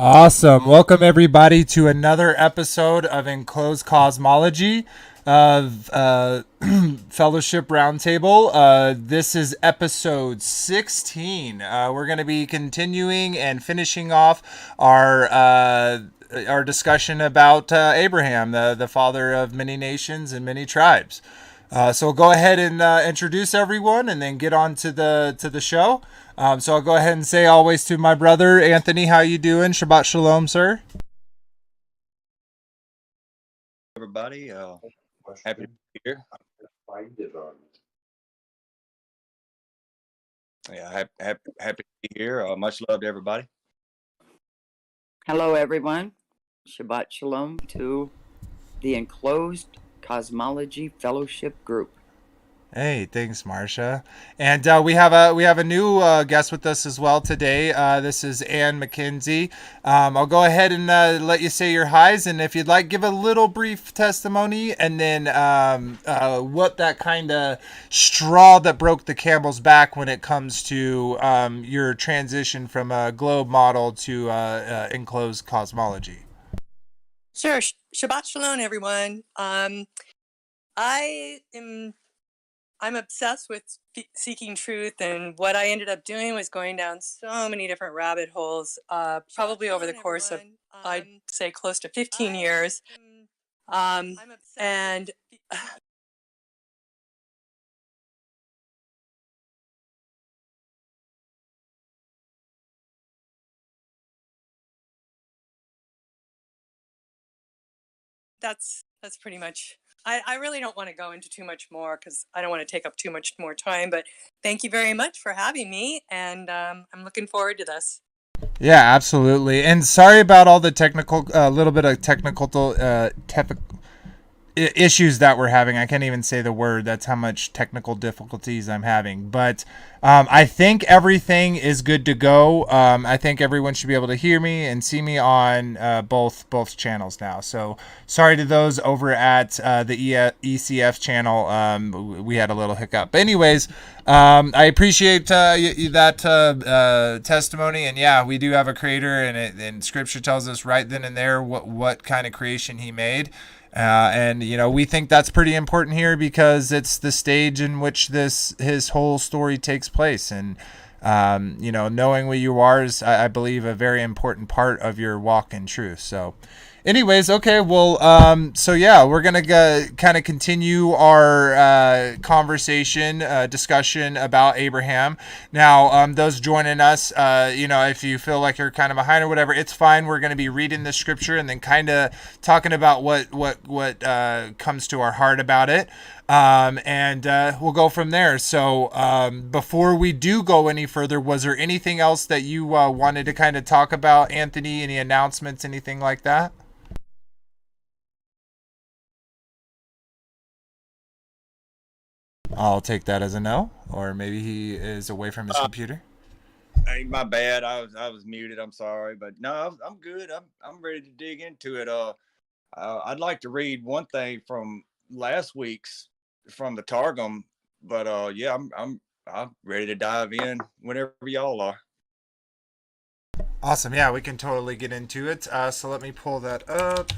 Awesome. Welcome, everybody, to another episode of Enclosed Cosmology of Fellowship Roundtable. This is episode 16. We're going to be continuing and finishing off our discussion about Abraham, the father of many nations and many tribes. So we'll go ahead and introduce everyone and then get on to the show. So I'll go ahead and say always to my brother, Anthony, how you doing? Shabbat Shalom, sir. Everybody, happy to be here. Yeah, happy to be here. Much love to everybody. Hello, everyone. Shabbat Shalom to the Enclosed Cosmology Fellowship Group. Hey, thanks, Marcia. And we have a new guest with us as well today. This is Mckenzie. I'll go ahead and let you say your highs, and if you'd like, give a little brief testimony, and then what that kind of straw that broke the camel's back when it comes to your transition from a globe model to enclosed cosmology. Sure. Shabbat Shalom, everyone. I'm obsessed with seeking truth, and what I ended up doing was going down so many different rabbit holes, probably over the course of, I'd say, close to 15 years. And that's pretty much. I really don't want to go into too much more because I don't want to take up too much more time, but thank you very much for having me, and I'm looking forward to this. Yeah, absolutely. And sorry about all the technical, little bit of technical issues that we're having. I can't even say the word. That's how much technical difficulties I'm having. But I think everything is good to go. I think everyone should be able to hear me and see me on both channels now. So sorry to those over at the C.E.F channel. We had a little hiccup. But anyways, I appreciate that testimony. And yeah, we do have a creator, and Scripture tells us right then and there what kind of creation he made. And we think that's pretty important here because it's the stage in which his whole story takes place, and knowing who you are is, I believe, a very important part of your walk in truth. So anyways, okay, well, so yeah, we're gonna kind of continue our discussion about Abraham. Now, those joining us, if you feel like you're kind of behind or whatever, it's fine. We're gonna be reading the scripture and then kind of talking about what comes to our heart about it. And we'll go from there. So before we do go any further, was there anything else that you wanted to kind of talk about, Anthony? Any announcements, anything like that? I'll take that as a no, or maybe he is away from his computer. Hey, my bad. I was muted. I'm sorry, but no, I'm good. I'm ready to dig into it. I'd like to read one thing from last week's from the Targum, but yeah, I'm ready to dive in whenever y'all are. Awesome. Yeah, we can totally get into it. So let me pull that up.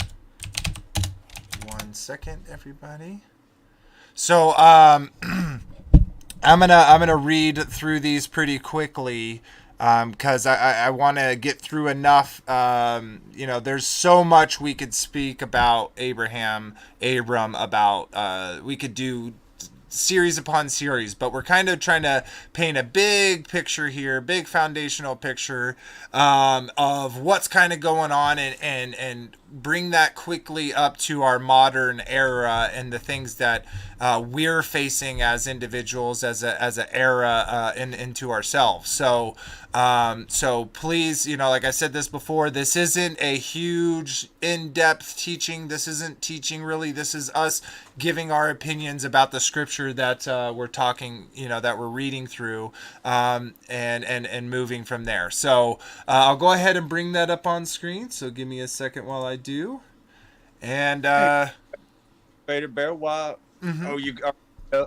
1 second, everybody. So I'm gonna read through these pretty quickly because I want to get through enough. There's so much we could speak about Abram about. We could do series upon series, but we're kind of trying to paint a big picture here, big foundational picture of what's kind of going on, and bring that quickly up to our modern era and the things that we're facing as individuals, as an era into ourselves. So please, like I said this before, this isn't a huge in-depth teaching. This isn't teaching really. This is us giving our opinions about the scripture that we're talking, that we're reading through, and moving from there. So I'll go ahead and bring that up on screen. So give me a second while I do. And Bear, why? Mm-hmm. Oh, you.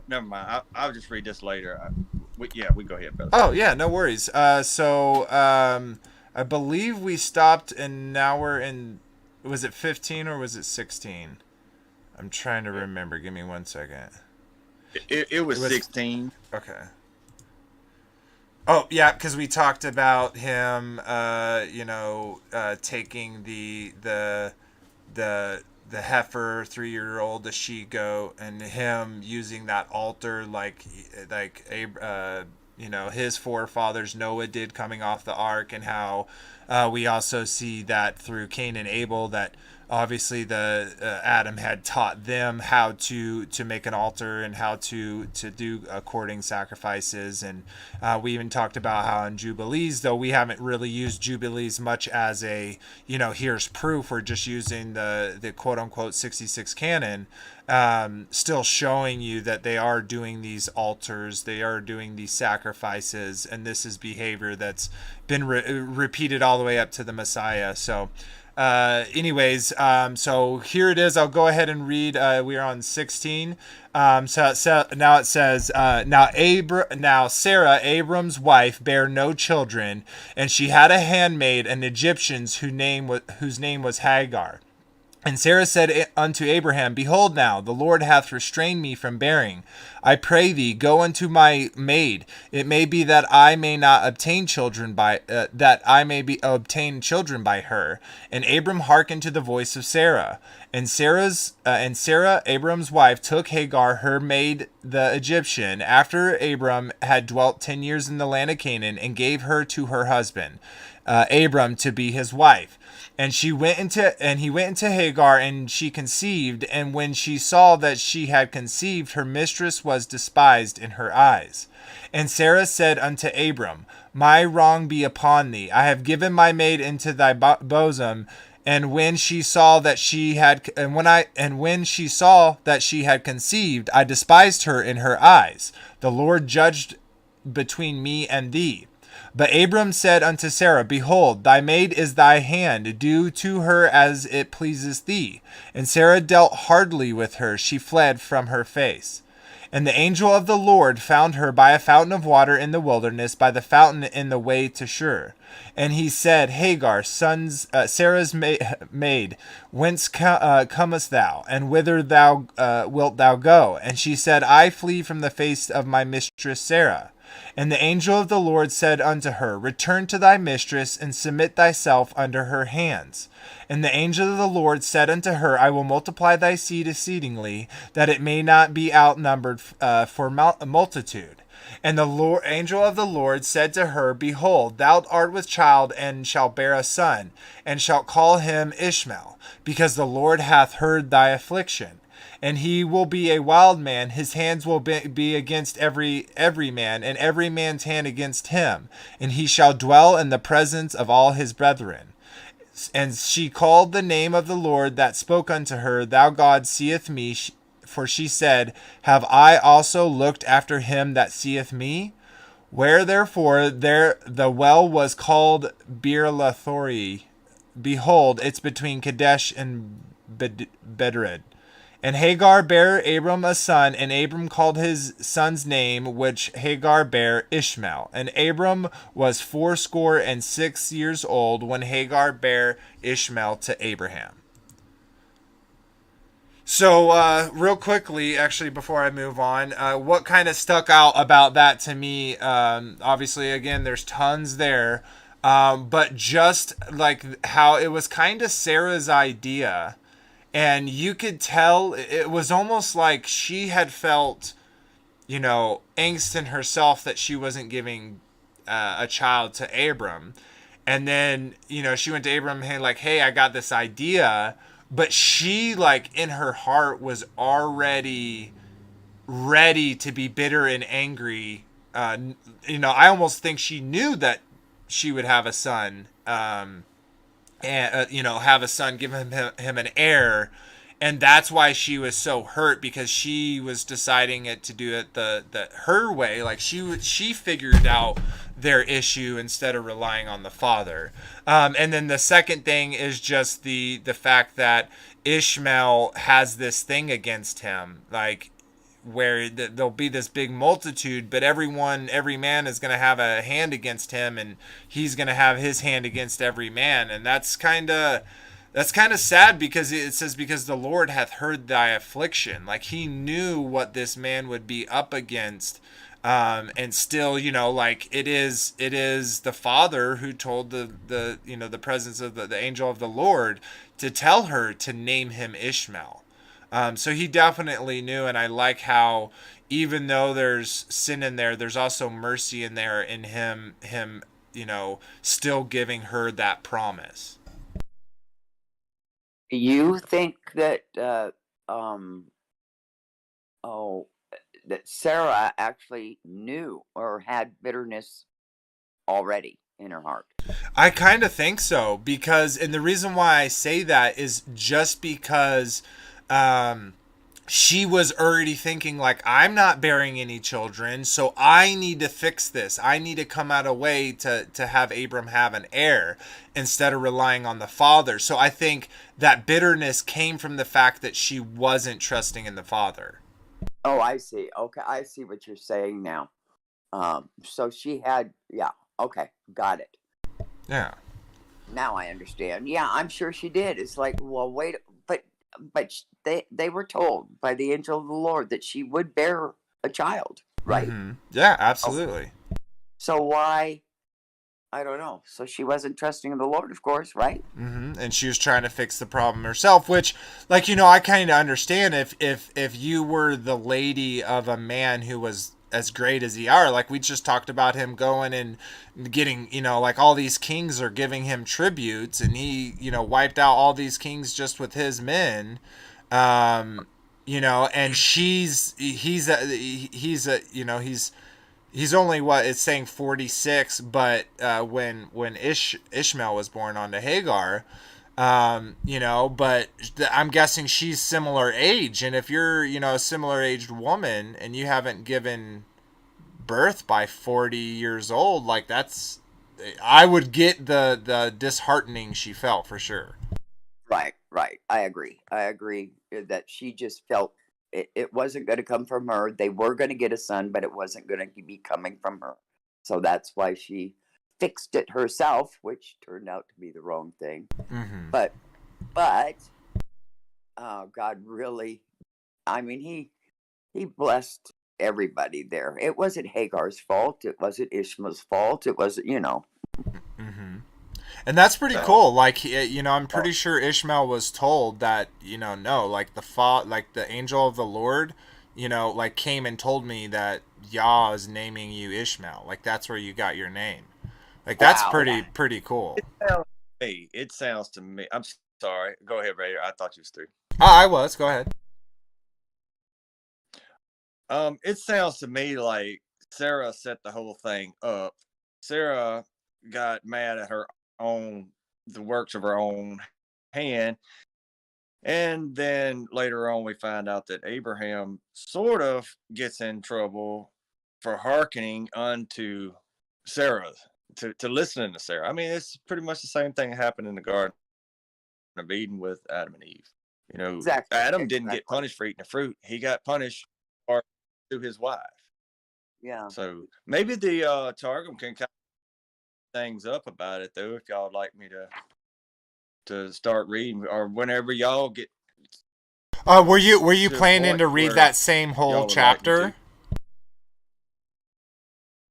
Never mind. I'll just read this later. We go ahead, brother. Oh yeah, no worries. So I believe we stopped and now we're in, was it 15 or was it 16? I'm trying to remember. Give me 1 second. It was 16. Okay. Oh, yeah, because we talked about him, taking the heifer, 3-year-old, the she goat, and him using that altar his forefathers Noah did coming off the ark, and how we also see that through Cain and Abel that obviously the Adam had taught them how to make an altar and how to do according sacrifices. And we even talked about how in Jubilees, though we haven't really used Jubilees much as a, here's proof, we're just using the quote unquote 66 canon, still showing you that they are doing these altars, they are doing these sacrifices, and this is behavior that's been repeated all the way up to the Messiah. So so here it is. I'll go ahead and read. We are on 16. Now it says, now Sarah, Abram's wife, bare no children, and she had a handmaid, an Egyptian, whose name was Hagar. And Sarah said unto Abraham, Behold now, the Lord hath restrained me from bearing. I pray thee, go unto my maid. It may be that I may not obtain children by obtain children by her. And Abram hearkened to the voice of Sarah. And Sarah, Abram's wife, took Hagar, her maid, the Egyptian, after Abram had dwelt 10 years in the land of Canaan, and gave her to her husband, Abram, to be his wife. And he went into Hagar, and she conceived. And when she saw that she had conceived, her mistress was despised in her eyes. And Sarah said unto Abram, My wrong be upon thee. I have given my maid into thy bosom. And when she saw that she had conceived, I despised her in her eyes. The Lord judged between me and thee. But Abram said unto Sarah, Behold, thy maid is thy hand. Do to her as it pleases thee. And Sarah dealt hardly with her. She fled from her face. And the angel of the Lord found her by a fountain of water in the wilderness, by the fountain in the way to Shur. And he said, Hagar, Sarah's maid, whence comest thou, and whither wilt thou go? And she said, I flee from the face of my mistress Sarah. And the angel of the Lord said unto her, Return to thy mistress, and submit thyself under her hands. And the angel of the Lord said unto her, I will multiply thy seed exceedingly, that it may not be outnumbered for multitude. And the angel of the Lord said to her, Behold, thou art with child, and shalt bear a son, and shalt call him Ishmael, because the Lord hath heard thy affliction. And he will be a wild man. His hands will be against every man, and every man's hand against him. And he shall dwell in the presence of all his brethren. And she called the name of the Lord that spoke unto her, Thou God seest me. For she said, Have I also looked after him that seeth me? Where therefore the well was called Beer-Lathoi. Behold, it's between Kadesh and Bedred. And Hagar bare Abram a son, and Abram called his son's name, which Hagar bare, Ishmael. And Abram was 86 years old when Hagar bare Ishmael to Abraham. So, real quickly, actually, before I move on, what kind of stuck out about that to me, obviously, again, there's tons there, but just like how it was kind of Sarah's idea. And you could tell it was almost like she had felt, angst in herself that she wasn't giving a child to Abram. And then, she went to Abram and like, hey, I got this idea. But she, in her heart was already ready to be bitter and angry. I almost think she knew that she would have a son. Have a son, give him an heir, and that's why she was so hurt, because she was deciding to do it the her way. Like she figured out their issue instead of relying on the father. And then the second thing is just the fact that Ishmael has this thing against him. Like where there'll be this big multitude, but every man is going to have a hand against him, and he's going to have his hand against every man. And that's kind of sad, because it says, because the Lord hath heard thy affliction. Like, he knew what this man would be up against. And still, like, it is the Father who told the presence of the angel of the Lord to tell her to name him Ishmael. So he definitely knew. And I like how, even though there's sin in there, there's also mercy in there, in him, still giving her that promise. You think that that Sarah actually knew or had bitterness already in her heart? I kind of think so, because, and the reason why I say that is just because she was already thinking, like, I'm not bearing any children, so I need to fix this. I need to come out a way to have Abram have an heir, instead of relying on the father. So I think that bitterness came from the fact that she wasn't trusting in the Father. Oh, I see. Okay, I see what you're saying now. So she had, yeah. Okay, got it. Yeah. Now I understand. Yeah, I'm sure she did. It's like, well, wait, but they were told by the angel of the Lord that she would bear a child, right? Mm-hmm. Yeah, absolutely. So why? I don't know. So she wasn't trusting in the Lord, of course, right? Mm-hmm. And she was trying to fix the problem herself, which, like, I kind of understand if you were the lady of a man who was as great as he are, like we just talked about him going and getting, like, all these kings are giving him tributes, and he, wiped out all these kings just with his men, and he's only, what it's saying, 46, but when Ishmael was born onto Hagar, but I'm guessing she's similar age, and if you're, a similar aged woman and you haven't given birth by 40 years old, like, I would get the disheartening she felt, for sure. Right. I agree that she just felt it wasn't going to come from her. They were going to get a son, but it wasn't going to be coming from her. So that's why she fixed it herself, which turned out to be the wrong thing. Mm-hmm. But God really, I mean, he blessed everybody there. It wasn't Hagar's fault. It wasn't Ishmael's fault. It wasn't, Mm-hmm. And that's pretty cool. Like, I'm pretty sure Ishmael was told that, no, like the angel of the Lord, like, came and told me that Yah is naming you Ishmael. Like, that's where you got your name. Like, that's pretty cool. It sounds to me. I'm sorry. Go ahead, Raider. I thought you was through. I was. Go ahead. It sounds to me like Sarah set the whole thing up. Sarah got mad at the works of her own hand. And then later on, we find out that Abraham sort of gets in trouble for hearkening unto Sarah, to listening to Sarah. I mean, it's pretty much the same thing that happened in the Garden of Eden with Adam and Eve. Exactly. Adam didn't get punished for eating the fruit. He got punished for to his wife. Yeah. So maybe the Targum can kind of things up about it, though, if y'all would like me to start reading, or whenever y'all get. Were you planning to read that same whole chapter? Like,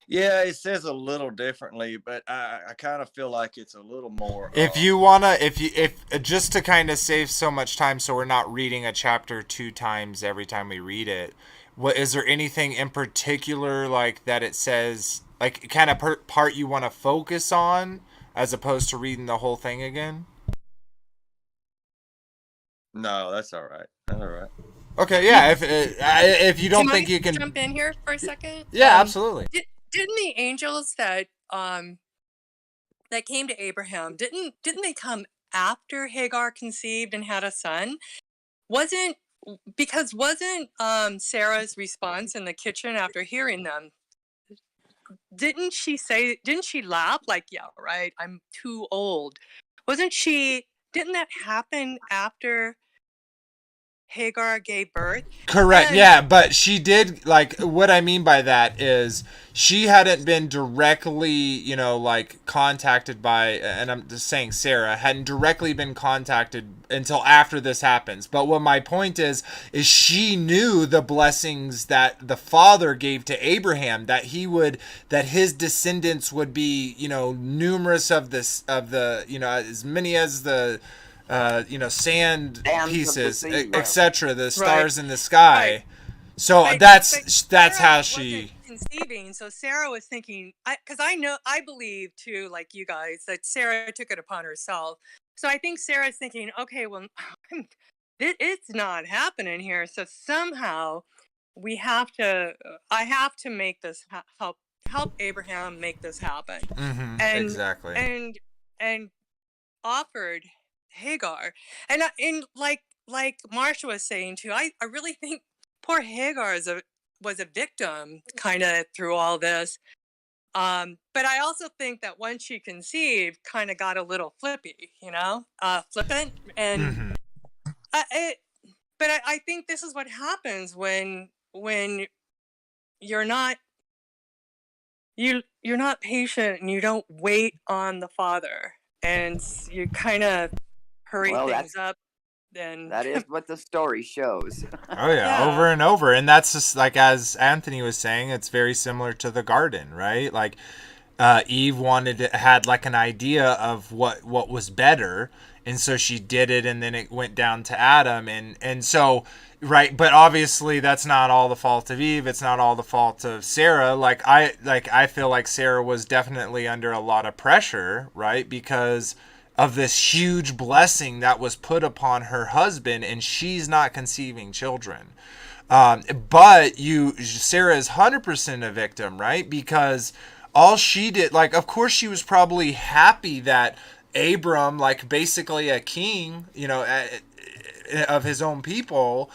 yeah, it says a little differently, but I kind of feel like it's a little more. If you wanna, if just to kind of save so much time, so we're not reading a chapter 2 times every time we read it. What is there anything in particular, like, that it says, like, kind of part you want to focus on, as opposed to reading the whole thing again? No, that's all right. That's all right. Okay, yeah. If you don't think you can jump in here for a second. Yeah, absolutely. Didn't the angels that came to Abraham, didn't they come after Hagar conceived and had a son? Wasn't Sarah's response in the kitchen after hearing them, didn't she laugh like, yeah, right, I'm too old? Didn't that happen after Hagar gave birth. Correct. And Yeah, but she did, like, what I mean by that is she hadn't been directly, like contacted by, and I'm just saying Sarah hadn't directly been contacted until after this happens. But what my point is she knew the blessings that the father gave to Abraham, that his descendants would be, numerous of as many as the sand Sands of the pieces, sea. etc., the right, stars in the sky. right. So But that's Sarah how wasn't she. conceiving, so Sarah was thinking, because I believe too, like you guys, that Sarah took it upon herself. So I think Sarah's thinking, okay, well, it's not happening here. So somehow we have to, I have to make this help Abraham make this happen, and Exactly. and and offered Hagar, and like Marsha was saying too, I really think poor Hagar was a victim kind of through all this. But I also think that once she conceived, kind of got a little flippant, and it. But I think this is what happens when you're not you're not patient and you don't wait on the Father, and you kind of hurry Well, things up. Then that is what the story shows. Oh yeah, yeah, over and over, and that's just like as Anthony was saying, it's very similar to the garden, right? Like Eve had like an idea of what was better, and so she did it, and then it went down to Adam, and so right. But obviously, that's not all the fault of Eve. It's not all the fault of Sarah. I feel like Sarah was definitely under a lot of pressure, right? Because of this huge blessing that was put upon her husband, and she's not conceiving children. But Sarah is 100% a victim, right? Because all she did, like, of course she was probably happy that Abram, like basically a king, of his own people,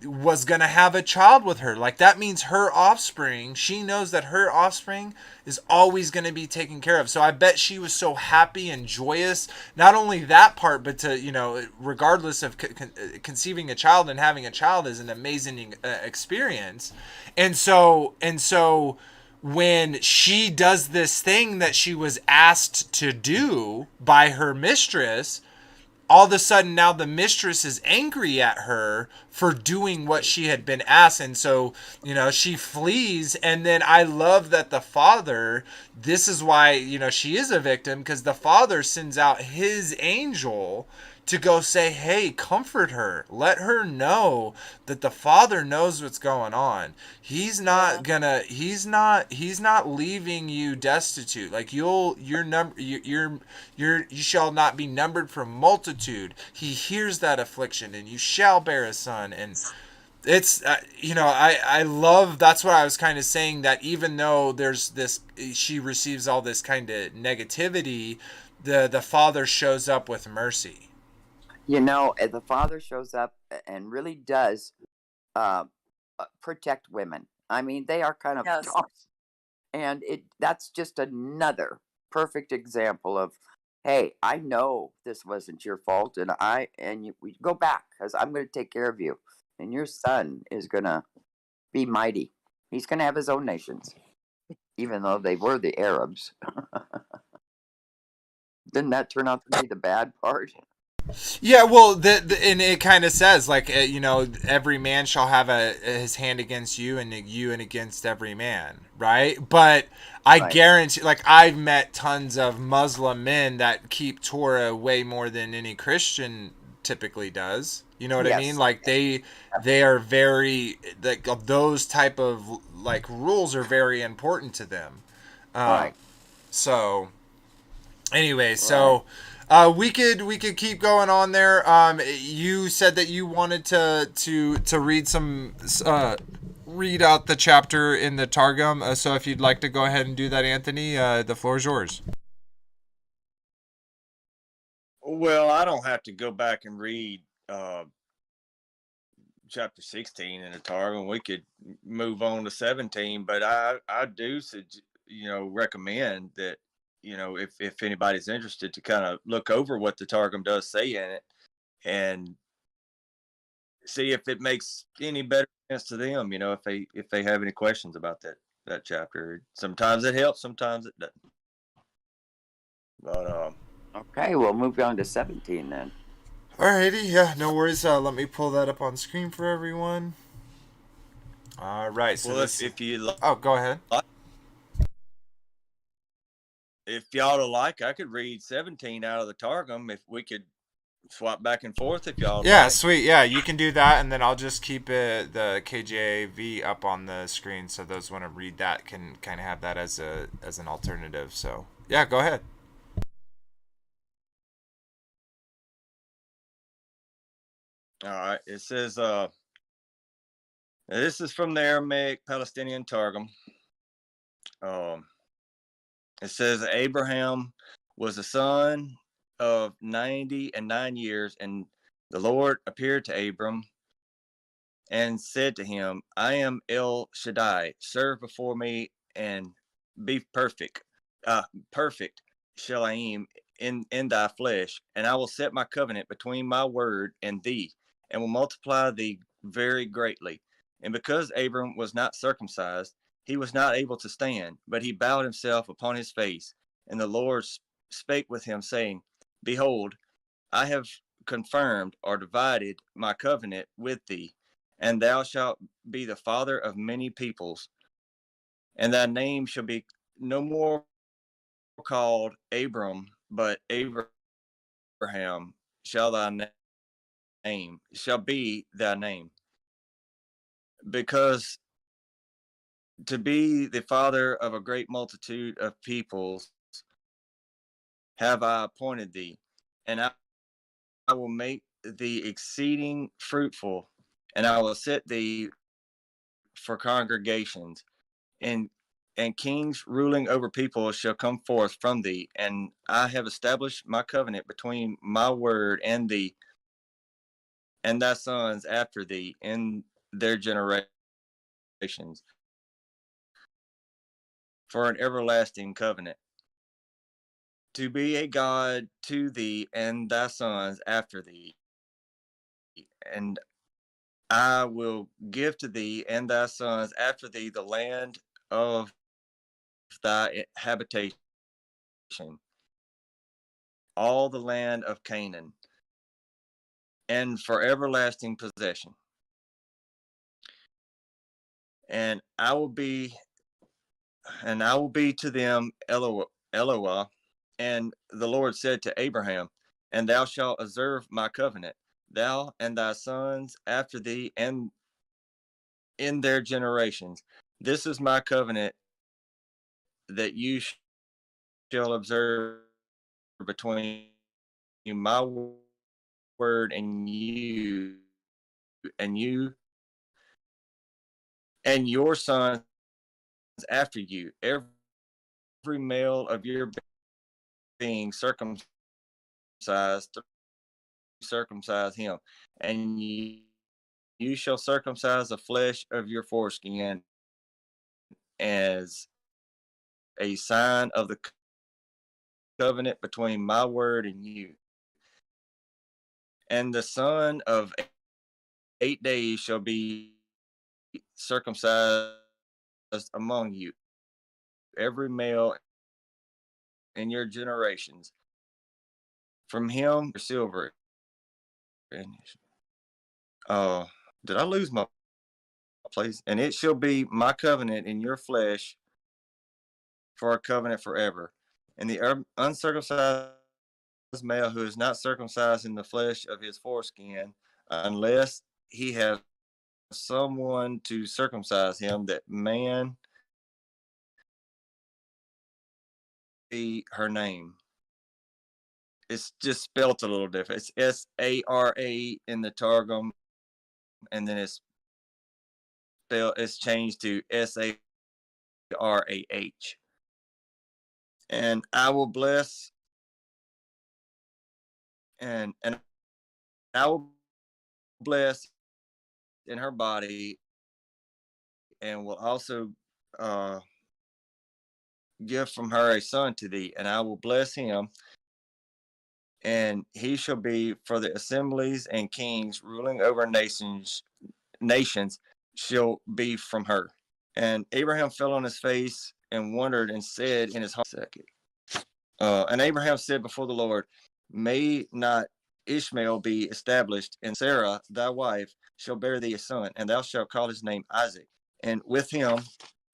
was going to have a child with her. Like, that means her offspring, she knows that her offspring is always going to be taken care of. So I bet she was so happy and joyous. Not only that part, but to, regardless of conceiving a child and having a child is an amazing experience. And so when she does this thing that she was asked to do by her mistress, all of a sudden now the mistress is angry at her for doing what she had been asked. And so, she flees. And then I love that the father, this is why, she is a victim, because the father sends out his angel to go say, hey, comfort her. Let her know that the father knows what's going on. He's not he's not leaving you destitute. Like you shall not be numbered from multitude. He hears that affliction, and you shall bear a son. And it's I love, that's what I was kind of saying, that even though there's this, she receives all this kind of negativity, the father shows up with mercy. The father shows up and really does protect women. I mean, they are kind of yes, tough, and that's just another perfect example of, hey, I know this wasn't your fault, and we go back, because I'm going to take care of you, and your son is going to be mighty. He's going to have his own nations, even though they were the Arabs. Didn't that turn out to be the bad part? Yeah, well, and it kind of says, like, every man shall have his hand against you, and you and against every man, right? But I Right. guarantee, like, I've met tons of Muslim men that keep Torah way more than any Christian typically does. You know what I mean? Yes. Like, they are very, like, those type of, like, rules are very important to them. Right. So anyway, Right. so we could keep going on there. You said that you wanted to read out the chapter in the Targum. So if you'd like to go ahead and do that, Anthony, the floor is yours. Well, I don't have to go back and read chapter 16 in the Targum. We could move on to 17, but I do recommend that, if anybody's interested, to kind of look over what the Targum does say in it, and see if it makes any better sense to them. If they have any questions about that chapter. Sometimes it helps, sometimes it doesn't. But Okay, we'll move on to 17 then. Alrighty, yeah, no worries. Let me pull that up on screen for everyone. All right, so well, this. if you Oh, go ahead. if y'all like, I could read 17 out of the Targum if we could swap back and forth if y'all Yeah, like. sweet. Yeah, you can do that, and then I'll just keep the KJV up on the screen, so those want to read that can kind of have that as an alternative. So yeah, go ahead. All right. It says, this is from the Aramaic Palestinian Targum. It says Abraham was a son of 99 years, and the Lord appeared to Abram and said to him, I am El Shaddai, serve before me and be perfect, perfect, Shalaim, in thy flesh, and I will set my covenant between my word and thee, and will multiply thee very greatly. And because Abram was not circumcised, he was not able to stand, but he bowed himself upon his face, and the Lord spake with him, saying, Behold, I have confirmed or divided my covenant with thee, and thou shalt be the father of many peoples, and thy name shall be no more called Abram, but Abraham shall be thy name, because to be the father of a great multitude of peoples have I appointed thee, and I will make thee exceeding fruitful, and I will set thee for congregations, and kings ruling over people shall come forth from thee, and I have established my covenant between my word and thee, and thy sons after thee in their generations, for an everlasting covenant, to be a God to thee and thy sons after thee, and I will give to thee and thy sons after thee the land of thy habitation, all the land of Canaan, and for everlasting possession. And I will be to them Eloah. And the Lord said to Abraham, and thou shalt observe my covenant, thou and thy sons after thee, and in their generations. This is my covenant that you shall observe between my word and you and your sons after you, every male of your being circumcised, circumcise him, and you shall circumcise the flesh of your foreskin as a sign of the covenant between my word and you. And the son of 8 days shall be circumcised among you, every male in your generations. From him, silver. And did I lose my place? And it shall be my covenant in your flesh for a covenant forever. And the uncircumcised male who is not circumcised in the flesh of his foreskin, unless he have someone to circumcise him, that man be her name. It's just spelt a little different. It's Sara in the Targum, and then it's changed to Sarah. And I will bless and I will bless in her body, and will also uh, give from her a son to thee, and I will bless him, and he shall be for the assemblies, and kings ruling over nations shall be from her. And Abraham fell on his face and wondered and said in his heart, and Abraham said before the Lord, may not Ishmael be established, and Sarah, thy wife, shall bear thee a son, and thou shalt call his name Isaac. And with him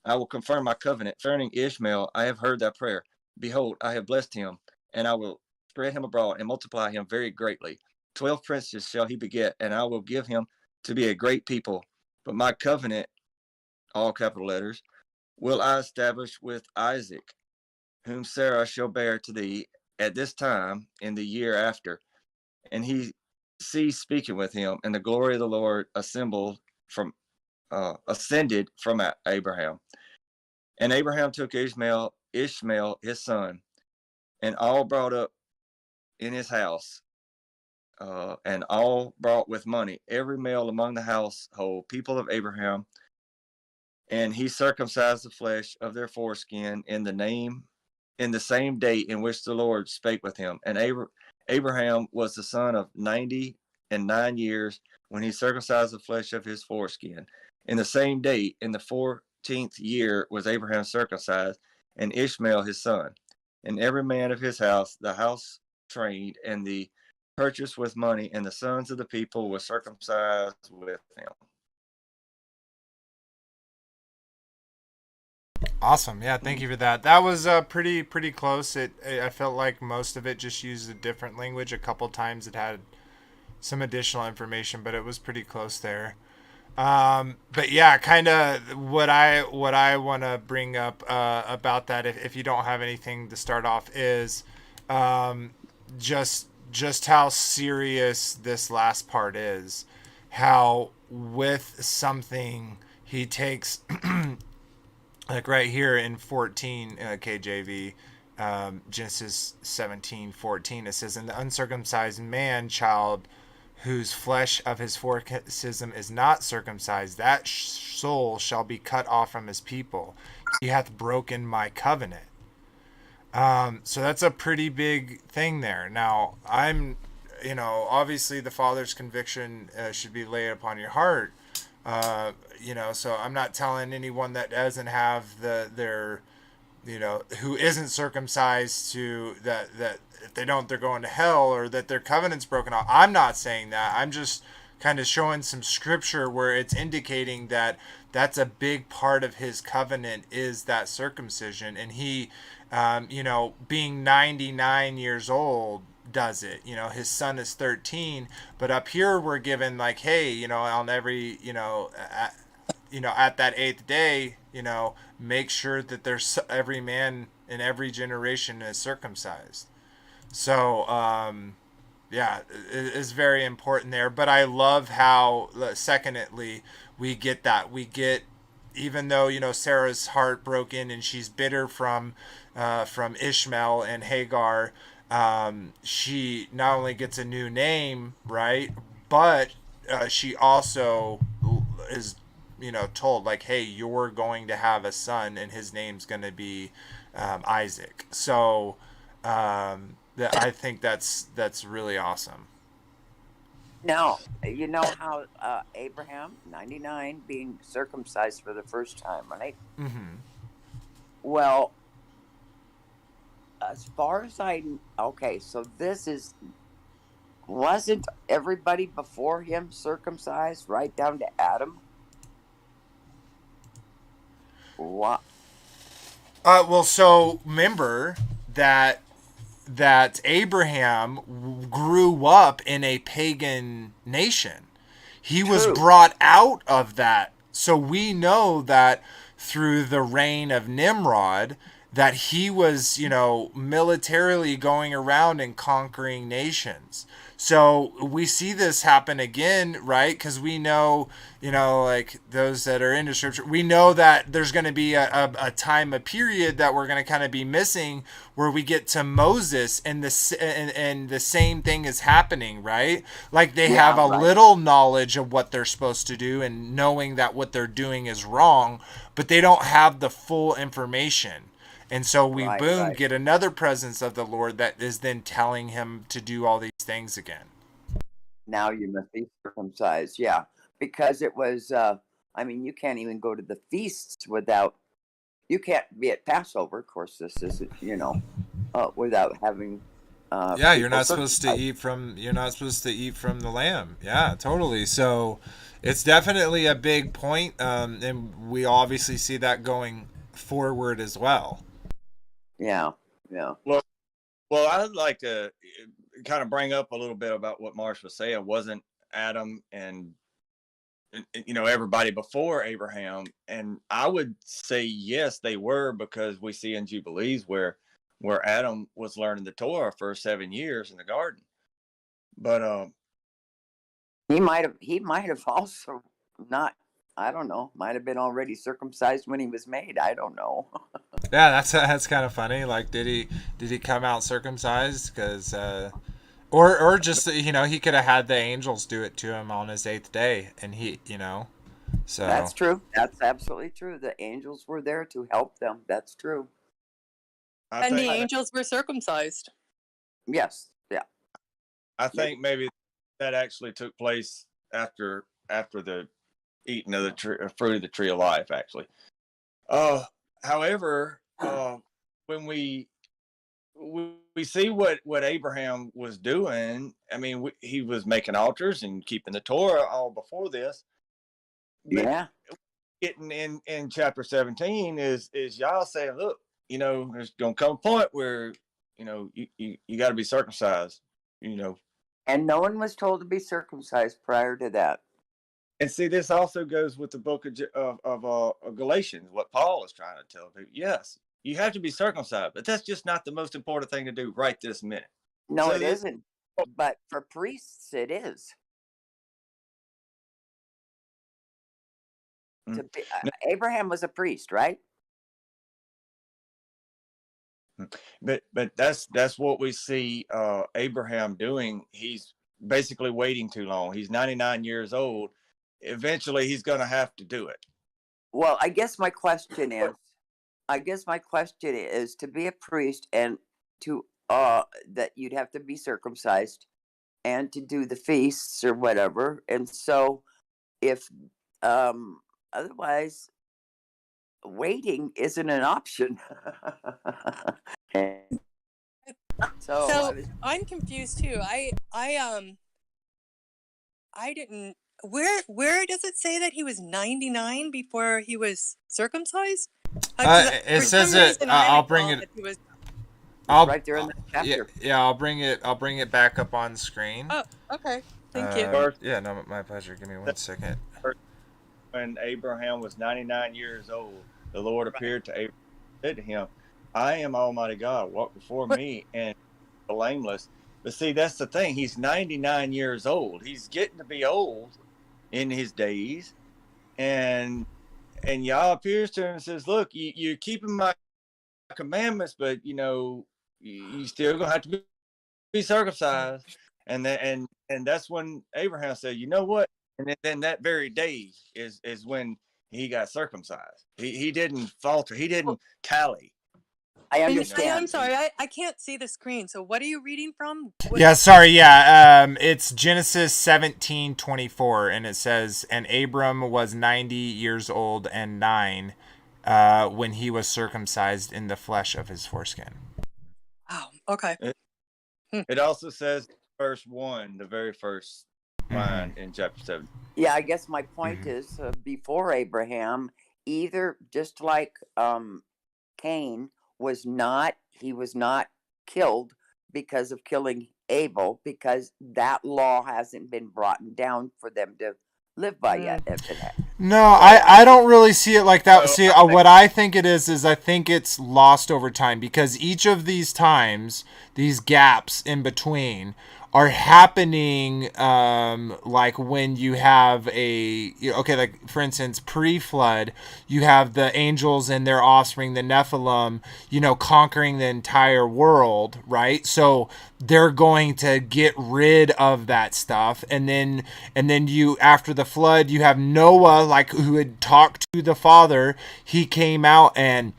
I will confirm my covenant. Concerning Ishmael, I have heard thy prayer. Behold, I have blessed him, and I will spread him abroad and multiply him very greatly. 12 princes shall he beget, and I will give him to be a great people. But my covenant, all capital letters, will I establish with Isaac, whom Sarah shall bear to thee at this time in the year after. And he ceased speaking with him, and the glory of the Lord ascended from Abraham. And Abraham took Ishmael his son, and all brought up in his house, and all brought with money, every male among the household, people of Abraham. And he circumcised the flesh of their foreskin in the same day in which the Lord spake with him. And Abraham was the son of 99 years when he circumcised the flesh of his foreskin. In the same day, in the 14th year, was Abraham circumcised, and Ishmael his son. And every man of his house, the house trained, and the purchase with money, and the sons of the people were circumcised with him. Awesome. Yeah, thank you for that. That was pretty close. I felt like most of it just used a different language. A couple times it had some additional information, but it was pretty close there. But yeah, kind of what I want to bring up about that, if you don't have anything to start off, is just how serious this last part is. How with something he takes. Like right here in 14 KJV, Genesis 17:14, it says, "And the uncircumcised man child, whose flesh of his foreskin is not circumcised, that soul shall be cut off from his people. He hath broken my covenant." So that's a pretty big thing there. Now, obviously the Father's conviction should be laid upon your heart. So I'm not telling anyone that doesn't have their who isn't circumcised to that if they don't, they're going to hell, or that their covenant's broken off. I'm not saying that. I'm just kind of showing some scripture where it's indicating that that's a big part of his covenant, is that circumcision. And he, being 99 years old, does it. His son is 13, but up here we're given like, hey, on every, at that 8th day, make sure that there's every man in every generation is circumcised. So, yeah, it is very important there. But I love how, secondly, we get that. We get, even though, Sarah's heart broken and she's bitter from Ishmael and Hagar, she not only gets a new name, right, but she also is, told like, hey, you're going to have a son and his name's going to be Isaac. So I think that's really awesome. Now, you know how Abraham, 99, being circumcised for the first time, right? Mm-hmm. Well, as far as so wasn't everybody before him circumcised, right down to Adam? What? Well, so remember that Abraham grew up in a pagan nation. He was brought out of that. So we know that through the reign of Nimrod, that he was, militarily going around and conquering nations. So we see this happen again, right? Because we know, like those that are into scripture, we know that there's going to be a time, a period that we're going to kind of be missing, where we get to Moses and the same thing is happening, right? Like they have a little knowledge of what they're supposed to do and knowing that what they're doing is wrong, but they don't have the full information. And so we Right. get another presence of the Lord that is then telling him to do all these things again. Now you must be circumcised. Yeah, because it was. I mean, you can't even go to the feasts without. You can't be at Passover. Of course, this isn't. Without having. Yeah, you're People not supposed to circumcised. eat from the lamb. Yeah, totally. So it's definitely a big point, and we obviously see that going forward as well. Yeah. Yeah. Well, I'd like to kind of bring up a little bit about what Marsh was saying. Wasn't Adam and everybody before Abraham? And I would say yes, they were, because we see in Jubilees where Adam was learning the Torah for 7 years in the garden. But He might have also not. I don't know. Might have been already circumcised when he was made. I don't know. Yeah, that's kind of funny. Like, did he come out circumcised? Because or just he could have had the angels do it to him on his 8th day, and so That's true. That's absolutely true. The angels were there to help them. That's true. I And the think angels were circumcised. Yes. Yeah. I think maybe that actually took place after the eating of the fruit of the tree of life. Actually, however, when we see what Abraham was doing, I mean, he was making altars and keeping the Torah all before this. But Yeah. getting in chapter 17 is y'all saying, look, there's gonna come a point where you got to be circumcised, And no one was told to be circumcised prior to that. And see, this also goes with the book of Galatians, what Paul is trying to tell people. Yes, you have to be circumcised, but that's just not the most important thing to do right this minute. No, So it isn't. But for priests, it is. Mm. To be, Abraham was a priest, right? But that's what we see Abraham doing. He's basically waiting too long. He's 99 years old. Eventually, he's going to have to do it. Well, I guess my question is to be a priest and to that you'd have to be circumcised and to do the feasts or whatever. And so if otherwise waiting isn't an option. So I'm confused too. I didn't. Where does it say that he was 99 before he was circumcised? It says it. I'll bring it. Right there in the chapter. Yeah, I'll bring it back up on screen. Oh, okay. Thank you. Yeah, no, my pleasure. Give me 1 second. When Abraham was 99 years old, the Lord appeared to Abraham and said to him, I am Almighty God, walk before me and be blameless. But see, that's the thing. He's 99 years old. He's getting to be old in his days. And Yah appears to him and says, look, you're keeping my commandments, but you still gonna have to be circumcised. And that's when Abraham said, you know what? And then that very day is when he got circumcised. He didn't falter. He didn't tally. I understand. I'm sorry, I can't see the screen. So what are you reading from? Yeah, sorry. Yeah, it's Genesis 17:24, and it says, and Abram was 90 years old and 9 when he was circumcised in the flesh of his foreskin. Oh, okay. It also says verse 1, the very first line in chapter 7. Yeah, I guess my point is before Abraham, either just like Cain was not killed because of killing Abel, because that law hasn't been brought down for them to live by yet. No, I don't really see it like that. See, what I think it is I think it's lost over time, because each of these times, these gaps in between, are happening like when you have like for instance, pre-flood, you have the angels and their offspring, the Nephilim, conquering the entire world, right? So they're going to get rid of that stuff, and then you, after the flood, you have Noah, like, who had talked to the Father. He came out and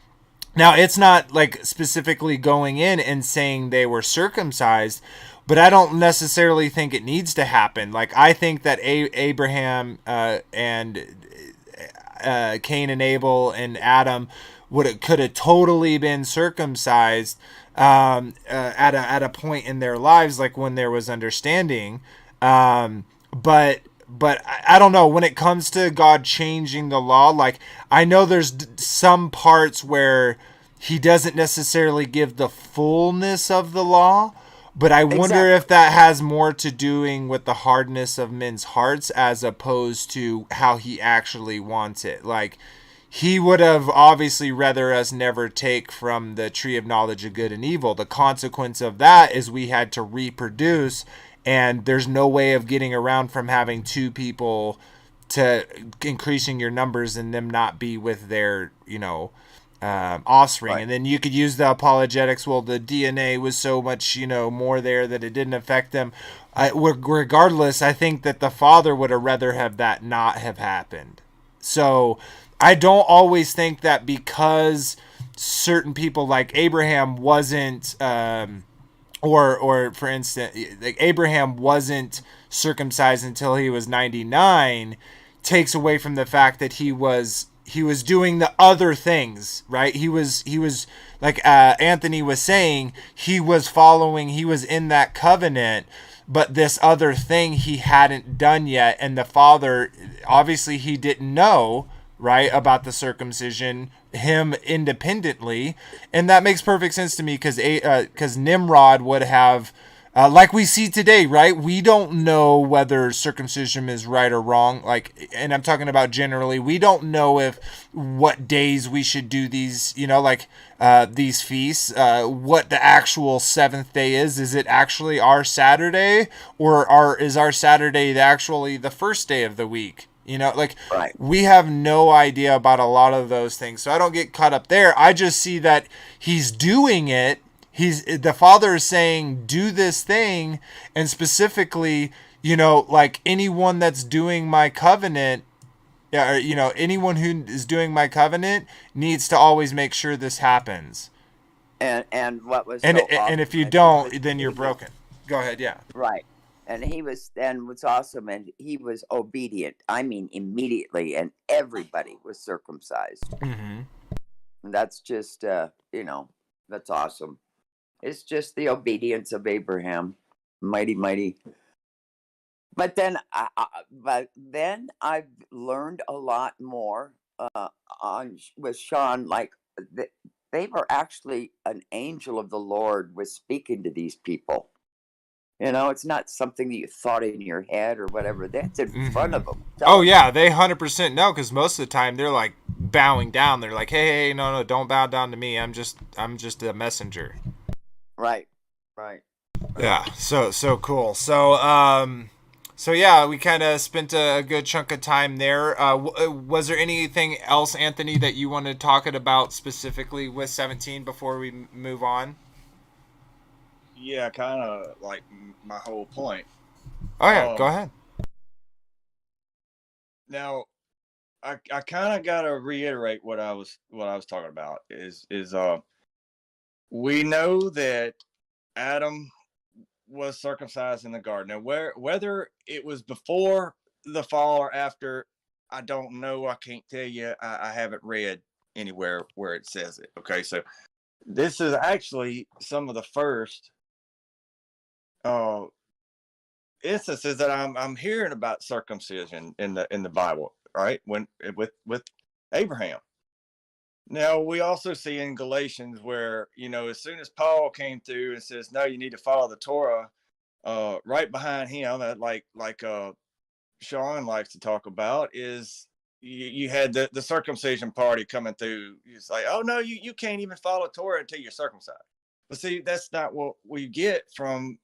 Now, it's not like specifically going in and saying they were circumcised, but I don't necessarily think it needs to happen. Like, I think that Abraham and Cain and Abel and Adam could have totally been circumcised at a point in their lives, like when there was understanding. But I don't know, when it comes to God changing the law, like, I know there's some parts where he doesn't necessarily give the fullness of the law, but I wonder if that has more to doing with the hardness of men's hearts as opposed to how he actually wants it. Like, he would have obviously rather us never take from the tree of knowledge of good and evil. The consequence of that is we had to reproduce, and there's no way of getting around from having two people to increasing your numbers and them not be with their, offspring. Right. And then you could use the apologetics. Well, the DNA was so much, more there that it didn't affect them. Regardless, I think that the father would have rather have that not have happened. So I don't always think that because certain people like Abraham wasn't, or for instance, like Abraham wasn't circumcised until he was 99, takes away from the fact that he was doing the other things, right? He was like Anthony was saying, he was in that covenant, but this other thing he hadn't done yet, and the father, obviously he didn't know, right, about the circumcision, him independently, and that makes perfect sense to me because Nimrod would have, like we see today, right? We don't know whether circumcision is right or wrong. Like, and I'm talking about generally, we don't know what days we should do these, these feasts, what the actual seventh day is. Is it actually our Saturday, or is our Saturday actually the first day of the week? Right. We have no idea about a lot of those things. So I don't get caught up there. I just see that he's doing it. The father is saying, do this thing. And specifically, like anyone that's doing my covenant, anyone who is doing my covenant needs to always make sure this happens. And what was and if you don't, then you're broken. Go ahead. Yeah. Right. And what's awesome, and he was obedient. I mean, immediately, and everybody was circumcised. Mm-hmm. And that's just, that's awesome. It's just the obedience of Abraham, mighty, mighty. But then, I've learned a lot more with Sean. Like they were actually an angel of the Lord was speaking to these people. It's not something that you thought in your head or whatever. That's in front of them. Oh, yeah, they 100% know, because most of the time they're like bowing down. They're like, hey, no, don't bow down to me. I'm just a messenger. Right. Yeah, so cool. So yeah, we kind of spent a good chunk of time there. Was there anything else, Anthony, that you wanted to talk about specifically with 17 before we move on? Yeah, kind of like my whole point. Oh yeah, go ahead. Now, I kind of gotta reiterate what I was talking about is we know that Adam was circumcised in the garden. Now, whether it was before the fall or after, I don't know. I can't tell you. I haven't read anywhere where it says it. Okay, so this is actually some of the first instances that I'm hearing about circumcision in the Bible, right? When with Abraham. Now we also see in Galatians where as soon as Paul came through and says, no, you need to follow the Torah, right behind him, like Sean likes to talk about, is you had the circumcision party coming through. It's like, oh no, you can't even follow Torah until you're circumcised. But see, that's not what we get from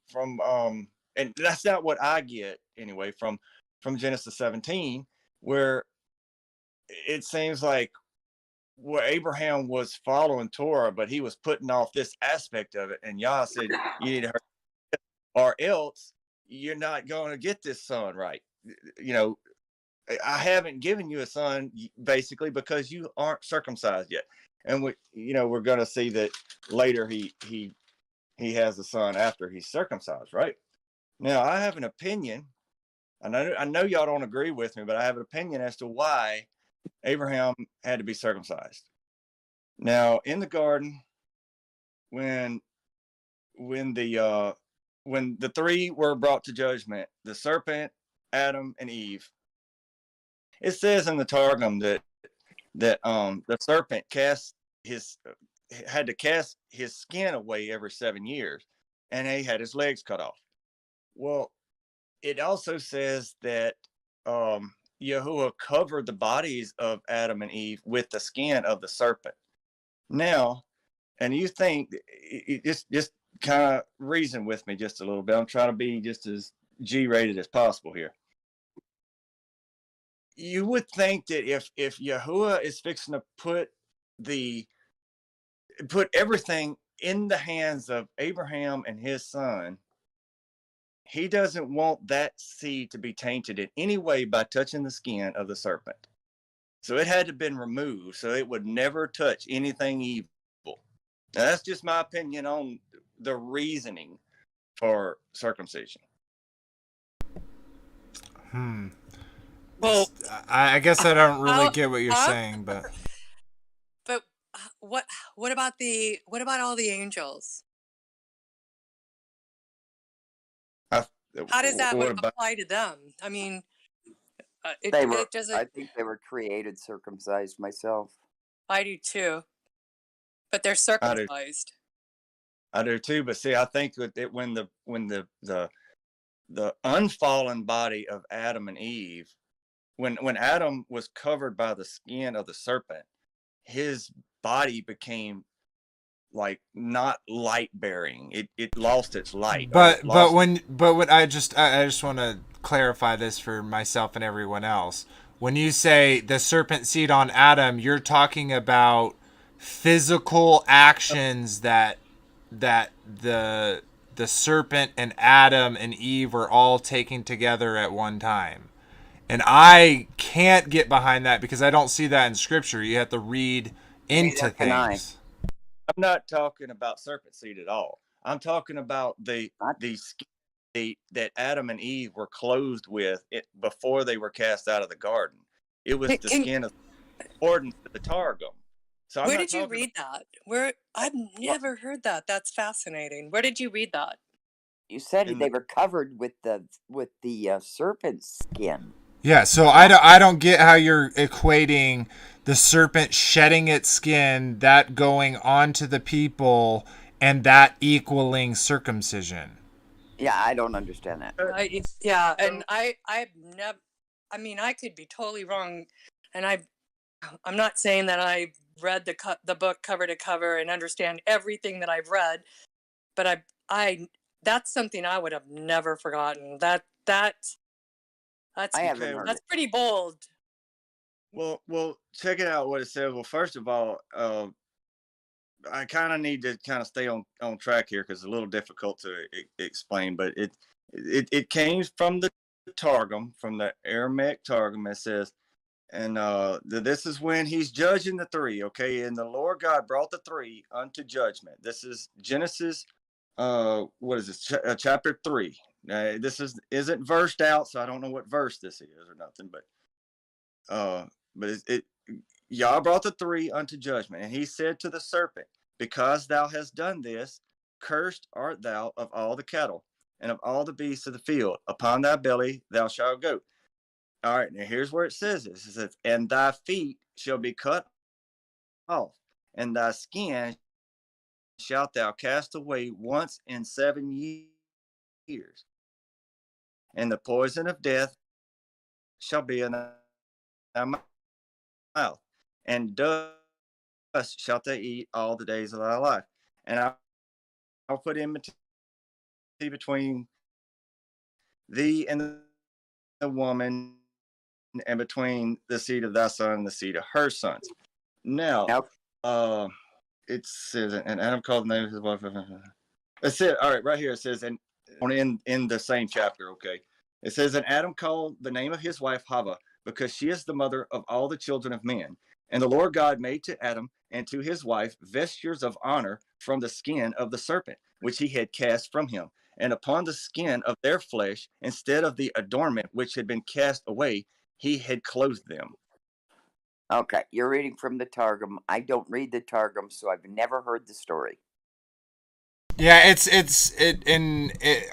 and that's not what I get anyway from Genesis 17, where it seems like where Abraham was following Torah, but he was putting off this aspect of it, and Yah said, "You need to hurry, or else you're not going to get this son right." I haven't given you a son basically because you aren't circumcised yet. and we're going to see that later he has a son after he's circumcised, right? Now, I have an opinion. I know y'all don't agree with me, but I have an opinion as to why Abraham had to be circumcised. Now, in the garden, when the three were brought to judgment, the serpent, Adam, and Eve, it says in the Targum that the serpent had to cast his skin away every 7 years, and he had his legs cut off. Well, it also says that Yahuwah covered the bodies of Adam and Eve with the skin of the serpent. Now, and you think, just kind of reason with me just a little bit. I'm trying to be just as G-rated as possible here. You would think that if Yahuwah is fixing to put everything in the hands of Abraham and his son, he doesn't want that seed to be tainted in any way by touching the skin of the serpent. So it had to have been removed so it would never touch anything evil. Now, that's just my opinion on the reasoning for circumcision. Well, I guess I don't really get what you're saying, but what about all the angels? How does that apply to them? I mean, it doesn't. I think they were created circumcised myself. I do too, but they're circumcised. I do too, but see, I think that when the unfallen body of Adam and Eve, when Adam was covered by the skin of the serpent, his body became like not light bearing. It lost its light. But when I just want to clarify this for myself and everyone else. When you say the serpent seed on Adam, you're talking about physical actions that the serpent and Adam and Eve were all taking together at one time. And I can't get behind that because I don't see that in scripture. You have to read into things. I'm not talking about serpent seed at all. I'm talking about the skin that Adam and Eve were clothed with before they were cast out of the garden. It was the skin of according to the Targum. So where did you read that? I've never heard that. That's fascinating. Where did you read that? You said they were covered with the serpent skin. Yeah, so I don't get how you're equating the serpent shedding its skin, that going onto the people, and that equaling circumcision. Yeah, I don't understand that. And I've never. I mean, I could be totally wrong, and I'm not saying that I read the book cover to cover and understand everything that I've read, but I that's something I would have never forgotten. That's pretty bold. Well, check it out. What it says. Well, first of all, I kind of need to kind of stay on track here because it's a little difficult to explain. But it came from the Targum, from the Aramaic Targum. It says, and this is when he's judging the three. Okay, and the Lord God brought the three unto judgment. This is Genesis. What is this? Chapter 3. This isn't versed out, so I don't know what verse this is or nothing. But Yah brought the three unto judgment, and he said to the serpent, because thou hast done this, cursed art thou of all the cattle and of all the beasts of the field. Upon thy belly thou shalt go. All right, now here's where it says this. It says, and thy feet shall be cut off, and thy skin shalt thou cast away once in 7 years. And the poison of death shall be in thy mouth, and dust shalt thou eat all the days of thy life. And I'll put enmity between thee and the woman, and between the seed of thy son and the seed of her sons. Now, it says, and Adam called the name of his wife. It said, all right, right here it says, and in the same chapter, okay. It says, and Adam called the name of his wife Hava, because she is the mother of all the children of men. And the Lord God made to Adam and to his wife vestures of honor from the skin of the serpent, which he had cast from him. And upon the skin of their flesh, instead of the adornment which had been cast away, he had clothed them. Okay, you're reading from the Targum. I don't read the Targum, so I've never heard the story. Yeah,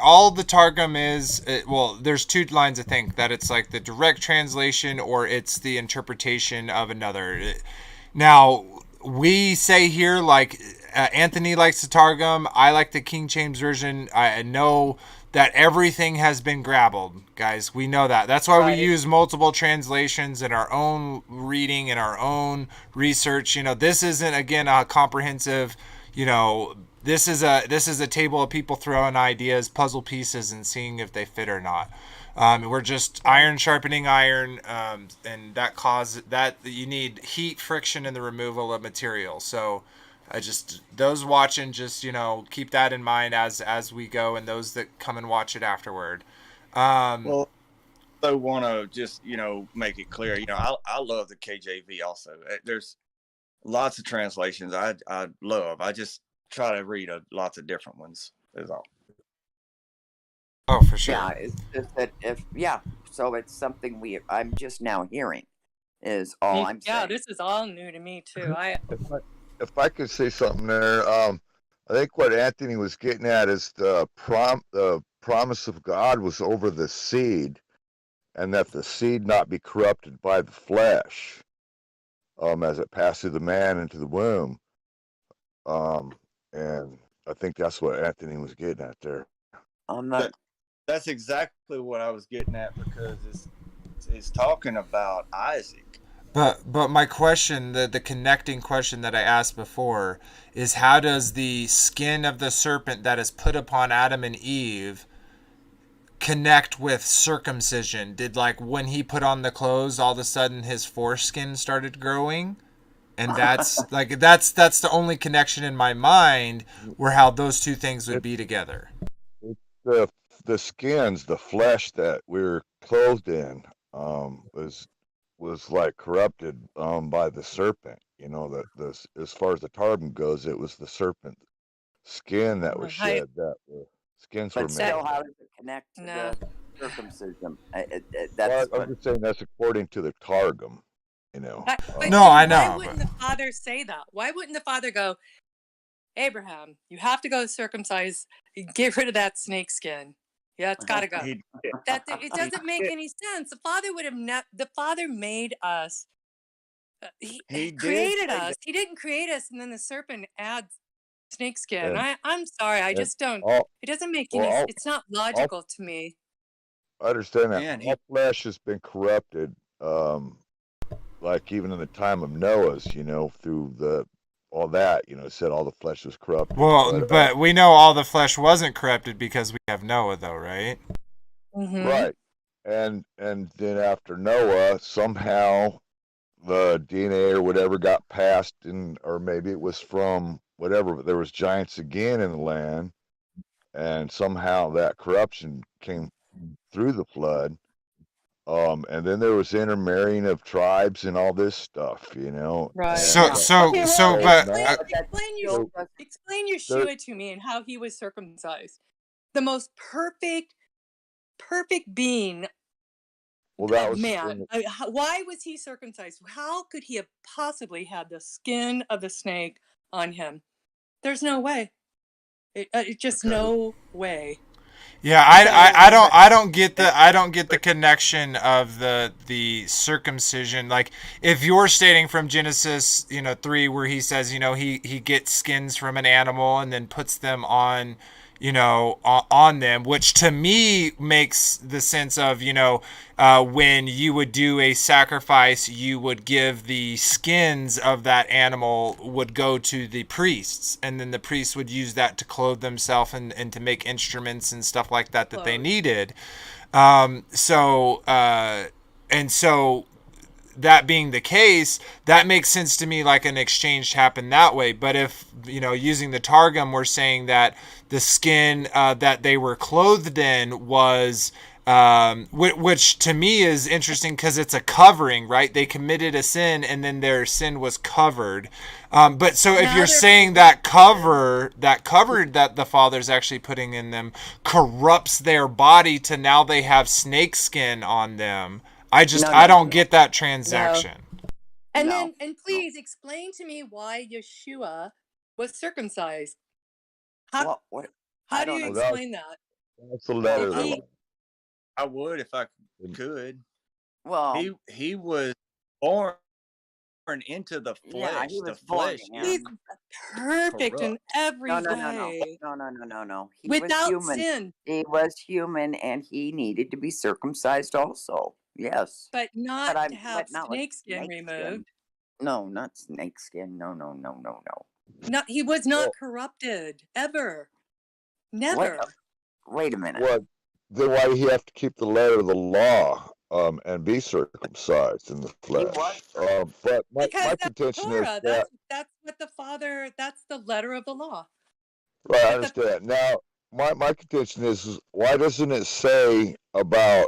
all the Targum is, well, there's two lines I think, that it's like the direct translation or it's the interpretation of another. Now, we say here, like, Anthony likes the Targum, I like the King James Version. I know that everything has been grabbled, guys. We know that. That's why we use multiple translations in our own reading, in our own research. You know, this isn't, again, a comprehensive, you know, this is a table of people throwing ideas, puzzle pieces, and seeing if they fit or not. We're just iron sharpening iron, and that causes that you need heat, friction, and the removal of material. So those watching, just, you know, keep that in mind as we go, and those that come and watch it afterward. Well, I want to just, you know, make it clear, you know, I love the KJV also. There's lots of translations I love. I just try to read lots of different ones is all. Oh, for sure. Yeah, it's just that so it's something I'm just now hearing is all I'm saying. Yeah, this is all new to me too. If I could say something there, I think what Anthony was getting at is the promise of God was over the seed, and that the seed not be corrupted by the flesh, as it passed through the man into the womb. And I think that's what Anthony was getting at there. That's exactly what I was getting at, because it's talking about Isaac. But my question, the connecting question that I asked before, is how does the skin of the serpent that is put upon Adam and Eve connect with circumcision? Did, like, when he put on the clothes, all of a sudden his foreskin started growing? And that's like that's the only connection in my mind where how those two things would be together. The skins, the flesh that we're clothed in, was like corrupted by the serpent. You know, that as far as the Targum goes, it was the serpent skin that was shed, that the skins were made. But still, how does it connect to the circumcision? That's I'm just saying that's according to the Targum. You know. No, I know. Why wouldn't the father say that? Why wouldn't the father go, Abraham, you have to go circumcise, get rid of that snake skin. Yeah, it's got to go. It doesn't make any sense. The father would have the father made us. He created us. He didn't create us, and then the serpent adds snake skin. I'm sorry, I just don't. It doesn't make any. It's not logical to me. I understand that. All flesh has been corrupted. Like even in the time of Noah's, you know, through all that, you know, it said all the flesh was corrupted. Well, but we know all the flesh wasn't corrupted because we have Noah, though, right? Mm-hmm. Right. And then after Noah, somehow the DNA or whatever got passed, or maybe it was from whatever, but there was giants again in the land, and somehow that corruption came through the flood. And then there was intermarrying of tribes and all this stuff, you know. Right. Explain Yeshua to me and how he was circumcised. The most perfect being. Well, that was man. Why was he circumcised? How could he have possibly had the skin of the snake on him? There's no way. No way. Yeah, I don't get the connection of the circumcision. Like, if you're stating from Genesis, 3, where he says, he gets skins from an animal and then puts them on, on them, which to me makes the sense of, when you would do a sacrifice, you would give the skins of that animal would go to the priests, and then the priests would use that to clothe themselves and to make instruments and stuff like that they needed. So that being the case, that makes sense to me, like an exchange happened that way. But if, using the Targum, we're saying that the skin that they were clothed in was which to me is interesting because it's a covering, right? They committed a sin and then their sin was covered. But so if Now you're they're saying that cover that the Father's actually putting in them corrupts their body to now they have snake skin on them, I don't get that transaction. And No. then, and please explain to me why Yeshua was circumcised. How, What? how I do don't you know. Well, explain that? that's the letter If of the he, law. I would if I could. Well, He was born into the yeah, flesh. he The was born flesh in. is he's perfect in corrupt. every No, way, no. He was without human. sin, He was human, and he needed to be circumcised also. Yes, but not to have but not with snakeskin snake skin. removed. No, not snake skin. No. No, he was Well, not corrupted ever, Wait, never. wait a minute. well, then why do he have to keep the letter of the law and be circumcised in the He was flesh? circumcised. But Because my that's contention is Torah. that, That's what the Father. That's the letter of the law. right, I But the understand. Now, my contention is why doesn't it say about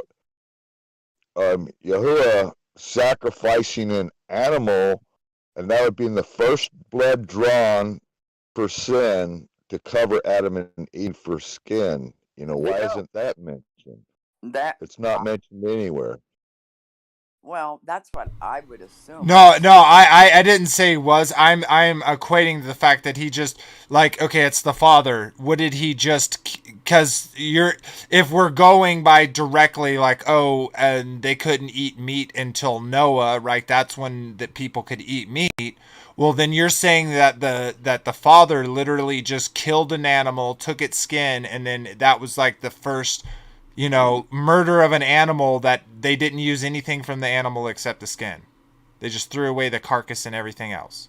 Yahuwah sacrificing an animal, and that would be in the first blood drawn for sin to cover Adam and Eve for skin? Why Yeah. isn't that mentioned? That It's not mentioned anywhere. well, that's what I would assume. No, I didn't say was. I'm equating the fact that he just okay, it's the Father. What did he just? Because if we're going by directly and they couldn't eat meat until Noah, right? That's when that people could eat meat. Well, then you're saying that the Father literally just killed an animal, took its skin, and then that was like the first murder of an animal that they didn't use anything from the animal except the skin. They just threw away the carcass and everything else.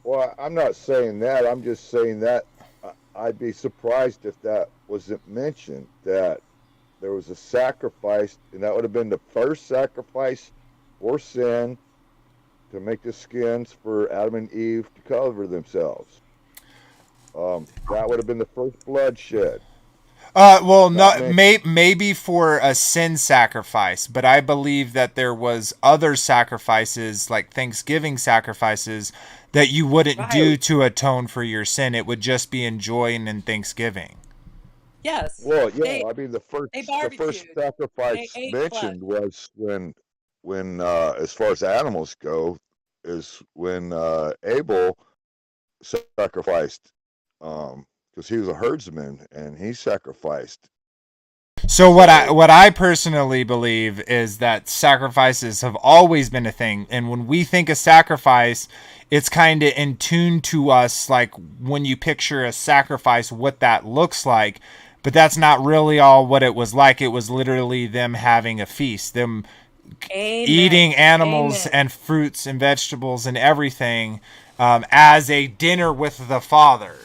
Well, I'm not saying that. I'm just saying that I'd be surprised if that wasn't mentioned, that there was a sacrifice, and that would have been the first sacrifice for sin to make the skins for Adam and Eve to cover themselves. That would have been the first bloodshed. Well, no, maybe for a sin sacrifice, but I believe that there was other sacrifices, like Thanksgiving sacrifices, that you wouldn't do to atone for your sin. It would just be enjoying in Thanksgiving. yes, Well, yeah, I mean the first barbecued. sacrifice They ate mentioned was when as far as animals go, is when Abel sacrificed, because he was a herdsman and he sacrificed. So what I personally believe is that sacrifices have always been a thing, and when we think of sacrifice, it's kind of in tune to us, like when you picture a sacrifice, what that looks like. But that's not really all what it was like. It was literally them having a feast, them eating animals and fruits and vegetables and everything as a dinner with the Father.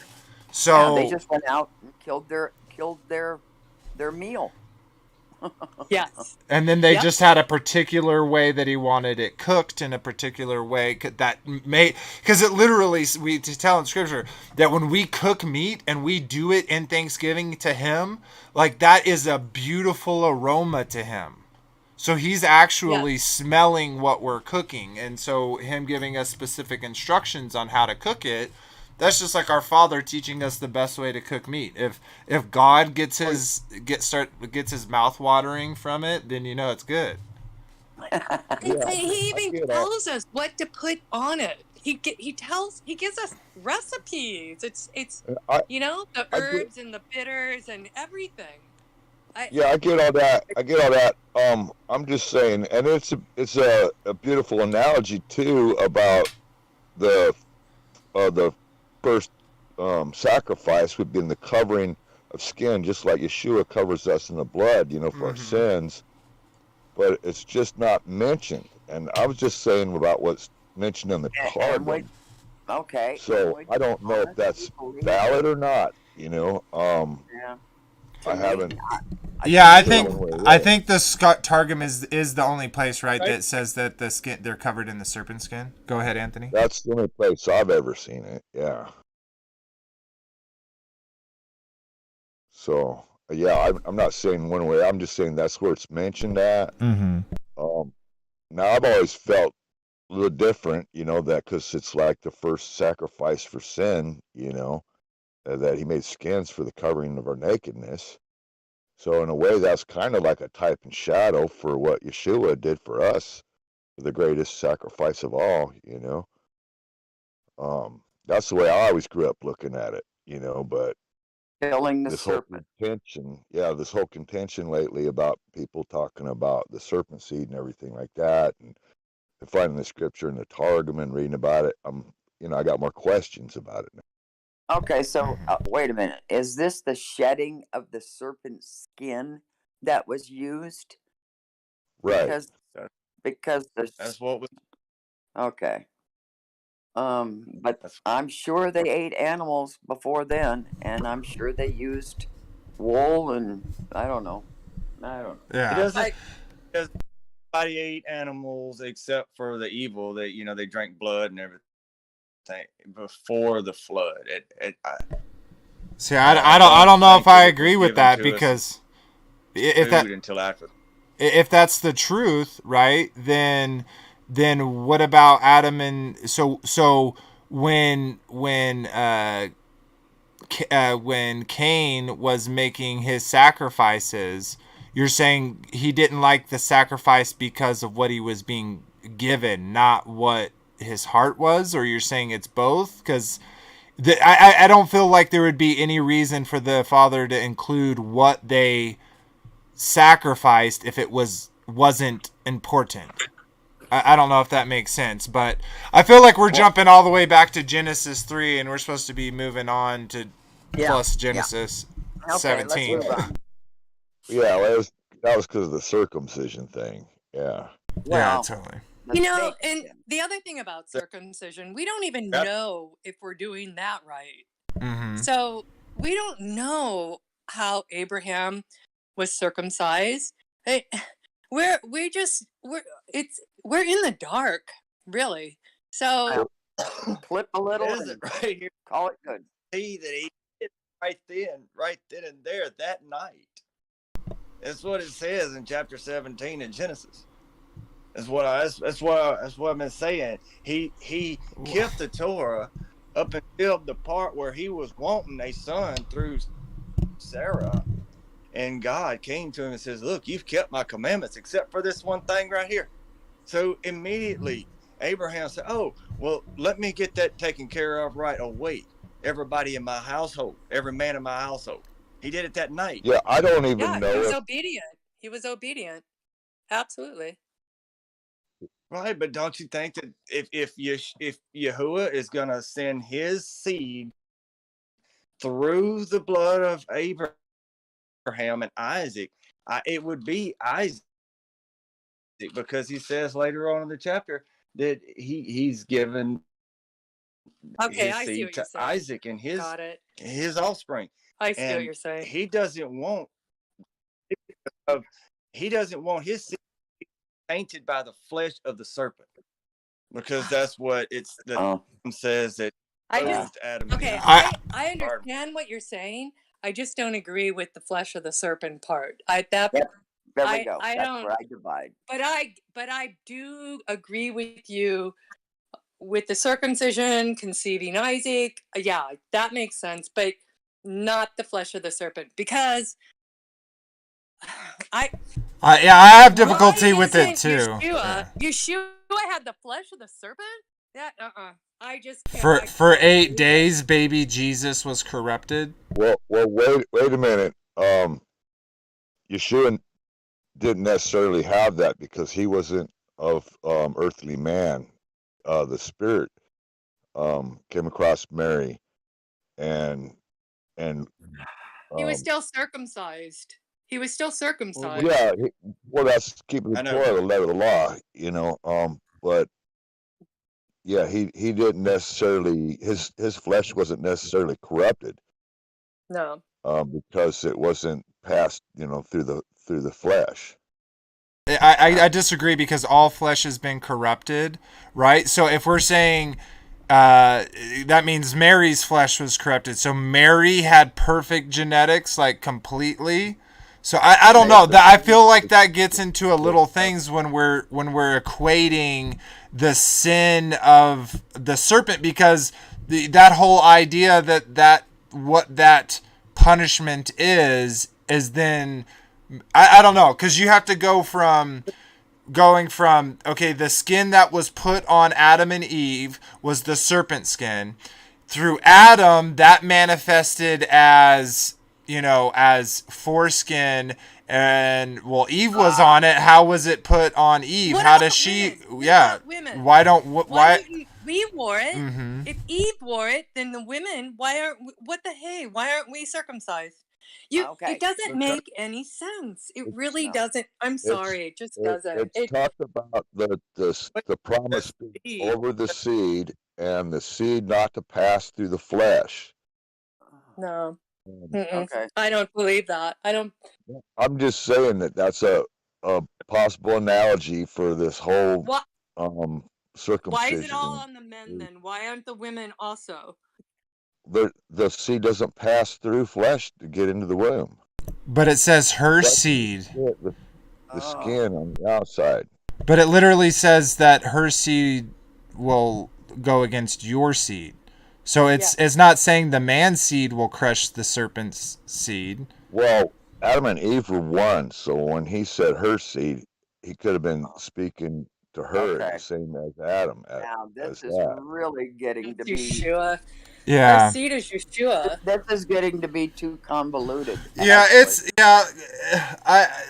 So they just went out and killed their meal. Yes. And then they just had a particular way that he wanted it cooked in a particular way that made, because it literally, we tell in scripture that when we cook meat and we do it in Thanksgiving to him, like that is a beautiful aroma to him. So he's actually smelling what we're cooking. And so him giving us specific instructions on how to cook it, that's just like our Father teaching us the best way to cook meat. If God gets his mouth watering from it, then it's good. He even tells us what to put on it. He gives us recipes. It's the herbs and the bitters and everything. I get all that. I'm just saying, and it's a beautiful analogy too about the first sacrifice would be in the covering of skin, just like Yeshua covers us in the blood, for our sins. But it's just not mentioned. And I was just saying about what's mentioned in the Targum. Okay. So I don't know if that's valid or not. Yeah. I haven't. I think the Targum is the only place, right, that says that the skin, they're covered in the serpent skin. Go ahead, Anthony. That's the only place I've ever seen it. Yeah. So Yeah, I'm not saying one way. I'm just saying that's where it's mentioned at. Mm-hmm. Now I've always felt a little different, that because it's like the first sacrifice for sin, that he made skins for the covering of our nakedness. So in a way, that's kind of like a type and shadow for what Yeshua did for us, the greatest sacrifice of all. That's the way I always grew up looking at it. But Killing the this whole serpent. this whole contention lately about people talking about the serpent seed and everything like that, and finding the scripture in the Targum and reading about it, I got more questions about it now. Okay, so wait a minute. Is this the shedding of the serpent's skin that was used? Right. Because That's what was. okay. But That's, I'm sure they ate animals before then, and I'm sure they used wool and I don't know. it Yeah. doesn't. Everybody ate animals except for the evil. That they drank blood and everything before the flood. See, I don't know if I agree with that, because if that until after. if that's the truth, right? Then what about Adam and so when Cain was making his sacrifices, you're saying he didn't like the sacrifice because of what he was being given, not what his heart was? Or you're saying it's both? Because I don't feel like there would be any reason for the Father to include what they sacrificed if it wasn't important. I don't know if that makes sense, but I feel like we're jumping all the way back to Genesis 3, and we're supposed to be moving on to plus Genesis 17. Let's move on. Yeah, well, that was because of the circumcision thing. Yeah. Yeah, totally. And the other thing about circumcision, we don't even know if we're doing that right. Mm-hmm. So we don't know how Abraham was circumcised. We're in the dark, really. So Clip a little Is and it right here? call it good. See that he did right then and there that night. That's what it says in chapter 17 in Genesis. That's what I've been saying. He kept the Torah up until the part where he was wanting a son through Sarah, and God came to him and says, "Look, you've kept my commandments except for this one thing right here." So immediately Abraham said, "Oh, well, let me get that taken care of right away. Everybody in my household, every man in my household." He did it that night. Yeah, I don't even know. He was obedient. He was obedient. Absolutely. Right, but don't you think that if Yahuwah is going to send his seed through the blood of Abraham and Isaac, it would be Isaac, because he says later on in the chapter that he's given his seed to Isaac and his offspring. I see what you're saying. He doesn't want his seed tainted by the flesh of the serpent, because that's what says that. Adam. Okay, I understand what you're saying. I just don't agree with the flesh of the serpent part. There we go. I That's don't. where I divide. But I do agree with you with the circumcision, conceiving Isaac. Yeah, that makes sense, but not the flesh of the serpent, because I have difficulty with it too. Yeshua had the flesh of the serpent? That I just can't. For 8 days, baby Jesus was corrupted. Well, wait a minute. Yeshua didn't necessarily have that because he wasn't of earthly man. The Spirit came across Mary, and he was still circumcised. He was still circumcised. Yeah, that's keeping the Torah, the letter of the law. But yeah, he didn't necessarily, his flesh wasn't necessarily corrupted. No. Because it wasn't passed, through the flesh. I disagree, because all flesh has been corrupted, right? So if we're saying that means Mary's flesh was corrupted. So Mary had perfect genetics, like completely. So I don't know. That I feel like that gets into a little things when we're equating the sin of the serpent, because that whole idea that what that punishment is then I don't know, because you have to go from going from, okay, the skin that was put on Adam and Eve was the serpent skin. Through Adam, that manifested as, as foreskin, and well, Eve was on it. How was it put on Eve? What How about does she? women? What Yeah. about women? Why don't Why why? didn't we wore it? Mm-hmm. If Eve wore it, then the women, why aren't we, what the hey? Why aren't we circumcised? It Okay. doesn't make any sense. It really No. doesn't. I'm It's sorry, it just doesn't. it's talked about the promise being Eve. over the seed, and the seed not to pass through the flesh. No. And Okay. I don't believe that. I don't. I'm just saying that's a possible analogy for this whole What? circumcision. Why is it all on the men then? Why aren't the women also? The seed doesn't pass through flesh to get into the womb. But it says her That's seed. the Oh. skin on the outside. But it literally says that her seed will go against your seed. So it's not saying the man's seed will crush the serpent's seed. Well, Adam and Eve were one, so when he said her seed, he could have been speaking to her Okay. the same as Adam. Now this as is that. really getting to be. Yeshua. Yeah. Her seed is Yeshua. This is getting to be too convoluted. Yeah, actually.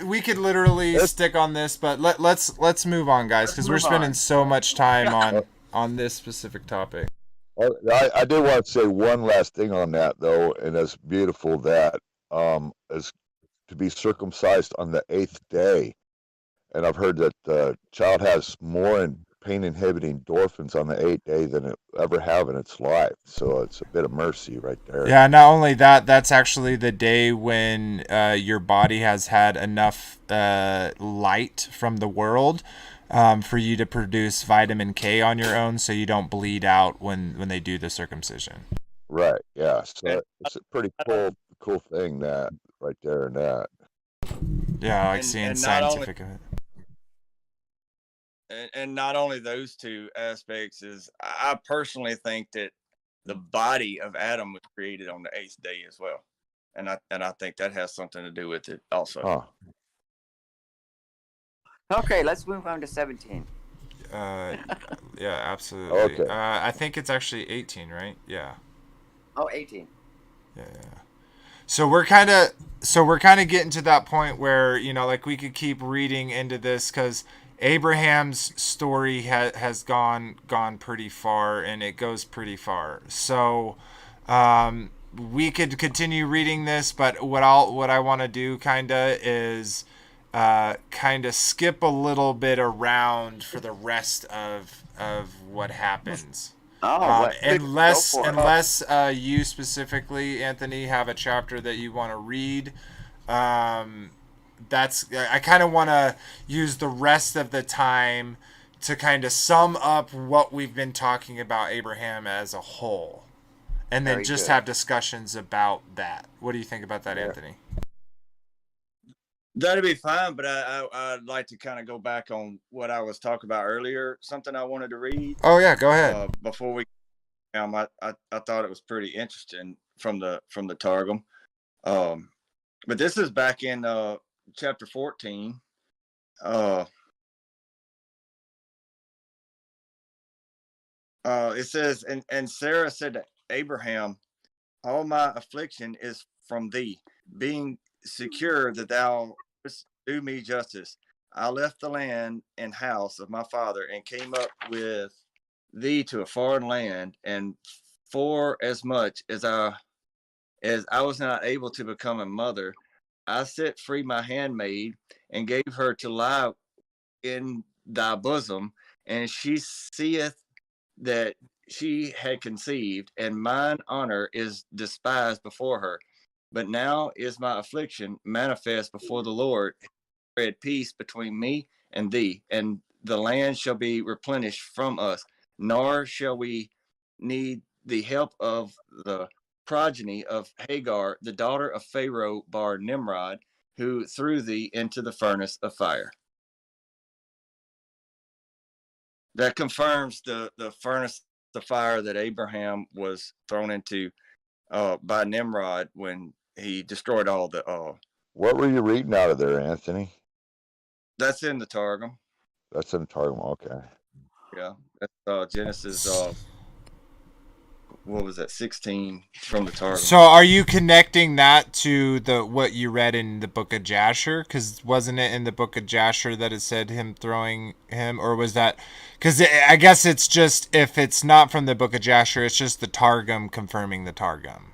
we could literally stick on this, but let's move on, guys, because we're move spending on. so much time on this specific topic. I did want to say one last thing on that, though, and it's beautiful that is to be circumcised on the 8th day. And I've heard that the child has more pain-inhibiting endorphins on the 8th day than it ever have in its life. So it's a bit of mercy right there. Yeah, not only that, that's actually the day when your body has had enough light from the world for you to produce vitamin K on your own, so you don't bleed out when they do the circumcision. Right. Yeah. So it's a pretty cool thing that right there and that. Yeah, I like And- seeing and not only- scientific of it. And not only those two aspects, is I personally think that the body of Adam was created on the 8th day as well, and I think that has something to do with it also. Huh. Okay, let's move on to 17. Yeah, absolutely. Okay. I think it's actually 18, right? Yeah. Oh, 18. Yeah. So we're kind of getting to that point where, like, we could keep reading into this, because Abraham's story has gone pretty far, and it goes pretty far. So we could continue reading this, but what I want to do is skip a little bit around for the rest of what happens. Unless you specifically, Anthony, have a chapter that you want to read. I kind of want to use the rest of the time to kind of sum up what we've been talking about Abraham as a whole, and then just have discussions about that. What do you think about that, Anthony? That'd be fine, but I'd like to kind of go back on what I was talking about earlier. Something I wanted to read. Oh yeah, go ahead. Before we, I thought it was pretty interesting from the Targum. But this is back in chapter 14. It says, and Sarah said to Abraham, all my affliction is from thee, being secure that thou do me justice. I left the land and house of my father and came up with thee to a foreign land, and for as much as I was not able to become a mother, I set free my handmaid and gave her to lie in thy bosom, and she seeth that she had conceived, and mine honor is despised before her. But now is my affliction manifest before the Lord, spread peace between me and thee, and the land shall be replenished from us, nor shall we need the help of the progeny of Hagar, the daughter of Pharaoh bar Nimrod, who threw thee into the furnace of fire. That confirms the furnace of fire that Abraham was thrown into by Nimrod when he destroyed all the. What were you reading out of there, Anthony? That's in the Targum. That's in Targum. Okay. Yeah, that's Genesis. What was that? 16 from the Targum. So are you connecting that to what you read in the book of Jasher? Because wasn't it in the book of Jasher that it said him throwing him, or was that? Because I guess it's just, if it's not from the book of Jasher, it's just the Targum confirming the Targum.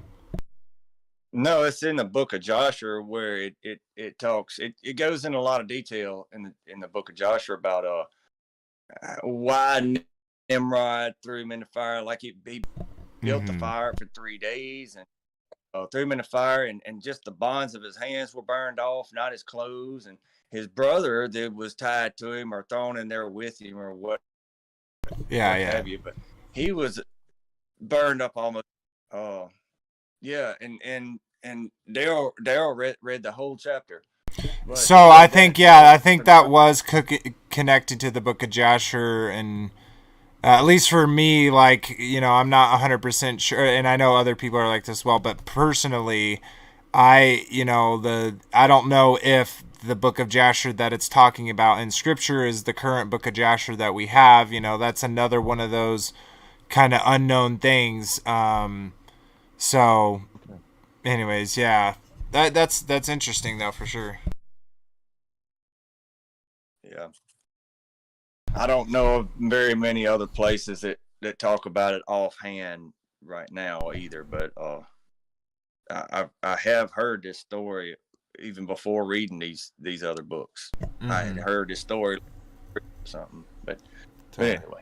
No, it's in the book of Joshua where it talks. It goes in a lot of detail in the book of Joshua about why Nimrod threw him in the fire. Like he built the fire for 3 days and threw him in the fire, and just the bonds of his hands were burned off, not his clothes, and his brother that was tied to him or thrown in there with him or what. Yeah, have you? But he was burned up almost. Yeah, and Daryl read the whole chapter. But so I think that was connected to the book of Jasher, and at least for me, like, I'm not 100% sure, and I know other people are like this as well, but personally, I don't know if the book of Jasher that it's talking about in scripture is the current book of Jasher that we have. That's another one of those kind of unknown things. So anyways, yeah, that's interesting though, for sure. Yeah, I don't know of very many other places that talk about it offhand right now either, but I have heard this story even before reading these other books. I had heard this story or something, but anyway.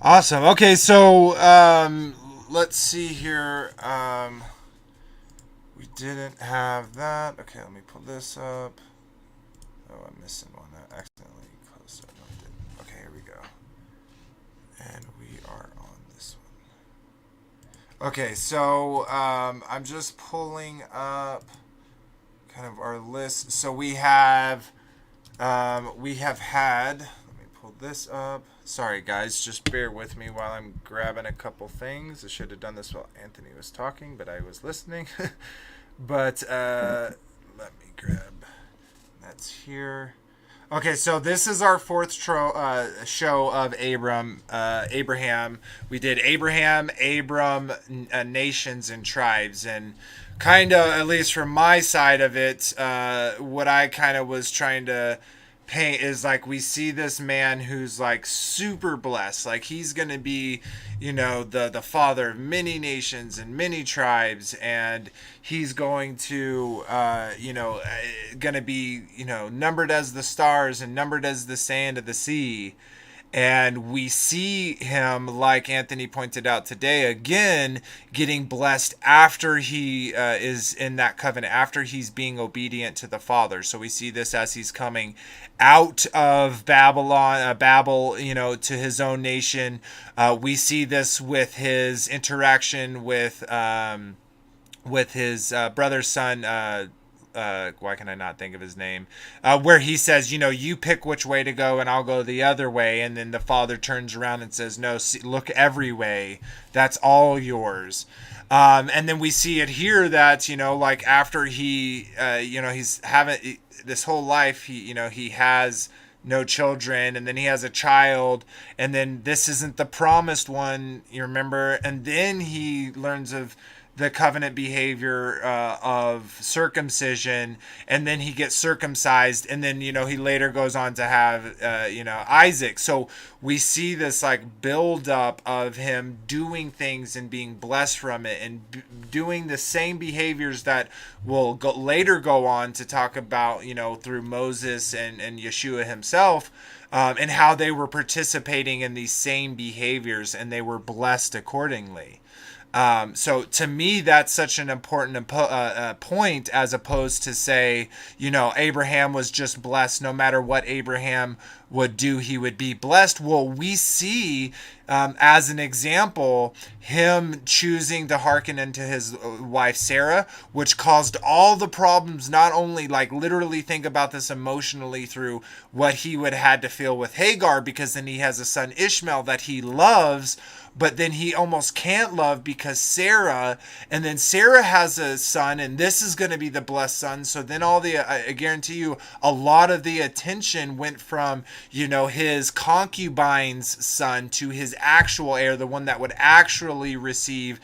Awesome. Okay, so let's see here. We didn't have that. Okay, let me pull this up. Oh, I'm missing one. I accidentally closed it. No, I didn't. Okay, here we go. And we are on this one. Okay, so I'm just pulling up kind of our list. So we have had. Let me pull this up. Sorry, guys, just bear with me while I'm grabbing a couple things. I should have done this while Anthony was talking, but I was listening. But let me grab. That's here. Okay, so this is our fourth show of Abraham. We did Abraham, Abram, nations and tribes, and kind of, at least from my side of it, what I kind of was trying to paint is like, we see this man who's like super blessed, like he's gonna be, the father of many nations and many tribes, and he's going to gonna be numbered as the stars and numbered as the sand of the sea. And we see him, like Anthony pointed out today, again, getting blessed after he is in that covenant, after he's being obedient to the Father. So we see this as he's coming out of Babel, to his own nation. We see this with his interaction with his brother's son, why can I not think of his name? Where he says, you pick which way to go and I'll go the other way. And then the father turns around and says, no, see, look every way. That's all yours. And then we see it here that, like after he, he's having this whole life, he has no children, and then he has a child, and then this isn't the promised one, you remember? And then he learns of the covenant behavior of circumcision, and then he gets circumcised, and then he later goes on to have Isaac. So we see this like build up of him doing things and being blessed from it, and doing the same behaviors that will later go on to talk about through Moses and Yeshua himself, and how they were participating in these same behaviors and they were blessed accordingly. So to me, that's such an important point, as opposed to say, Abraham was just blessed no matter what Abraham would do, he would be blessed. Well, we see as an example him choosing to hearken unto his wife Sarah, which caused all the problems. Not only, like, literally think about this emotionally through what he would had to feel with Hagar, because then he has a son Ishmael that he loves, but then he almost can't love because Sarah, and then Sarah has a son, and this is going to be the blessed son. So then I guarantee you, a lot of the attention went from, his concubine's son to his actual heir, the one that would actually receive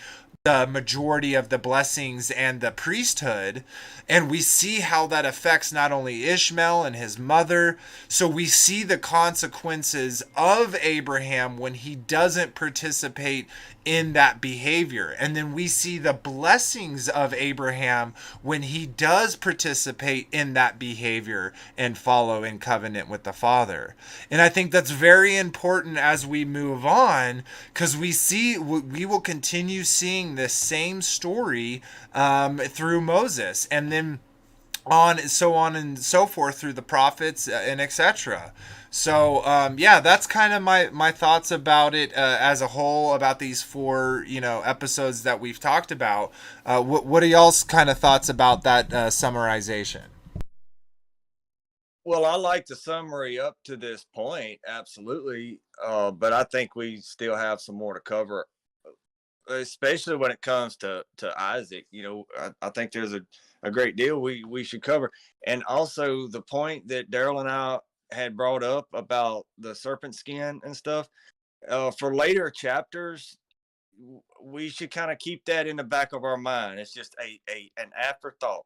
the majority of the blessings and the priesthood. And we see how that affects not only Ishmael and his mother. So we see the consequences of Abraham when he doesn't participate in that behavior. And then we see the blessings of Abraham when he does participate in that behavior and follow in covenant with the Father. And I think that's very important as we move on, because we will continue seeing this same story through Moses, and then on and so forth through the prophets and etc. So that's kind of my thoughts about it as a whole, about these 4 episodes that we've talked about. What are y'all's kind of thoughts about that summarization? Well, I like the summary up to this point, absolutely. But I think we still have some more to cover, especially when it comes to Isaac. I think there's a great deal we should cover. And also the point that Daryl and I had brought up about the serpent skin and stuff, for later chapters, we should kind of keep that in the back of our mind. It's just an afterthought,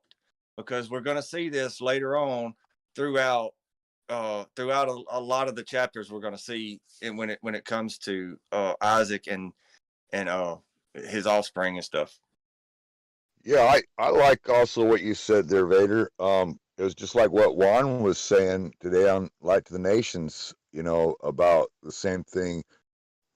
because we're going to see this later on throughout a lot of the chapters we're going to see, and when it comes to Isaac and his offspring and stuff. Yeah, I like also what you said there, Vader. It was just like what Juan was saying today on Light to the Nations, about the same thing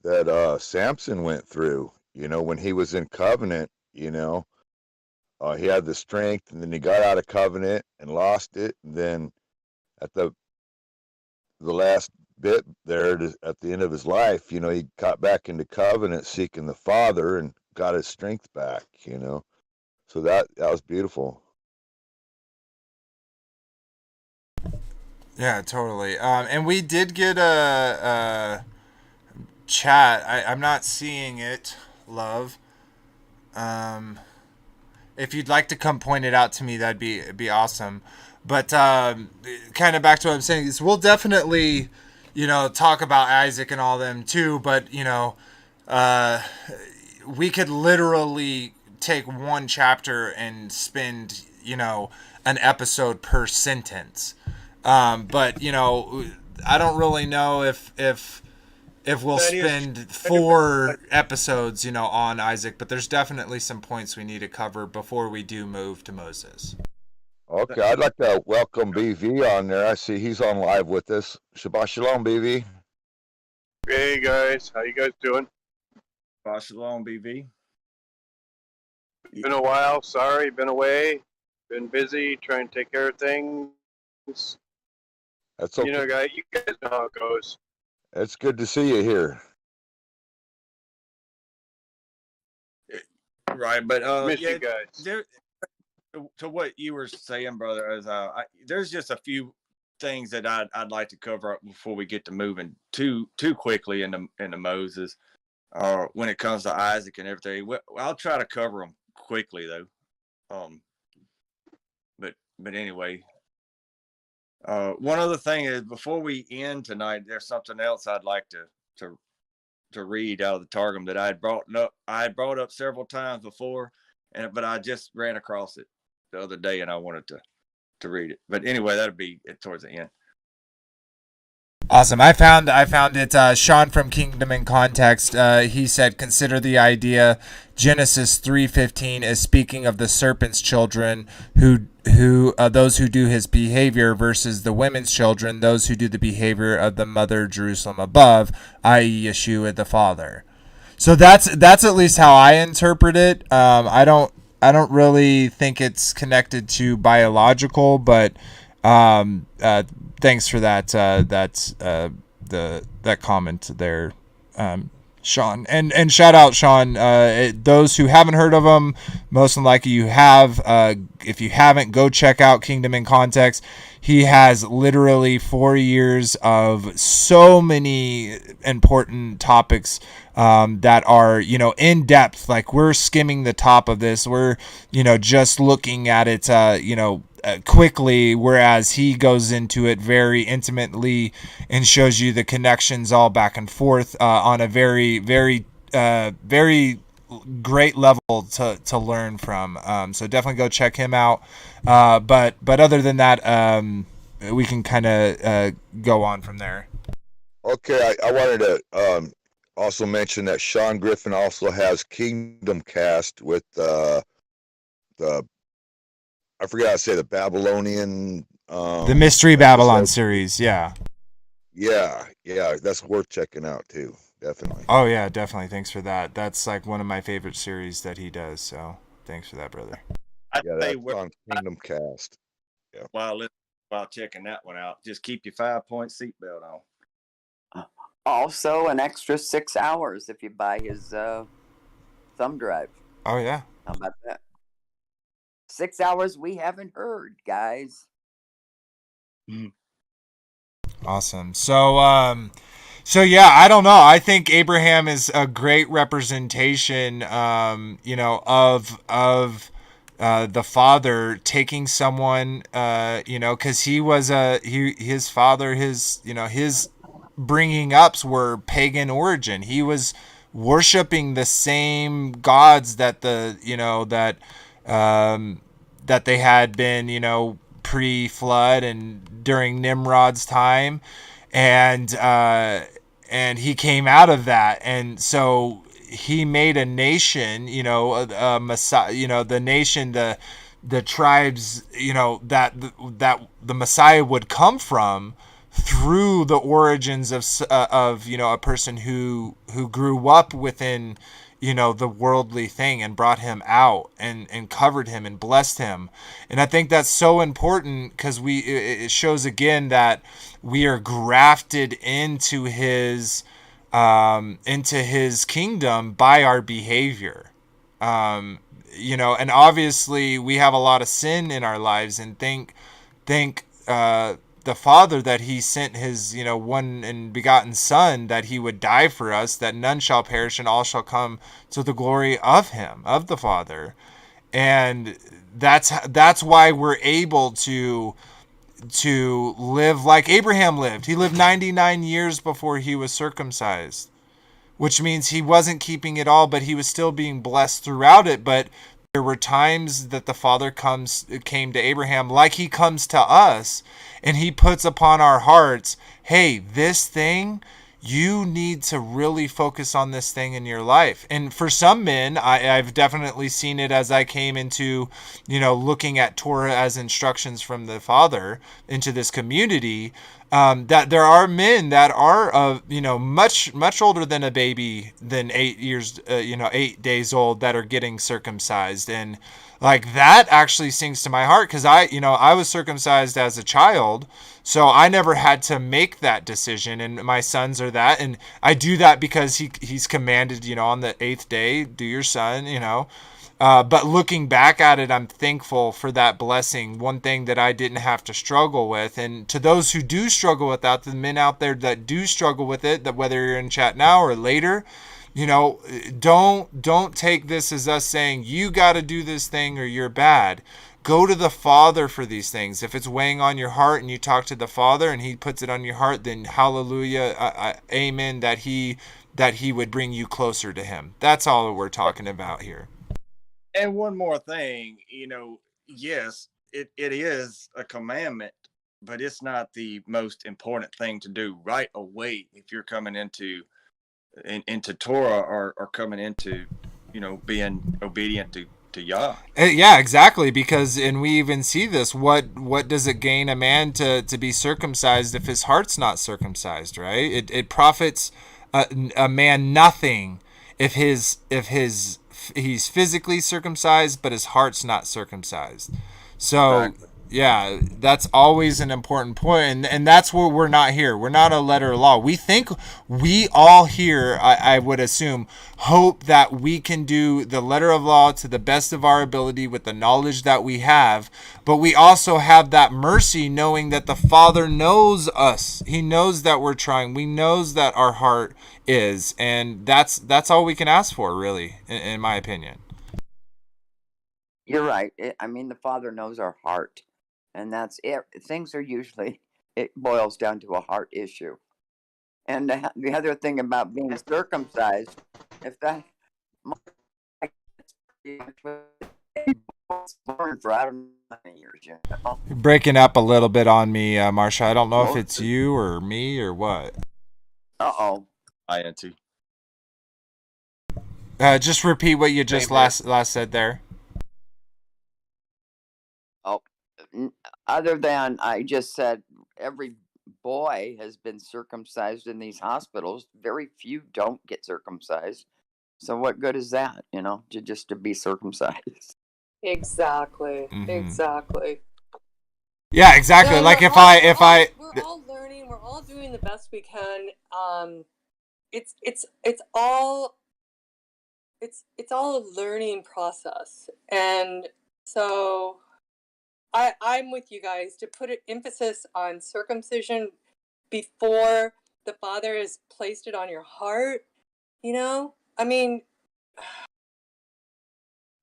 that Samson went through, when he was in covenant. He had the strength, and then he got out of covenant and lost it. And then at the last bit there, at the end of his life, he got back into covenant, seeking the Father, and got his strength back, So that was beautiful. Yeah, totally. And we did get a chat. I'm not seeing it, love. If you'd like to come point it out to me, that'd be awesome. But kind of back to what I'm saying is, we'll definitely, talk about Isaac and all them too. But we could literally take one chapter and spend, an episode per sentence. But I don't really know if we'll spend 4 episodes, on Isaac, but there's definitely some points we need to cover before we do move to Moses. Okay, I'd like to welcome BV on there. I see he's on live with us. Shabbat shalom, BV. Hey guys, how you guys doing? Shabbat shalom, BV. Been a while. Sorry, been away. Been busy trying to take care of things. That's okay. You guys know how it goes. It's good to see you here. Right, but Miss you guys. To what you were saying, brother, is there's just a few things that I'd like to cover up before we get to moving too quickly into Moses. When it comes to Isaac and everything, I'll try to cover them quickly though. But anyway, one other thing is, before we end tonight, there's something else I'd like to read out of the Targum that I had brought up several times before, but I just ran across it the other day, and I wanted to read it. But anyway, that'll be it towards the end. Awesome. I found it. Sean from Kingdom in Context. He said, consider the idea Genesis 3:15 is speaking of the serpent's children, who those who do his behavior, versus the women's children, those who do the behavior of the mother Jerusalem above, i.e., Yeshua the Father. So that's at least how I interpret it. I don't really think it's connected to biological, but thanks for that that comment there, Sean, and shout out Sean. Those who haven't heard of him, most likely you have. If you haven't, go check out Kingdom in Context. He has literally 4 years of so many important topics that are, in depth. Like, we're skimming the top of this. We're, just looking at it, quickly, whereas he goes into it very intimately and shows you the connections all back and forth on a very, very, very great level to learn from. So definitely go check him out. But other than that, we can kind of go on from there. Okay, I wanted to also mention that Sean Griffin also has Kingdom Cast with the I forgot how to say the Babylonian The Mystery Babylon series, yeah. Yeah, that's worth checking out too. Definitely. Oh yeah, definitely. Thanks for that. That's like one of my favorite series that he does. So thanks for that, brother. That's on Kingdom Cast. Yeah. While checking that one out, just keep your 5-point seatbelt on. Also, an extra 6 hours if you buy his thumb drive. Oh yeah. How about that? 6 hours we haven't heard, guys. Awesome. So yeah, I don't know. I think Abraham is a great representation, of the father taking someone, because he was his father, his bringing ups were pagan origin. He was worshiping the same gods that that they had been, pre-flood and during Nimrod's time, and he came out of that, and so he made a nation, a Messiah, the nation, the tribes, that the Messiah would come from through the origins of a person who grew up within the worldly thing and brought him out and covered him and blessed him. And I think that's so important because it shows again that we are grafted into his kingdom by our behavior. And obviously we have a lot of sin in our lives, and thank the Father that he sent his, one and begotten Son, that he would die for us, that none shall perish and all shall come to the glory of him, of the Father. And that's why we're able to live like Abraham lived. He lived 99 years before he was circumcised, which means he wasn't keeping it all, but he was still being blessed throughout it. But there were times that the Father came to Abraham like he comes to us, and he puts upon our hearts, hey, this thing, you need to really focus on this thing in your life. And for some men, I've definitely seen it as I came into, looking at Torah as instructions from the Father into this community, that there are men that are, much, much older than a baby, than 8 years, 8 days old, that are getting circumcised. And like, that actually sings to my heart, because I was circumcised as a child, so I never had to make that decision, and my sons are that, and I do that because he's commanded, on the 8th day, do your son, but looking back at it, I'm thankful for that blessing, one thing that I didn't have to struggle with. And to those who do struggle with that, the men out there that do struggle with it, that whether you're in chat now or later, don't take this as us saying you got to do this thing or you're bad. Go to the Father for these things. If it's weighing on your heart and you talk to the Father and he puts it on your heart, then hallelujah, amen, that he would bring you closer to him. That's all that we're talking about here. And one more thing, yes, it is a commandment, but it's not the most important thing to do right away if you're coming into Torah or coming into, being obedient to Yah. Yeah, exactly. And we even see this. What does it gain a man to be circumcised if his heart's not circumcised, right? It profits a man nothing if he's physically circumcised, but his heart's not circumcised. So, Yeah, that's always an important point, and that's where we're not here. We're not a letter of law. We think we all here, I would assume, hope that we can do the letter of law to the best of our ability with the knowledge that we have, but we also have that mercy knowing that the Father knows us. He knows that we're trying. We knows that our heart is, and that's all we can ask for, really, in my opinion. You're right. I mean, the Father knows our heart, and that's it. Things are usually, it boils down to a heart issue. And the other thing about being circumcised, if that for I don't know how many years, you know. You're breaking up a little bit on me, Marsha. I don't know if it's you or me or what. Uh-oh. INT. Just repeat what you just last said there. Oh, other than I just said, every boy has been circumcised in these hospitals. Very few don't get circumcised. So what good is that, you know, to be circumcised? Exactly. Mhm. Exactly. Yeah, exactly. No, like we're if all- I we're if all- I we're all learning. We're all doing the best we can. It's all a learning process, and so I'm with you guys to put an emphasis on circumcision before the Father has placed it on your heart. You know, I mean,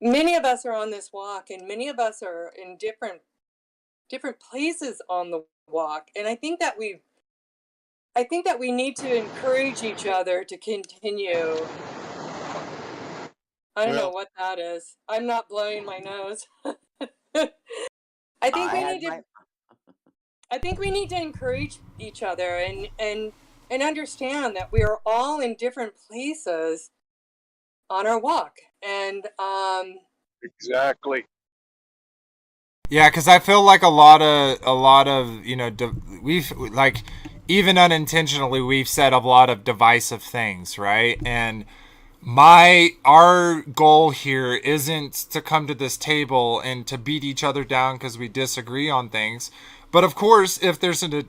many of us are on this walk, and many of us are in different places on the walk, and I think that we need to encourage each other to continue. I don't know what that is. I'm not blowing my nose. I think we need to encourage each other and understand that we are all in different places on our walk. And Exactly. yeah, because I feel like a lot of we've like even unintentionally we've said a lot of divisive things, right? And our goal here isn't to come to this table and to beat each other down because we disagree on things. But of course, if there's a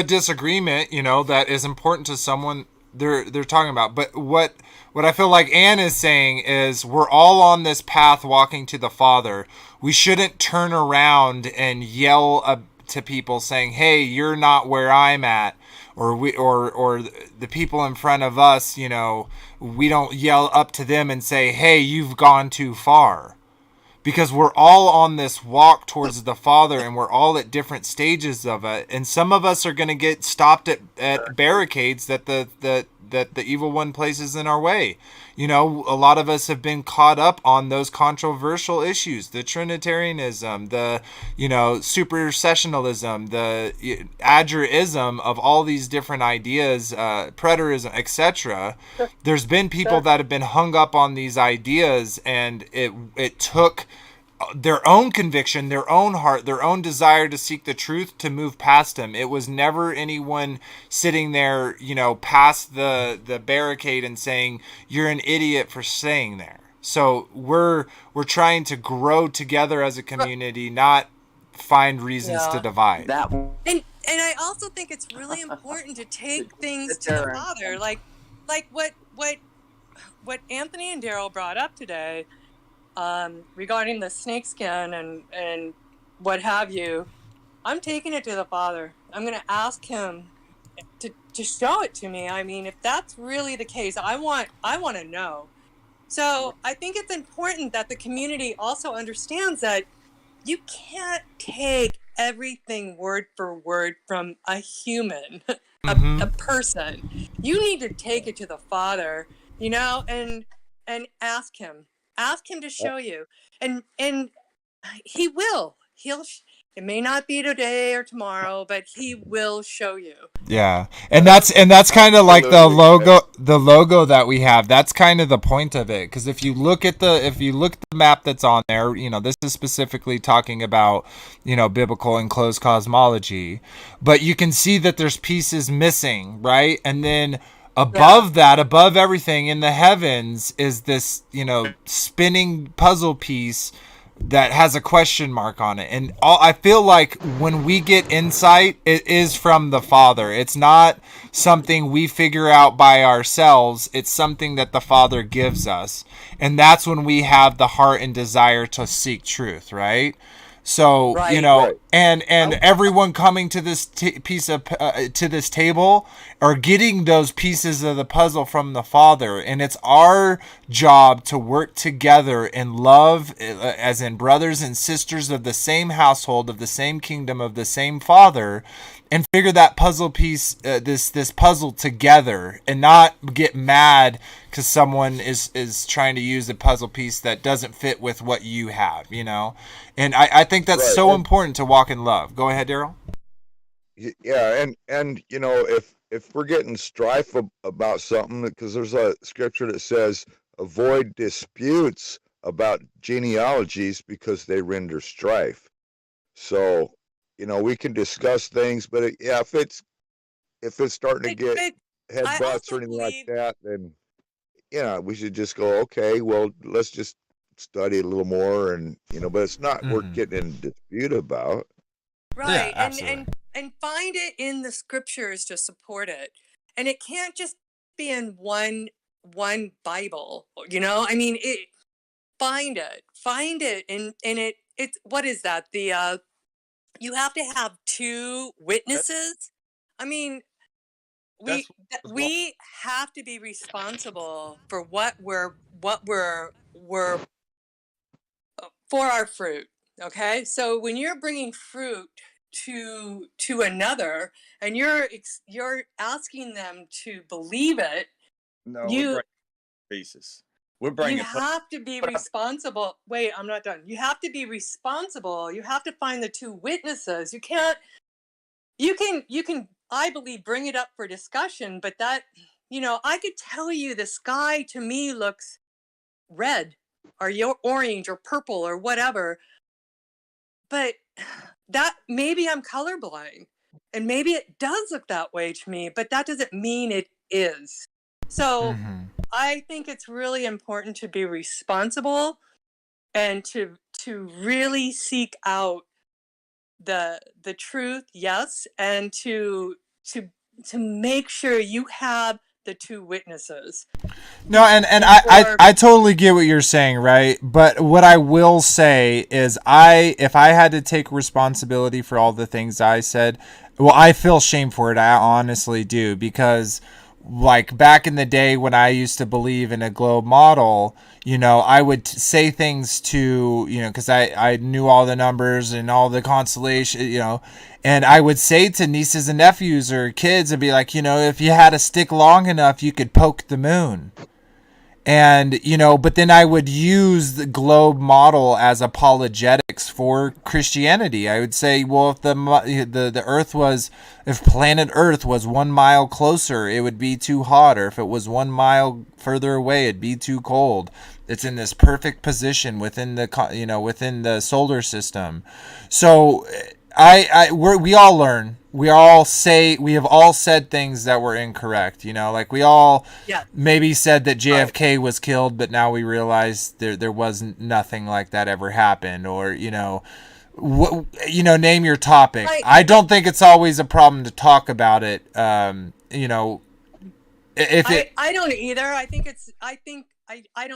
disagreement, that is important to someone, they're talking about. But what I feel like Anne is saying is we're all on this path walking to the Father. We shouldn't turn around and yell to people saying, "Hey, you're not where I'm at," or the people in front of us. We don't yell up to them and say, "Hey, you've gone too far." Because we're all on this walk towards the Father, and we're all at different stages of it. And some of us are going to get stopped at barricades that the evil one places in our way. A lot of us have been caught up on those controversial issues, the Trinitarianism, the supersessionalism, the agerism of all these different ideas, preterism, etc. There's been people that have been hung up on these ideas, and it took their own conviction, their own heart, their own desire to seek the truth to move past him. It was never anyone sitting there, past the barricade and saying, "You're an idiot for staying there." So we're trying to grow together as a community, not find reasons to divide. And I also think it's really important to take things to the Father, like what Anthony and Daryl brought up today. Regarding the snakeskin and what have you, I'm taking it to the Father. I'm going to ask him to show it to me. I mean, if that's really the case, I want to know. So I think it's important that the community also understands that you can't take everything word for word from a human, a person. You need to take it to the Father, and ask him. Ask him to show you, and he will. It may not be today or tomorrow, but he will show you. Yeah, and that's kind of like the logo that we have. That's kind of the point of it, because if you look at the map that's on there, this is specifically talking about biblical enclosed cosmology, but you can see that there's pieces missing, right? And then above that, above everything in the heavens, is this spinning puzzle piece that has a question mark on it. And I feel like when we get insight, it is from the Father. It's not something we figure out by ourselves. It's something that the Father gives us. And that's when we have the heart and desire to seek truth, right? So, Right. Right. and everyone coming to this piece of to this table are getting those pieces of the puzzle from the Father, and it's our job to work together in love, as in brothers and sisters of the same household, of the same kingdom, of the same Father, and figure that puzzle piece, this puzzle together, and not get mad because someone is trying to use a puzzle piece that doesn't fit with what you have, And I think that's Right. so important to walk in love. Go ahead, Daryl. Yeah, and if we're getting strife about something, because there's a scripture that says avoid disputes about genealogies because they render strife. So we can discuss things, but if it's starting to get But head I butts or also anything like believe that, then we should just go, okay, well, let's just study a little more, and but it's not worth getting in dispute about. right, Absolutely. and find it in the scriptures to support it, and it can't just be in one Bible. I mean, find it, and it's what is that? You have to have two witnesses. I mean, That's was going. we have to be responsible for what we're for our fruit. Okay, so when you're bringing fruit to another, and you're asking them to believe it, No, we're you bringing pieces. We're you bringing. have to be responsible. Wait, I'm not done. You have to be responsible. You have to find the two witnesses. You can I believe bring it up for discussion, but that I could tell you the sky to me looks red or orange or purple or whatever, but that maybe I'm colorblind and maybe it does look that way to me, but that doesn't mean it is. So I think it's really important to be responsible and to really seek out the truth, yes, and to make sure you have the two witnesses. No, and I totally get what you're saying, right? But what I will say is if I had to take responsibility for all the things I said, well, I feel shame for it. I honestly do, because like back in the day when I used to believe in a globe model, I would say things to, because I knew all the numbers and all the constellation, and I would say to nieces and nephews or kids, and be like, if you had a stick long enough, you could poke the moon. And but then I would use the globe model as apologetics for Christianity. I would say, well, if the Earth was, if planet Earth was 1 mile closer, it would be too hot, or if it was 1 mile further away, it'd be too cold. It's in this perfect position within the solar system. So we all learn. We have all said things that were incorrect. Like we all maybe said that JFK was killed, but now we realize there was nothing like that ever happened. Or name your topic. Right. I don't think it's always a problem to talk about it. I don't either. I don't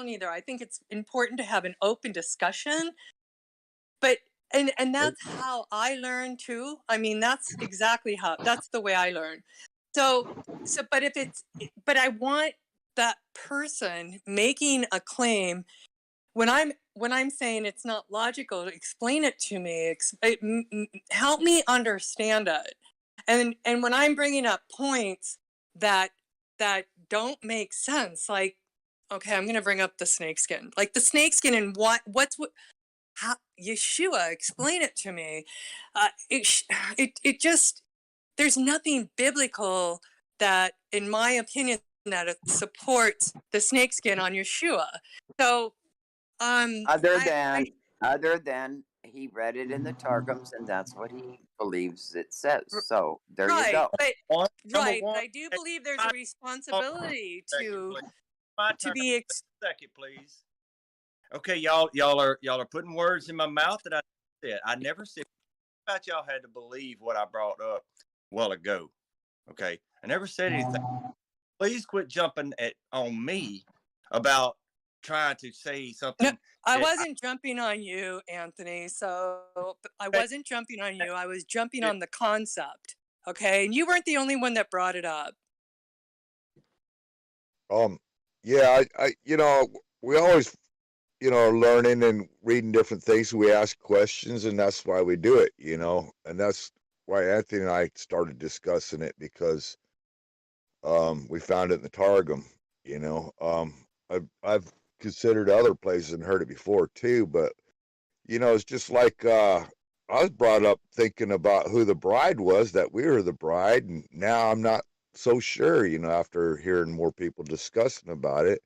either. I think it's important to have an open discussion, but and that's how I learn too. I mean, that's the way I learn. So but I want that person making a claim, when I'm saying it's not logical, explain it to me. Help me understand it. And when I'm bringing up points that don't make sense, like, okay, I'm going to bring up the snakeskin. Like the snakeskin, and how, Yeshua, explain it to me. It just, there's nothing biblical that, in my opinion, that it supports the snakeskin on Yeshua. So, Other than he read it in the Targums, and that's what he believes it says. So there you go. But Number one, I do believe there's a responsibility second, to please. My turn. be Second, please. Okay, y'all are putting words in my mouth that I said. I never said about y'all had to believe what I brought up a while ago. Okay, I never said anything. Please quit jumping on me about trying to say No, something. I that wasn't jumping on you, Anthony. So I wasn't jumping on you. I was jumping on the concept. Okay. And you weren't the only one that brought it up. Yeah, we always, are learning and reading different things. We ask questions, and that's why we do it, and that's why Anthony and I started discussing it, because we found it in the Targum. I've considered other places and heard it before too, but it's just like I was brought up thinking about who the bride was, that we were the bride, and now I'm not so sure. After hearing more people discussing about it,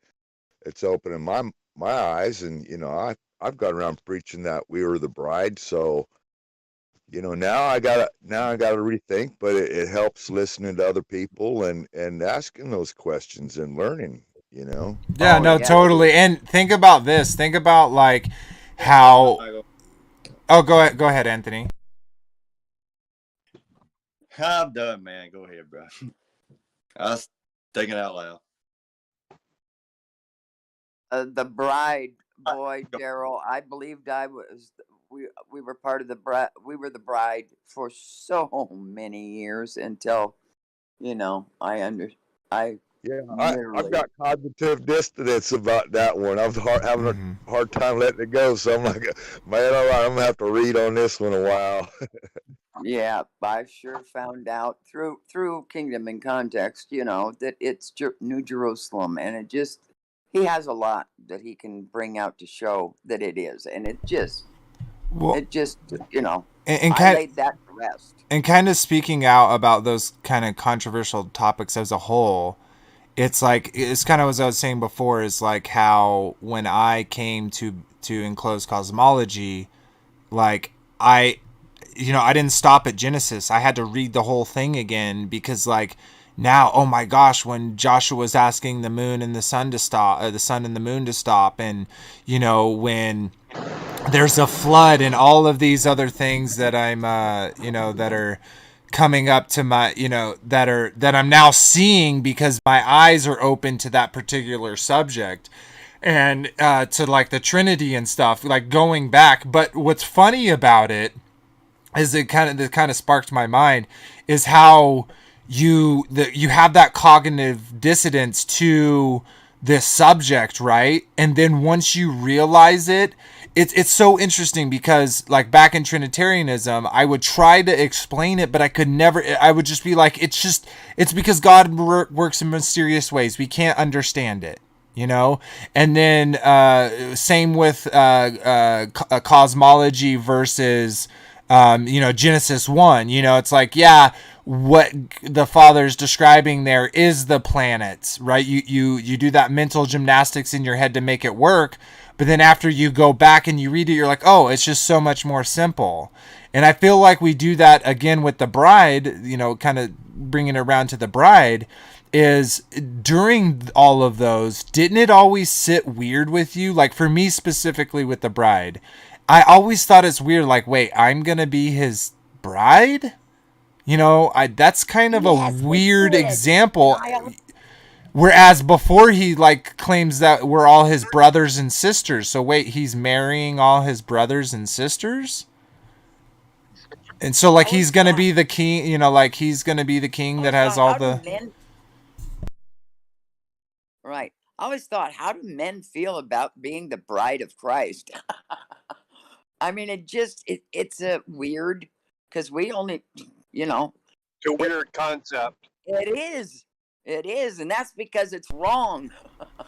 it's opening my eyes, and I've gone around preaching that we were the bride. So now I gotta rethink, but it helps listening to other people and asking those questions and learning. Yeah, Oh, no, yeah. totally. And think about this. Think about like how. Oh, go ahead, Anthony. I'm done, man. Go ahead, bro. I was thinking out loud. The bride, boy, Daryl. I believed I was. We were part of the bride. We were the bride for so many years until I Yeah, I've literally. got cognitive dissonance about that one. I'm having Mm-hmm. a hard time letting it go. So I'm like, man, all right, I'm gonna have to read on this one a while. Yeah, I sure found out through Kingdom in Context, that it's New Jerusalem, and he has a lot that he can bring out to show that it is, and Well, it just, and I kind laid that to rest. and kind of speaking out about those kind of controversial topics as a whole, it's kind of as I was saying before, is like how when I came to enclosed cosmology, like I didn't stop at Genesis. I had to read the whole thing again because like now, oh my gosh, when Joshua was asking the moon and the sun to stop, the sun and the moon to stop, and when there's a flood and all of these other things that I'm that are coming up to my that I'm now seeing because my eyes are open to that particular subject, and to like the Trinity and stuff, like going back. But what's funny about it is that kind of sparked my mind is how you have that cognitive dissonance to this subject, right? And then once you realize it, it's so interesting because like back in Trinitarianism, I would try to explain it, but I could never. I would just be like, it's because God works in mysterious ways. We can't understand it. And then same with cosmology versus Genesis 1. It's like, yeah, what the Father's describing there is the planets, right? You do that mental gymnastics in your head to make it work, but then after you go back and you read it, you're like, oh, it's just so much more simple. And I feel like we do that again with the bride, kind of bringing it around to the bride, is during all of those, didn't it always sit weird with you? Like for me specifically with the bride, I always thought it's weird, like, wait, I'm gonna be his bride? That's kind of a Yes, it weird did. example. I, Whereas before he like claims that we're all his brothers and sisters. So wait, he's marrying all his brothers and sisters? And so like I he's always gonna thought, be the king, like he's gonna be the king that has all how do the. men, right? I always thought, how do men feel about being the bride of Christ? I mean, it's a weird, because we only, you know, It's a it, weird concept. it is, and that's because it's wrong.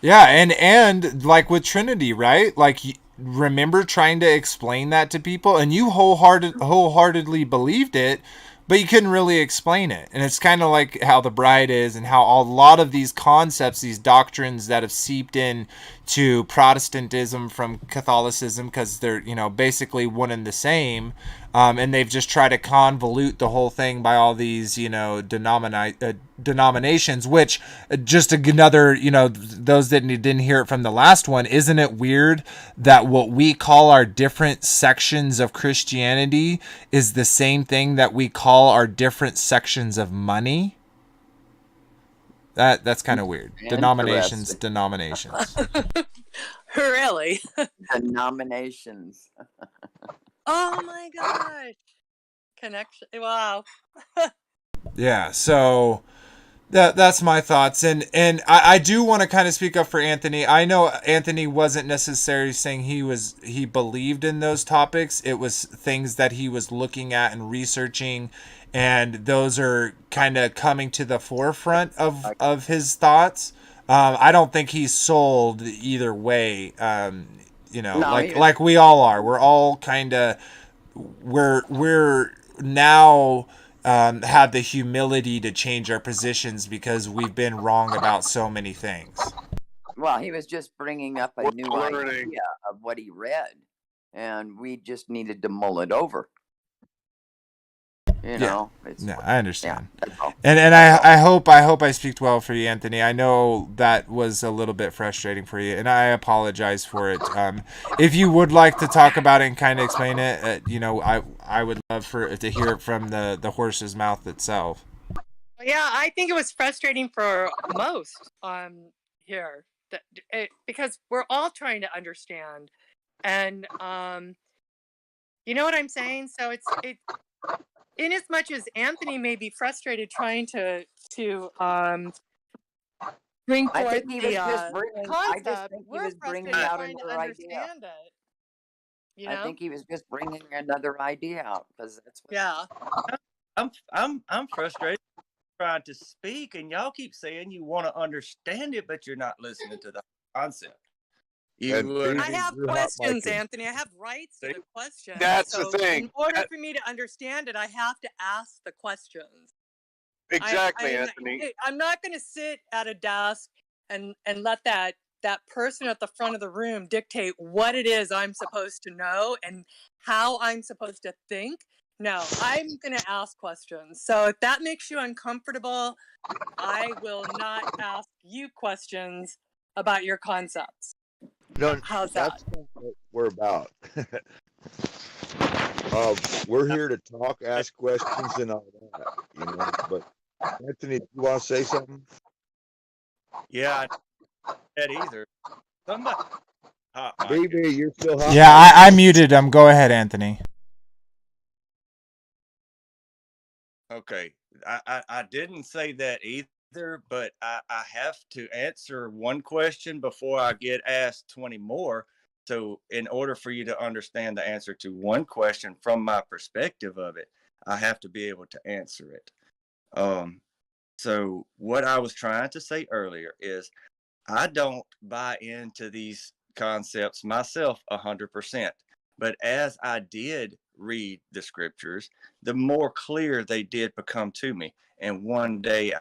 Yeah, and like with Trinity, right? Like remember trying to explain that to people, and you wholeheartedly believed it, but you couldn't really explain it. And it's kind of like how the bride is, and how a lot of these concepts, these doctrines that have seeped in to Protestantism from Catholicism, because they're basically one and the same. and they've just tried to convolute the whole thing by all these, denominations, which just another, those that didn't hear it from the last one, isn't it weird that what we call our different sections of Christianity is the same thing that we call our different sections of money? That's kind of weird. Denominations. Really? Denominations. Oh my gosh. Connection. Wow. Yeah, so that's my thoughts, and I do want to kind of speak up for Anthony. I know Anthony wasn't necessarily saying he believed in those topics. It was things that he was looking at and researching, and those are kind of coming to the forefront of his thoughts. I don't think he's sold either way. No, like we all are. We're all kind of we're now have the humility to change our positions because we've been wrong about so many things. Well, he was just bringing up a We're new learning. idea of what he read, and we just needed to mull it over. Yeah, I understand. That's all. And I hope I speak well for you, Anthony. I know that was a little bit frustrating for you, and I apologize for it. If you would like to talk about it and kind of explain it, I would love to hear it from the horse's mouth itself. Yeah, I think it was frustrating for most here because we're all trying to understand, and you know what I'm saying. So it's in as much as Anthony may be frustrated trying to bring I forth think he was the just bringing. I just concept, think he we're was bringing frustrated out trying to another idea. understand it. You I know? think he was just bringing another idea out because that's what. Yeah. I'm frustrated trying to speak, and y'all keep saying you want to understand it, but you're not listening to the concept. And I have you're not questions, liking- Anthony. I have rights to the questions. That's the So thing. in order for me to understand it, I have to ask the questions. Exactly, Anthony. I'm not going to sit at a desk and let that person at the front of the room dictate what it is I'm supposed to know and how I'm supposed to think. No, I'm going to ask questions. So if that makes you uncomfortable, I will not ask you questions about your concepts. No, How's that? that's not what we're about. We're here to talk, ask questions, and all that, But Anthony, you want to say something? Yeah, that either. Somebody. Baby, you're still hot. Yeah, I muted him. Go ahead, Anthony. Okay, I didn't say that either, but I have to answer one question before I get asked 20 more. So, in order for you to understand the answer to one question from my perspective of it, I have to be able to answer it. So, what I was trying to say earlier is I don't buy into these concepts myself 100%. But as I did read the scriptures, the more clear they did become to me. And one day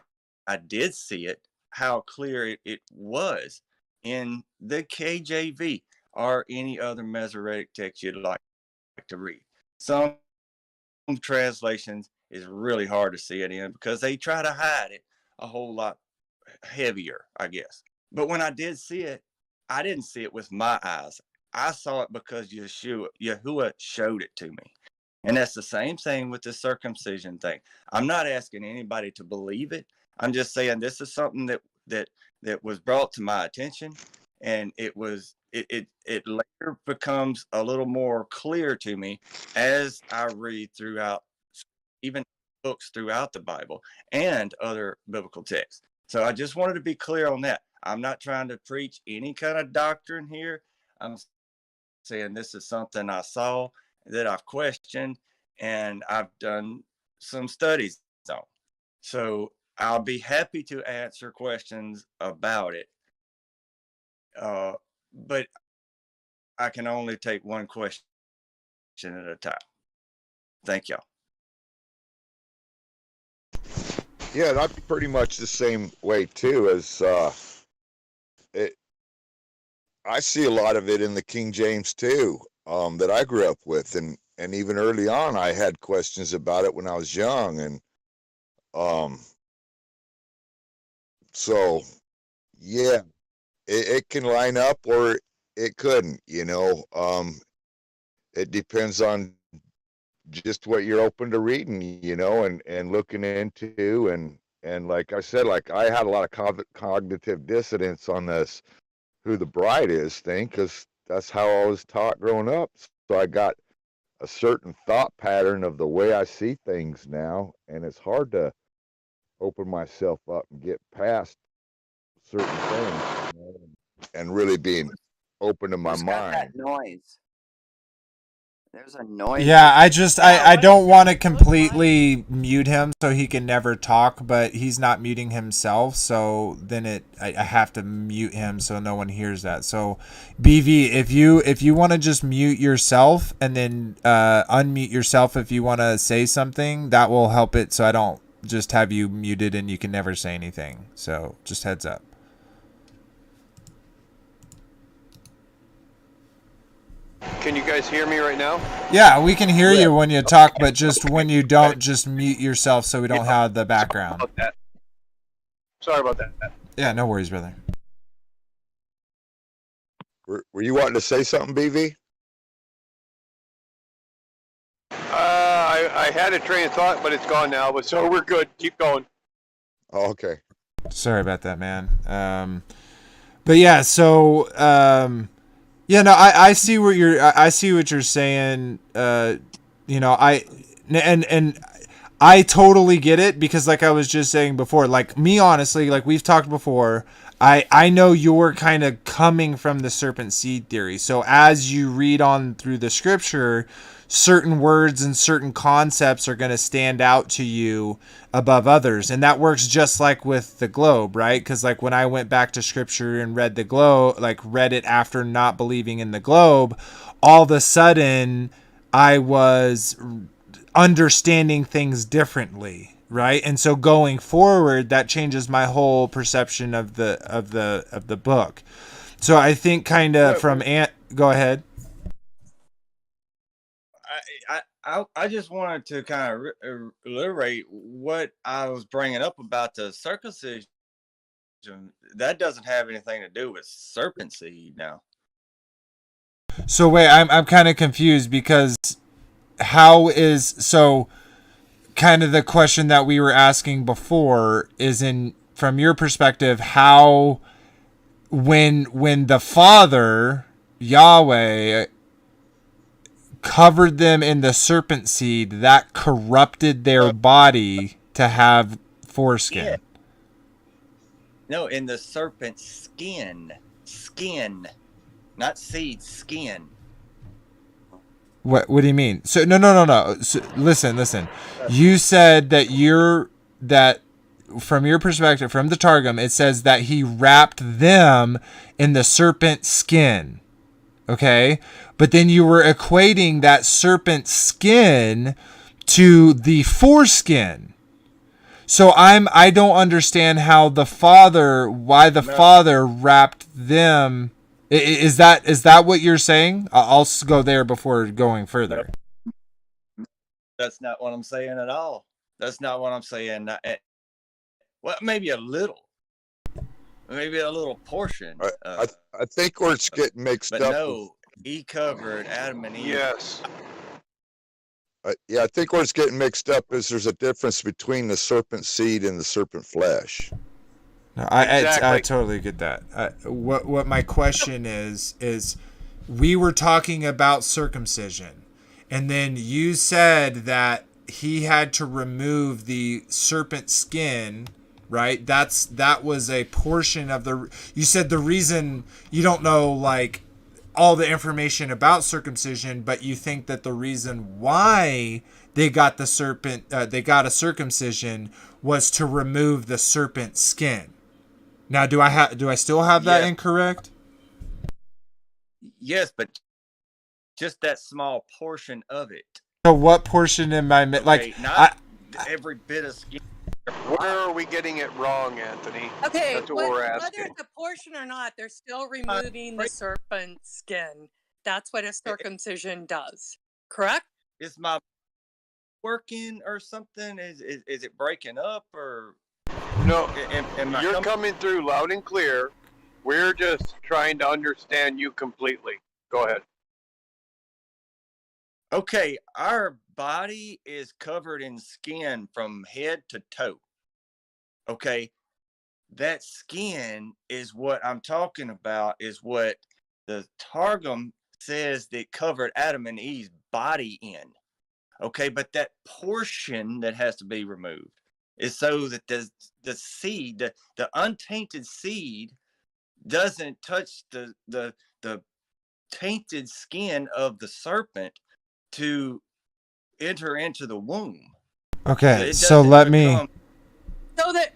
I did see it, how clear it was in the KJV or any other Masoretic text you'd like to read. Some translations is really hard to see it in because they try to hide it a whole lot heavier, I guess. But when I did see it, I didn't see it with my eyes. I saw it because Yahuwah showed it to me. And that's the same thing with the circumcision thing. I'm not asking anybody to believe it. I'm just saying this is something that was brought to my attention, and it later becomes a little more clear to me as I read throughout even books throughout the Bible and other biblical texts. So I just wanted to be clear on that. I'm not trying to preach any kind of doctrine here. I'm saying this is something I saw that I've questioned and I've done some studies on. So I'll be happy to answer questions about it. But I can only take one question at a time. Thank y'all. Yeah, that's pretty much the same way too. As I see a lot of it in the King James too, that I grew up with, and and even early on, I had questions about it when I was young, and so yeah, it can line up or it couldn't. It depends on just what you're open to reading, and looking into, and like I said, like I had a lot of cognitive dissonance on this who the bride is thing, because that's how I was taught growing up. So I got a certain thought pattern of the way I see things now, and it's hard to open myself up and get past certain things, and really being open to my Who's got mind. that noise? There's a noise. Yeah, I don't want to completely mute him so he can never talk, but he's not muting himself, so then I have to mute him so no one hears that. So BV, if you want to just mute yourself and then unmute yourself if you want to say something, that will help it so I don't just have you muted and you can never say anything. So just heads up. Can you guys hear me right now? Yeah, we can hear you when you talk, but just when you don't, just mute yourself so we don't have the background. Sorry about that. Yeah, no worries, brother. Were you wanting to say something, BV? I had a train of thought, but it's gone now. But so we're good. Keep going. Oh, okay. Sorry about that, man. But yeah, so yeah, no, I see what you're saying. I totally get it, because like I was just saying before, like me, honestly, like we've talked before, I know you're kind of coming from the serpent seed theory. So as you read on through the scripture, certain words and certain concepts are going to stand out to you above others. And that works just like with the globe, right? Because like when I went back to scripture and read the globe, like read it after not believing in the globe, all of a sudden I was understanding things differently, right? And so going forward, that changes my whole perception of the book. So I think kind of from go ahead. I just wanted to kind of reiterate what I was bringing up about the circumcision. That doesn't have anything to do with serpent seed now. So wait, I'm kind of confused, because how is, so kind of the question that we were asking before is, in from your perspective, how when the Father Yahweh covered them in the serpent seed, that corrupted their body to have foreskin. Yeah. No, in the serpent skin, not seed, skin. What do you mean? So no. So, listen. You said that from your perspective, from the Targum, it says that he wrapped them in the serpent skin. Okay? But then you were equating that serpent skin to the foreskin. So I don't understand why the Father wrapped them. Is that what you're saying? I'll go there before going further. That's not what I'm saying at all. That's not what I'm saying. Well, maybe a little portion. I think where it's getting mixed but up. No, he covered Adam and Eve. Yes. Yeah, I think where it's getting mixed up is there's a difference between the serpent seed and the serpent flesh. No, I totally get that. What my question is we were talking about circumcision, and then you said that he had to remove the serpent skin, right? That was a portion of you said the reason you don't know like all the information about circumcision, but you think that the reason why they got a circumcision was to remove the serpent skin. Now, do I still have that incorrect? Yes, but just that small portion of it. So what portion am I like? Not every bit of skin. Where are we getting it wrong, Anthony? Okay, That's what we're asking. whether it's a portion or not, they're still removing the serpent skin. That's what a circumcision does, correct? is my working or something? Is it breaking up or No, am I you're coming through loud and clear. We're just trying to understand you completely. Go ahead. Okay, our body is covered in skin from head to toe. Okay, that skin is what I'm talking about, is what the Targum says that covered Adam and Eve's body in. Okay, but that portion that has to be removed is so that the seed, the untainted seed, doesn't touch the tainted skin of the serpent to enter into the womb. Okay, It so doesn't let me. become.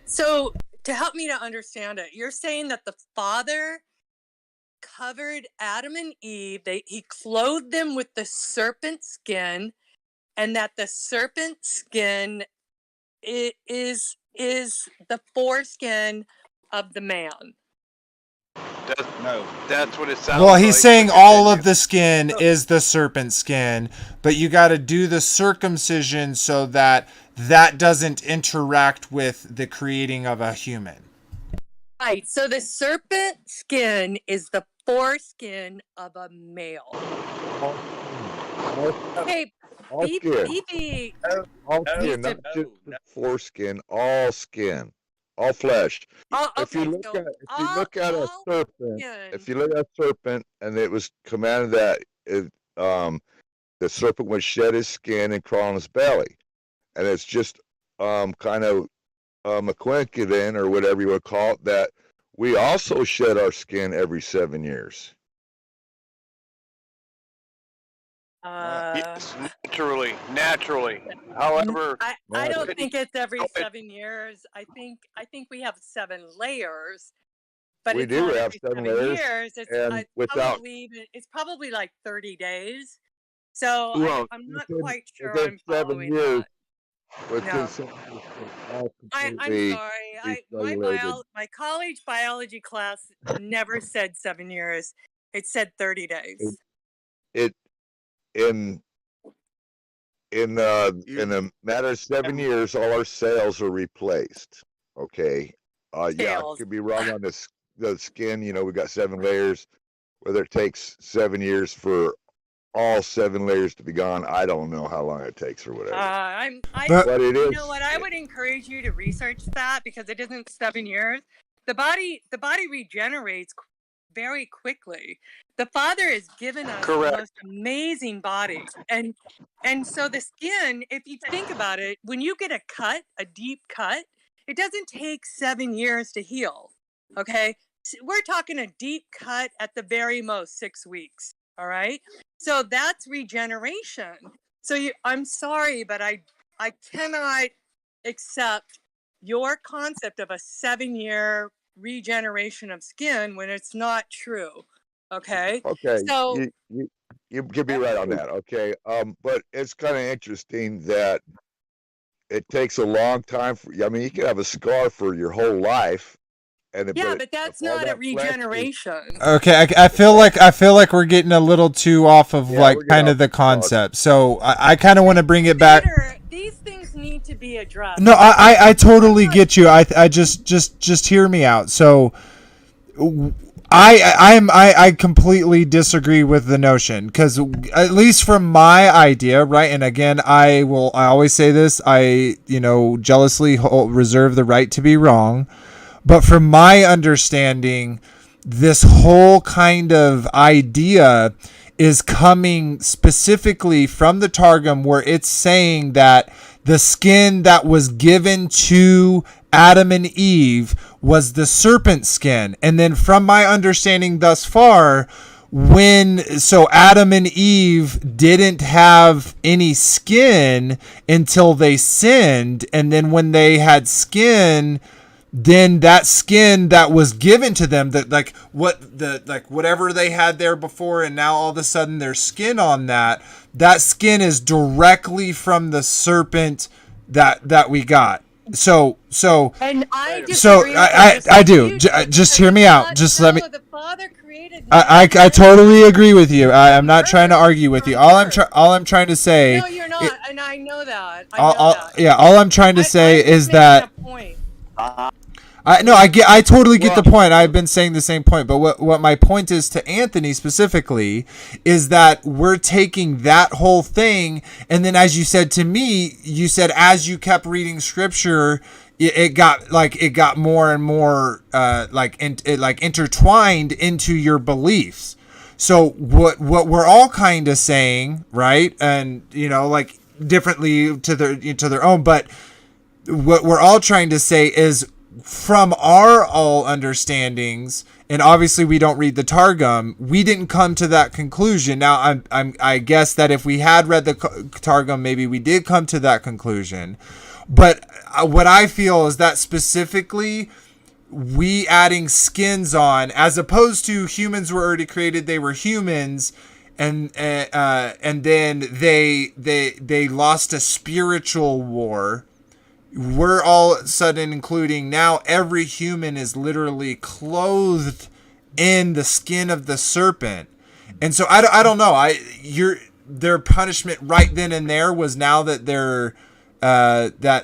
So to help me to understand it, you're saying that the Father covered Adam and Eve. He clothed them with the serpent skin, and that the serpent skin is the foreskin of the man. No. That's what it sounds Well, like. he's saying all of the skin is the serpent skin, but you got to do the circumcision so that that doesn't interact with the creating of a human. Right. So the serpent skin is the foreskin of a male. Hey, All skin. BB, All skin, not just the foreskin, all skin, all flesh. If you look at a serpent, if you look at a serpent, and it was commanded that the serpent would shed his skin and crawl on his belly, and it's just kind of Mckenzie or whatever you would call it, that we also shed our skin every 7 years. Yes, naturally. However, I don't think it's every 7 years. I think we have 7 layers, but we it's do not have every 7 layers, years. and It's probably like 30 days. So well, I'm not within- quite sure within I'm 7 following years, that. within No. 7 years, we're all I'm completely sorry. decellulated. My college biology class never said 7 years. It said 30 days. It in a matter of 7 years, all our cells are replaced. Okay, yeah, I Scales. could be wrong on the skin. You know, we got 7 layers. Whether it takes 7 years for all 7 layers to be gone, I don't know how long it takes or whatever. But it You is. know what? I would encourage you to research that because it isn't 7 years. The body regenerates very quickly. The Father has given us the most amazing body, and so the skin. If you think about it, when you get a deep cut, it doesn't take 7 years to heal. Okay, we're talking a deep cut at the very most 6 weeks. All right, so that's regeneration. So I'm sorry, but I cannot accept your concept of a 7-year regeneration of skin when it's not true. Okay. Okay. So You could be right on that. Okay. But it's kind of interesting that it takes a long time I mean, you can have a scar for your whole life. but that's not a regeneration. Okay, I feel like we're getting a little too off of kind of the concept. So I kind of want to bring it back. These things need to be addressed. No, I totally get you. I just hear me out. So I completely disagree with the notion, because at least from my idea, right? And again, I always say this, I jealously reserve the right to be wrong. But from my understanding, this whole kind of idea is coming specifically from the Targum, where it's saying that the skin that was given to Adam and Eve was the serpent skin. And then from my understanding thus far, so Adam and Eve didn't have any skin until they sinned. And then when they had skin, then that skin that was given to them, that whatever they had there before, and now all of a sudden there's skin on that skin is directly from the serpent that we got. So And I Wait a so disagree with I this do. hugely Just because hear me the out. God, Just let me. no, the Father created I man totally from agree with you. I'm from not trying to earth, argue with you. from earth. All I'm trying to say. No, you're It, not, and I know that. I know that. yeah. All I'm trying to say I'm just is making that a point. I totally get Well, the point. I've been saying the same point, but what my point is to Anthony specifically is that we're taking that whole thing, and then as you said to me, you said as you kept reading scripture, it got more and more intertwined into your beliefs. So what we're all kind of saying, right? And like differently to their own, but what we're all trying to say is from our all understandings, and obviously we don't read the Targum, we didn't come to that conclusion. Now I guess that if we had read the Targum, maybe we did come to that conclusion. But what I feel is that specifically we adding skins on, as opposed to humans were already created, they were humans, and then they lost a spiritual war. We're all of a sudden including now every human is literally clothed in the skin of the serpent. And so I don't know. Their punishment right then and there was now that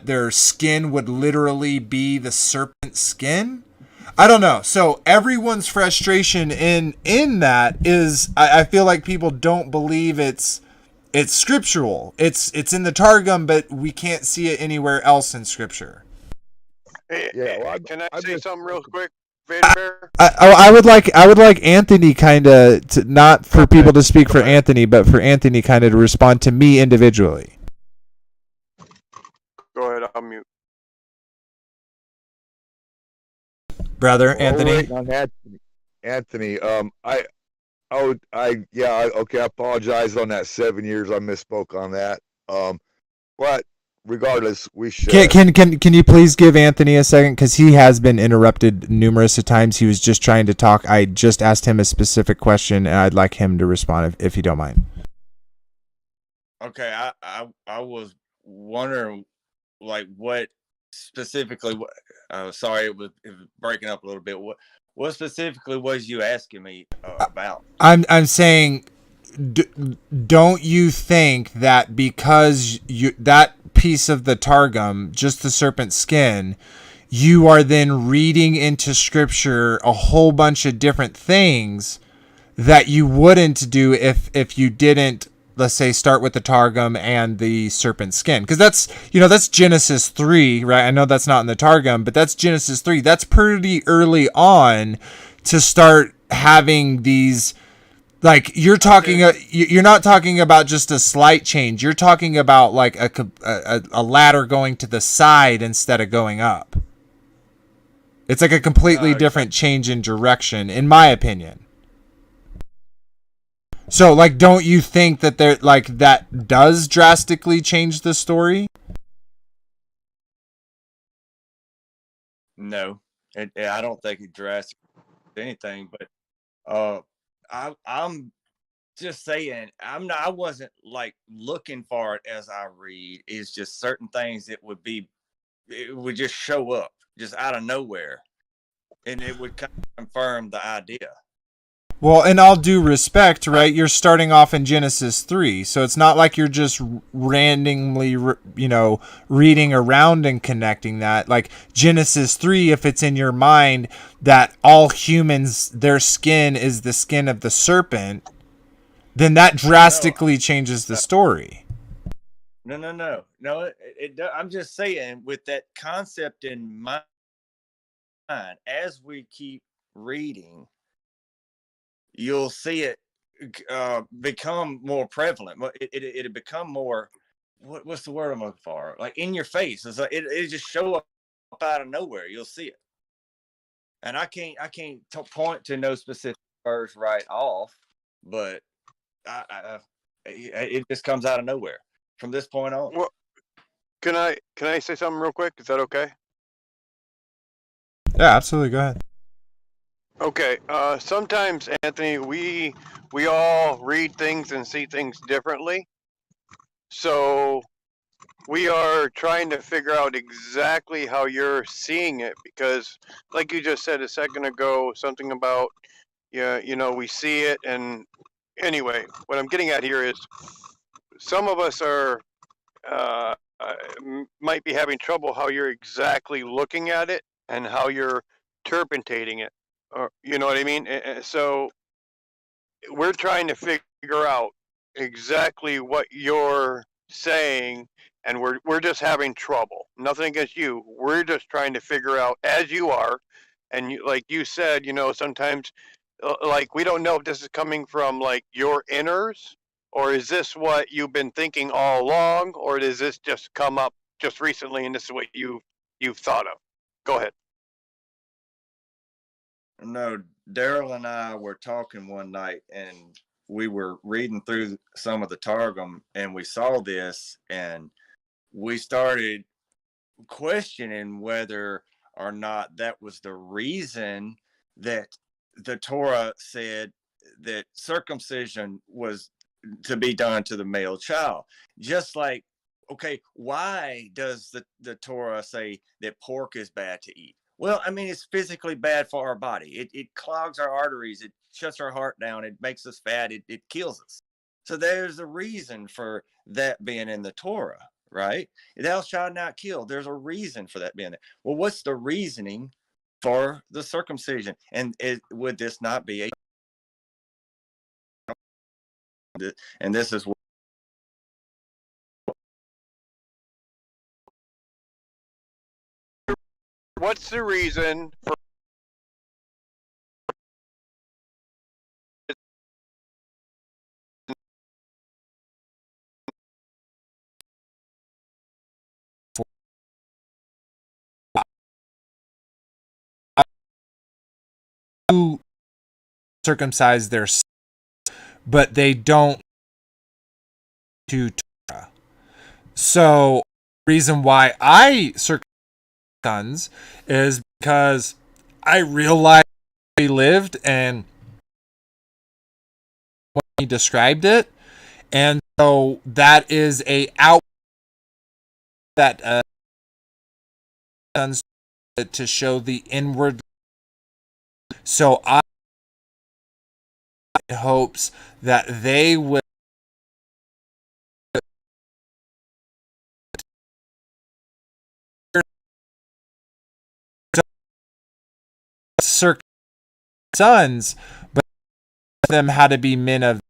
their skin would literally be the serpent skin. I don't know. So everyone's frustration in that is I feel like people don't believe it's scriptural. It's in the Targum, but we can't see it anywhere else in scripture. Yeah, well, Can I I say just something real quick, Vader? I would like Anthony kind of to, not for people to speak Go for ahead. Anthony, but for Anthony kind of to respond to me individually. Go ahead, I'll mute. Brother Well, Anthony. waiting on Anthony, okay, I apologize on that 7 years. I misspoke on that. But regardless, we should. Can you please give Anthony a second, because he has been interrupted numerous times. He was just trying to talk. I just asked him a specific question, and I'd like him to respond if you don't mind. Okay, I was wondering, like, what specifically? Sorry, it was breaking up a little bit. What specifically was you asking me about? I'm saying, don't you think that because that piece of the Targum, just the serpent skin, you are then reading into scripture a whole bunch of different things that you wouldn't do if you didn't, let's say, start with the Targum and the serpent skin? Because that's Genesis 3, right? I know that's not in the Targum, but that's Genesis 3. That's pretty early on to start having these, like, you're not talking about just a slight change. You're talking about like a ladder going to the side instead of going up. It's like a completely different change in direction, in my opinion. So, like, don't you think that that does drastically change the story? No, I don't think it drastically anything, but I'm just saying I wasn't like looking for it as I read. It's just certain things it would just show up just out of nowhere, and it would kind of confirm the idea. Well, in all due respect, right, you're starting off in Genesis 3, so it's not like you're just randomly, reading around and connecting that. Like Genesis 3, if it's in your mind that all humans, their skin is the skin of the serpent, then that drastically changes the story. No. I'm just saying, with that concept in mind, as we keep reading, you'll see it become more prevalent. It'll become more, what's the word I'm looking for? Like in your face. It's like it just show up out of nowhere. You'll see it. And I can't point to no specific verse right off, but it just comes out of nowhere from this point on. Well, can I say something real quick? Is that okay? Yeah, absolutely. Go ahead. Okay. Sometimes, Anthony, we all read things and see things differently. So we are trying to figure out exactly how you're seeing it because, like you just said a second ago, something about, yeah, you know, we see it. And anyway, what I'm getting at here is some of us are might be having trouble how you're exactly looking at it and how you're interpreting it, or you know what I mean. So we're trying to figure out exactly what you're saying, and we're just having trouble. Nothing against you. We're just trying to figure out as you are, and you, like you said, you know, sometimes like we don't know if this is coming from like your inners, or is this what you've been thinking all along, or does this just come up just recently and this is what you've thought of? Go ahead. No, Daryl and I were talking one night, and we were reading through some of the Targum, and we saw this, and we started questioning whether or not that was the reason that the Torah said that circumcision was to be done to the male child. Just like, okay, why does the Torah say that pork is bad to eat? Well, I mean, it's physically bad for our body. It clogs our arteries. It shuts our heart down. It makes us fat. It kills us. So there's a reason for that being in the Torah, right? Thou shalt not kill. There's a reason for that being there. Well, what's the reasoning for the circumcision? And would this not be a, and this is What's the reason for circumcise their sons, but they don't do Torah. So the reason why I circumcise sons is because I realized he lived and when he described it, and so that is a out that sons to show the inward. So I hopes that they will circumcise sons, but them how to be men of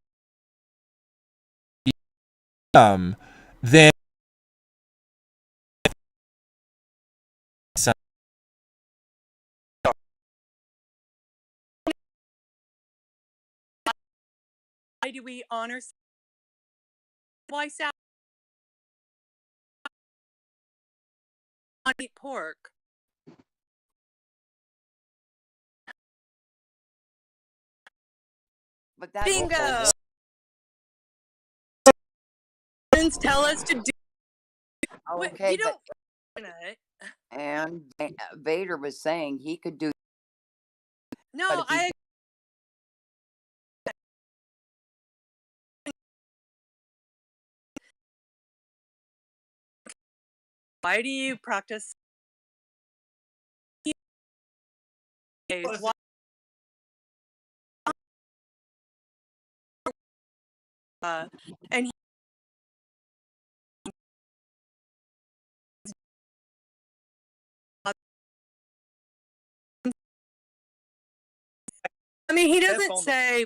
then Why do we honor? Why Sabbath? Eat pork. But that's Bingo. Tell us to do. okay. You don't. And Vader was saying he could do. No, I. Why do you practice? Why? And I mean, he doesn't say.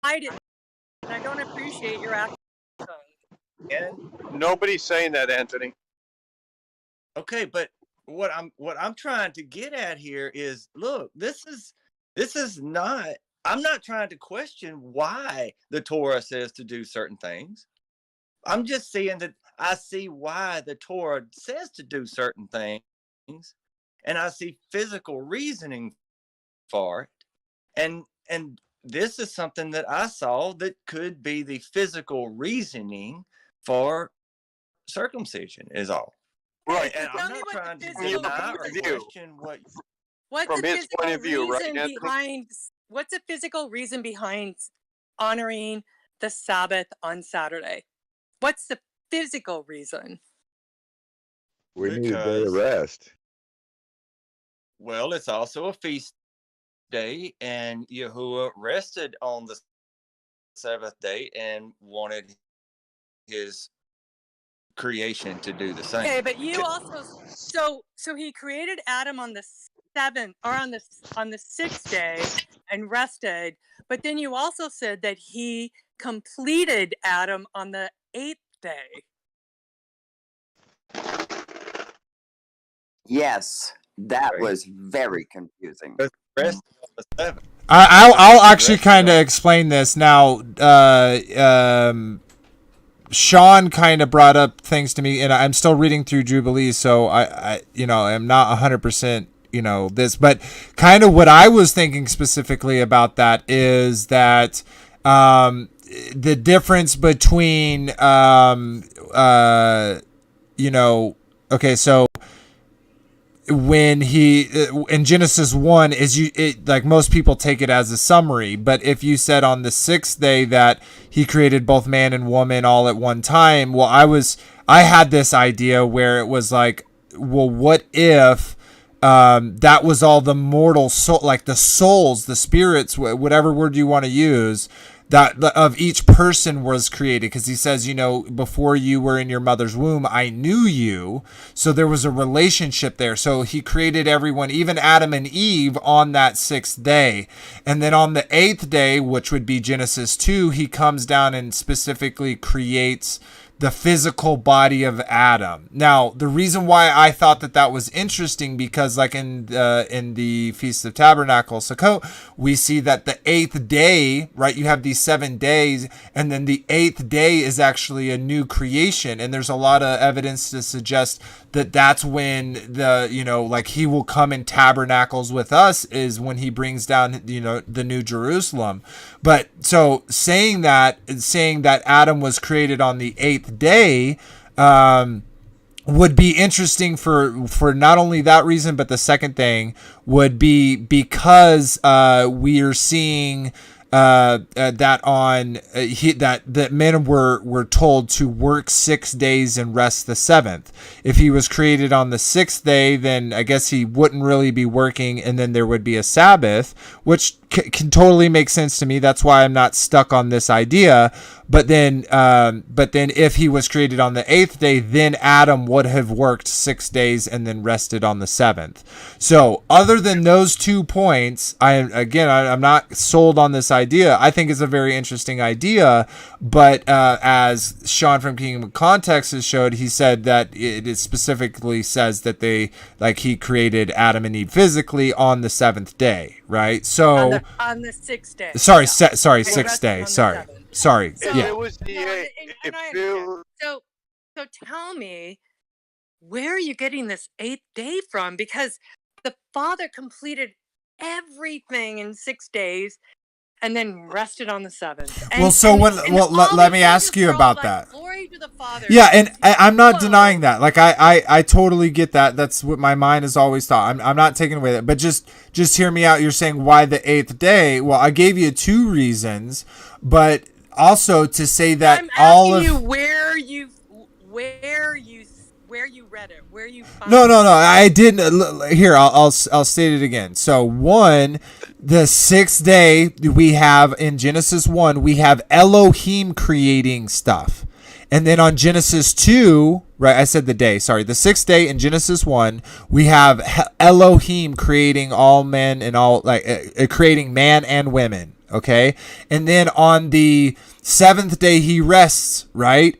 I didn't. And I don't appreciate your action. Nobody's saying that, Anthony. Okay, but what I'm trying to get at here is, look, this is not, I'm not trying to question why the Torah says to do certain things. I'm just saying that I see why the Torah says to do certain things, and I see physical reasoning for it. And this is something that I saw that could be the physical reasoning for circumcision is all. Right. And I'm not trying to deny or question what. What's from the his physical point of view, right, reason Anthony? behind? What's the physical reason behind honoring the Sabbath on Saturday? What's the physical reason? We need a day of Because, rest. well, it's also a feast day, and Yahuwah rested on the seventh day and wanted his creation to do the same. Okay, but you also so he created Adam on the seventh or on the sixth day and rested, but then you also said that he completed Adam on the eighth day. Yes, that Right. was very confusing. But rest on the seventh. I'll He actually rested kind of on- explain this now. Sean kind of brought up things to me, and I'm still reading through Jubilee, so I am not 100%, this, but kind of what I was thinking specifically about that is that the difference between, okay, so when he in Genesis 1 is like most people take it as a summary, but if you said on the sixth day that he created both man and woman all at one time, well, I had this idea where it was like, well, what if that was all the mortal soul, like the souls, the spirits, whatever word you want to use, that of each person was created, because he says, before you were in your mother's womb, I knew you. So there was a relationship there. So he created everyone, even Adam and Eve, on that sixth day. And then on the eighth day, which would be Genesis 2, he comes down and specifically creates the physical body of Adam. Now, the reason why I thought that was interesting, because like in the Feast of Tabernacles, Sukkot, we see that the eighth day, right, you have these 7 days, and then the eighth day is actually a new creation. And there's a lot of evidence to suggest that that's when like he will come in tabernacles with us, is when he brings down, the New Jerusalem. But so saying that Adam was created on the eighth day, would be interesting for not only that reason, but the second thing would be because we are seeing that on that men were told to work 6 days and rest the seventh. If he was created on the sixth day, then I guess he wouldn't really be working, and then there would be a Sabbath, which can totally make sense to me. That's why I'm not stuck on this idea. But then if he was created on the eighth day, then Adam would have worked 6 days and then rested on the seventh. So other than those 2 points, I'm not sold on this idea. I think it's a very interesting idea, but as Sean from Kingdom of Context has showed, he said that it specifically says that he created Adam and Eve physically on the seventh day, right? So on the sixth day. Sorry, Yeah. sixth day. Sorry. So, Yeah. It was the No, and if I you, understand. So tell me, where are you getting this eighth day from? Because the Father completed everything in 6 days and then rested on the seventh. Well, so let me ask you about that. Glory to the Father. Yeah, and I'm not Whoa. denying that. Like I totally get that. That's what my mind has always thought. I'm not taking away that. But just hear me out. You're saying why the eighth day? Well, I gave you 2 reasons, but also to say that I'm all asking of you where you read it, where you found No, I didn't. Here, I'll state it again. So 1, the 6th day we have in Genesis 1, we have Elohim creating stuff. And then on Genesis 2, right, I said the day, sorry, the 6th day in Genesis 1, we have Elohim creating all men and all, creating man and women, okay? And then on the 7th day, he rests, right?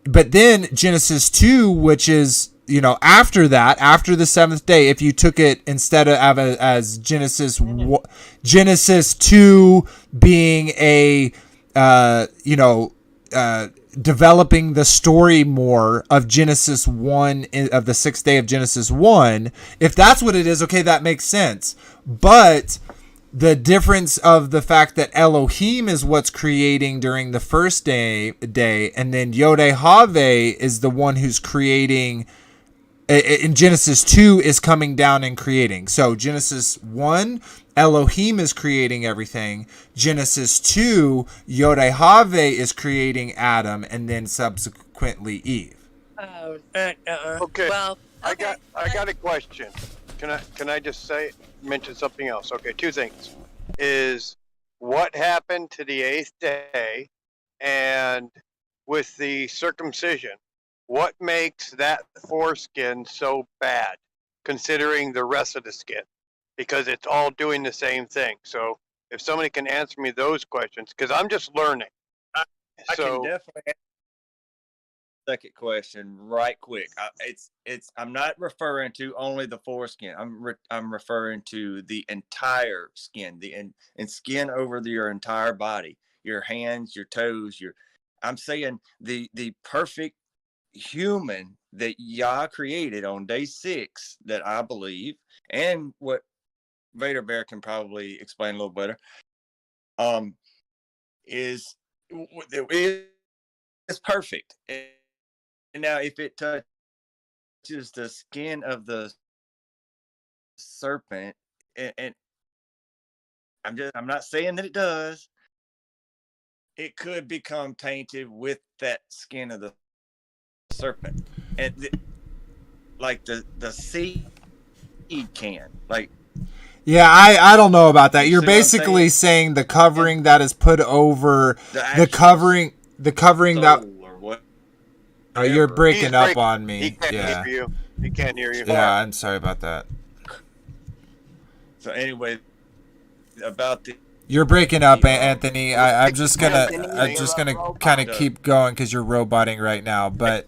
But then Genesis 2, which is, after that, after the 7th day, if you took it instead of as Genesis 2 being a, developing the story more of Genesis 1, of the 6th day of Genesis 1, if that's what it is, okay, that makes sense. But the difference of the fact that Elohim is what's creating during the first day, and then Yod-Heh is the one who's creating in Genesis 2 is coming down and creating. So Genesis 1, Elohim is creating everything. Genesis 2, Yod-Heh is creating Adam and then subsequently Eve. Oh, Okay. well, I got a question. Can I just mention something else? Okay, two things. Is what happened to the 8th day, and with the circumcision, what makes that foreskin so bad, considering the rest of the skin? Because it's all doing the same thing. So if somebody can answer me those questions, because I'm just learning. I can So definitely answer the second question right quick. I'm not referring to only the foreskin. I'm referring to the entire skin, and skin over your entire body, your hands, your toes, I'm saying the perfect human that Yah created on day 6, that I believe, and what Vader Bear can probably explain a little better, is perfect. And now, if it touches the skin of the serpent, and I'm not saying that it does, it could become tainted with that skin of the serpent, and like the seed can, like. Yeah, I don't know about that. You You're see what I'm basically saying the covering that is put over The the actual covering that. soul or what? Oh, you're breaking he's up breaking. on He me. can't Yeah, hear you. He can't hear you. yeah. I'm sorry about that. So anyway, about the You're breaking up, the, Anthony. I'm just gonna Anthony, kind of keep going because you're roboting right now. But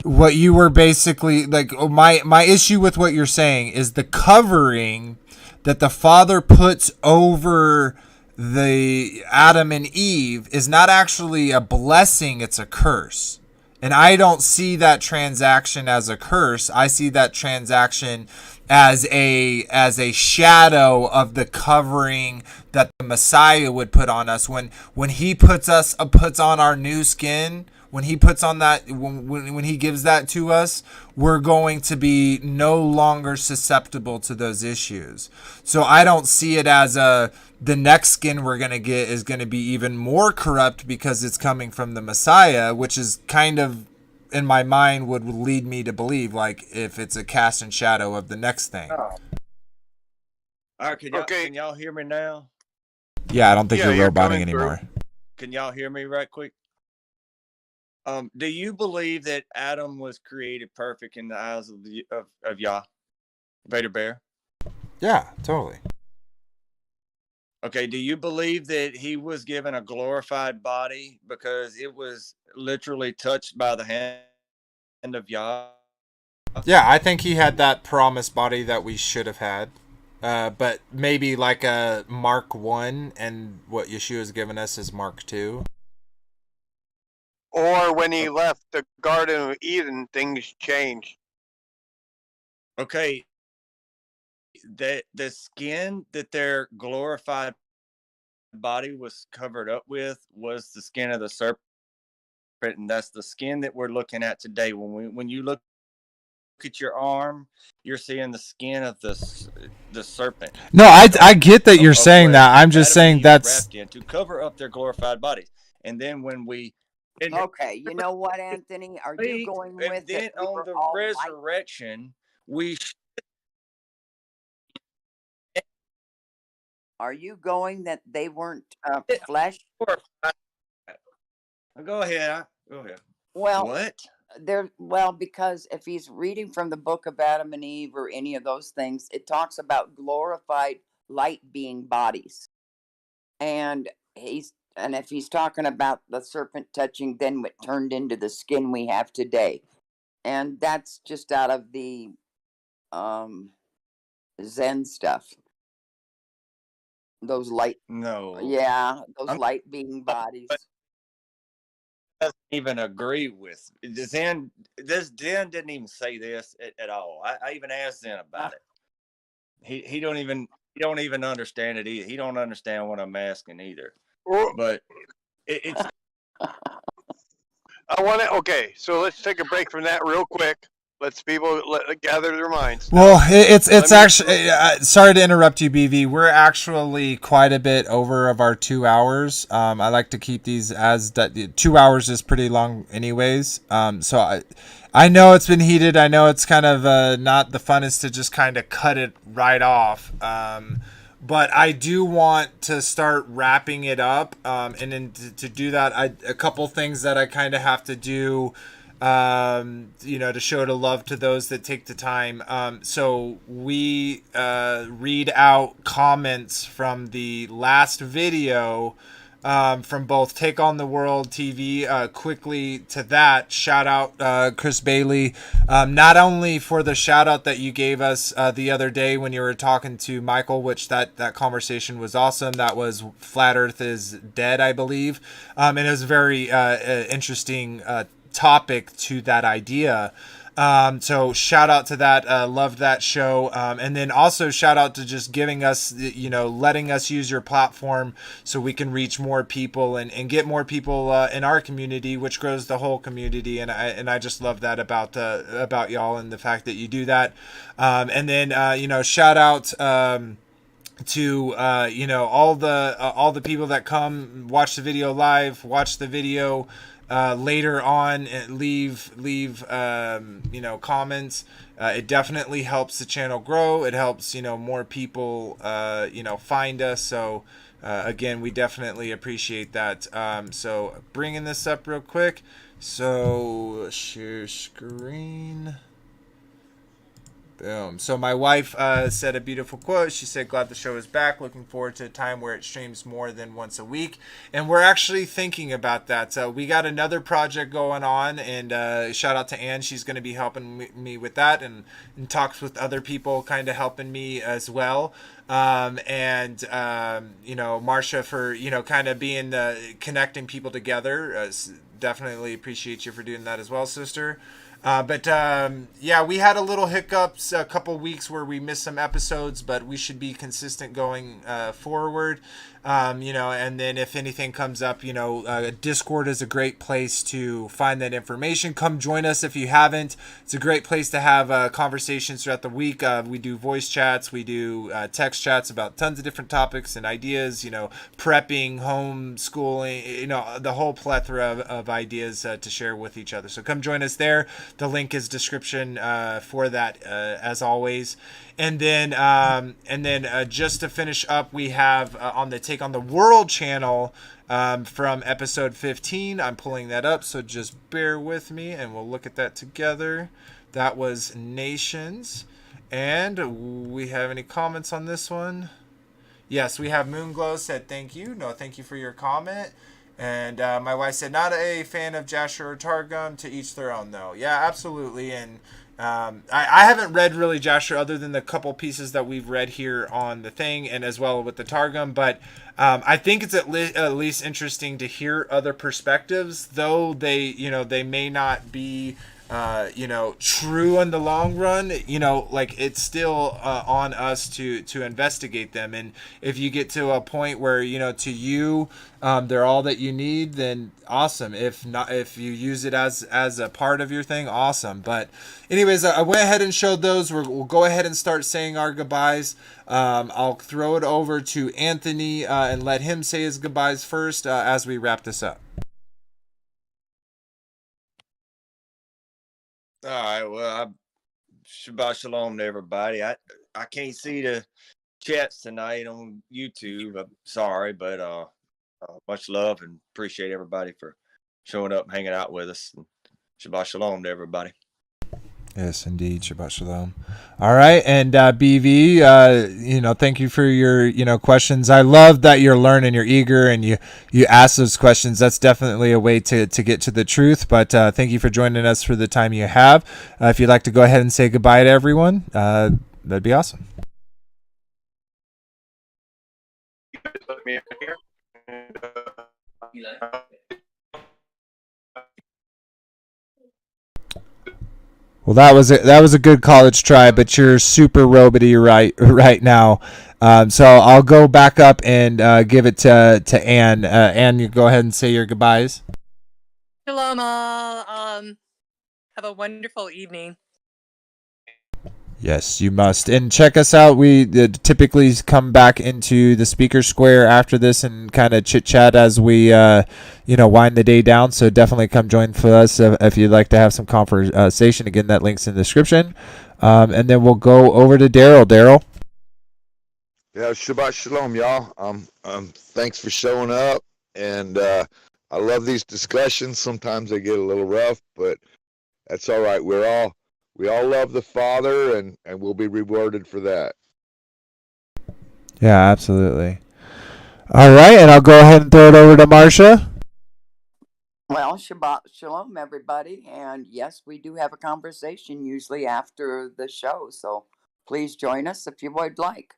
what you were basically like, my issue with what you're saying is the covering that the Father puts over the Adam and Eve is not actually a blessing, it's a curse. And I don't see that transaction as a curse. I see that transaction as a shadow of the covering that the Messiah would put on us when he puts on our new skin. When he puts on that, when he gives that to us, we're going to be no longer susceptible to those issues. So I don't see it as the next skin we're going to get is going to be even more corrupt because it's coming from the Messiah, which is kind of, in my mind, would lead me to believe like if it's a cast and shadow of the next thing. all right, can y'all hear me now? Yeah, I don't think Yeah, you're you're roboting coming anymore. Can y'all hear me right quick? Do you believe that Adam was created perfect in the eyes of Yah, Vader Bear? Yeah, totally. Okay, do you believe that he was given a glorified body because it was literally touched by the hand of Yah? Yeah, I think he had that promised body that we should have had. But maybe like a Mark 1 and what Yeshua's given us is Mark 2. Or when he left the Garden of Eden, things changed. Okay, the skin that their glorified body was covered up with was the skin of the serpent, and that's the skin that we're looking at today. When you look at your arm, you're seeing the skin of the serpent. No, I get that you're saying that. I'm just saying that's wrapped in to cover up their glorified bodies. And then when we Okay, you know what, Anthony? Are you going with and then it? We on were the all light. resurrection, we Are you going that they weren't flesh? Go ahead. Go ahead. Well, What? because if he's reading from the book of Adam and Eve or any of those things, it talks about glorified light being bodies. And if he's talking about the serpent touching then what turned into the skin we have today. And that's just out of the Zen stuff. Those light No. those light being bodies. Doesn't even agree with Zen. Zen didn't even say this at all. I even asked Zen about it. He don't even understand it either. He don't understand what I'm asking either. But it's Okay, so let's take a break from that real quick. Let's people gather their minds. Well, it's Let me- actually sorry to interrupt you, BV. We're actually quite a bit over of our 2 hours. I like to keep these as 2 hours is pretty long, anyways. So I know it's been heated. I know it's kind of not the funnest to just kind of cut it right off. But I do want to start wrapping it up. And then to do that, a couple things that I kind of have to do. To show the love to those that take the time. So we read out comments from the last video from both Take on the World TV. Quickly to that, shout out Chris Bailey, not only for the shout out that you gave us the other day when you were talking to Michael, which that conversation was awesome. That was Flat Earth is Dead, I believe. And it was very interesting topic to that idea. So shout out to that. Loved that show. And then also shout out to just giving us, letting us use your platform so we can reach more people and get more people in our community, which grows the whole community. And I just love that about y'all and the fact that you do that. And then, shout out, to all the people that come watch the video live, watch the video later on, and leave comments. It definitely helps the channel grow. It helps more people find us. So again, we definitely appreciate that. So bringing this up real quick. So share screen. Boom. So my wife said a beautiful quote. She said, glad the show is back. Looking forward to a time where it streams more than once a week. And we're actually thinking about that. We got another project going on, and shout out to Ann. She's going to be helping me with that, and talks with other people kind of helping me as well. Marsha for, kind of being connecting people together. Definitely appreciate you for doing that as well, sister. We had a little hiccups a couple weeks where we missed some episodes, but we should be consistent going forward. And then if anything comes up, Discord is a great place to find that information. Come join us if you haven't. It's a great place to have conversations throughout the week. We do voice chats, we do text chats about tons of different topics and ideas, prepping, homeschooling, the whole plethora of ideas to share with each other. So come join us there. The link is description for that as always. And then just to finish up, we have on the Take on the World channel from episode 15. I'm pulling that up, so just bear with me and we'll look at that together. That was Nations. And we have any comments on this one? Yes, we have Moonglow said thank you. No, thank you for your comment. And my wife said, not a fan of Jasher or Targum, to each their own, though. Yeah, absolutely. And I haven't read really Jasher other than the couple pieces that we've read here on the thing, and as well with the Targum. But I think it's at least interesting to hear other perspectives, though they may not be true in the long run. It's still on us to investigate them. And if you get to a point where to you they're all that you need, then awesome. If not, if you use it as a part of your thing, awesome. But anyways, I went ahead and showed those. We'll go ahead and start saying our goodbyes. I'll throw it over to Anthony and let him say his goodbyes first as we wrap this up. All right. Well, Shabbat Shalom to everybody. I can't see the chats tonight on YouTube. I'm sorry, but much love and appreciate everybody for showing up and hanging out with us. And Shabbat Shalom to everybody. Yes, indeed. Shabbat Shalom. All right. And BV, thank you for your, questions. I love that you're learning, you're eager, and you ask those questions. That's definitely a way to get to the truth. But thank you for joining us for the time you have. If you'd like to go ahead and say goodbye to everyone, that'd be awesome. Let me in here. Well, that was a good college try, but you're super robity right now. So I'll go back up and give it to Ann. Ann, you go ahead and say your goodbyes. Shalom all. Have a wonderful evening. Yes, you must. And check us out. We typically come back into the speaker square after this and kind of chit chat as we, wind the day down. So definitely come join for us if you'd like to have some conversation. Again, that link's in the description. And then we'll go over to Daryl. Daryl. Yeah, Shabbat Shalom, y'all. Thanks for showing up. And I love these discussions. Sometimes they get a little rough, but that's all right. We all love the Father, and we'll be rewarded for that. Yeah, absolutely. All right, and I'll go ahead and throw it over to Marcia. Well, Shabbat Shalom, everybody. And yes, we do have a conversation usually after the show. So please join us if you would like.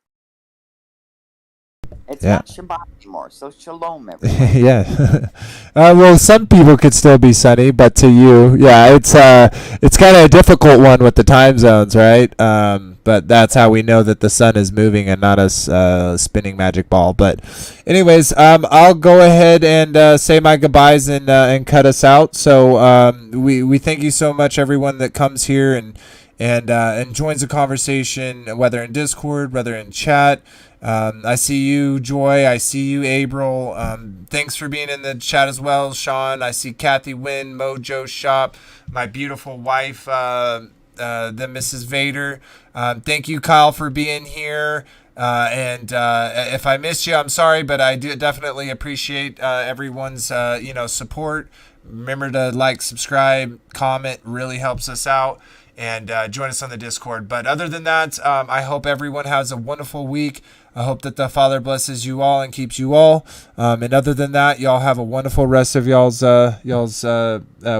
It's not Shabbat anymore, so Shalom, everybody. Yeah. Well, some people could still be sunny, but to you, yeah, it's kind of a difficult one with the time zones, right? But that's how we know that the sun is moving and not us spinning magic ball. But anyways, I'll go ahead and say my goodbyes and cut us out. So we thank you so much, everyone that comes here and joins the conversation, whether in Discord, whether in chat. I see you, Joy. I see you, April. Thanks for being in the chat as well, Sean. I see Kathy Wynn, Mojo Shop, my beautiful wife, the Mrs. Vader. Thank you, Kyle, for being here. And if I missed you, I'm sorry, but I do definitely appreciate everyone's support. Remember to like, subscribe, comment. Really helps us out. And join us on the Discord. But other than that, I hope everyone has a wonderful week. I hope that the Father blesses you all and keeps you all. And other than that, y'all have a wonderful rest of y'all's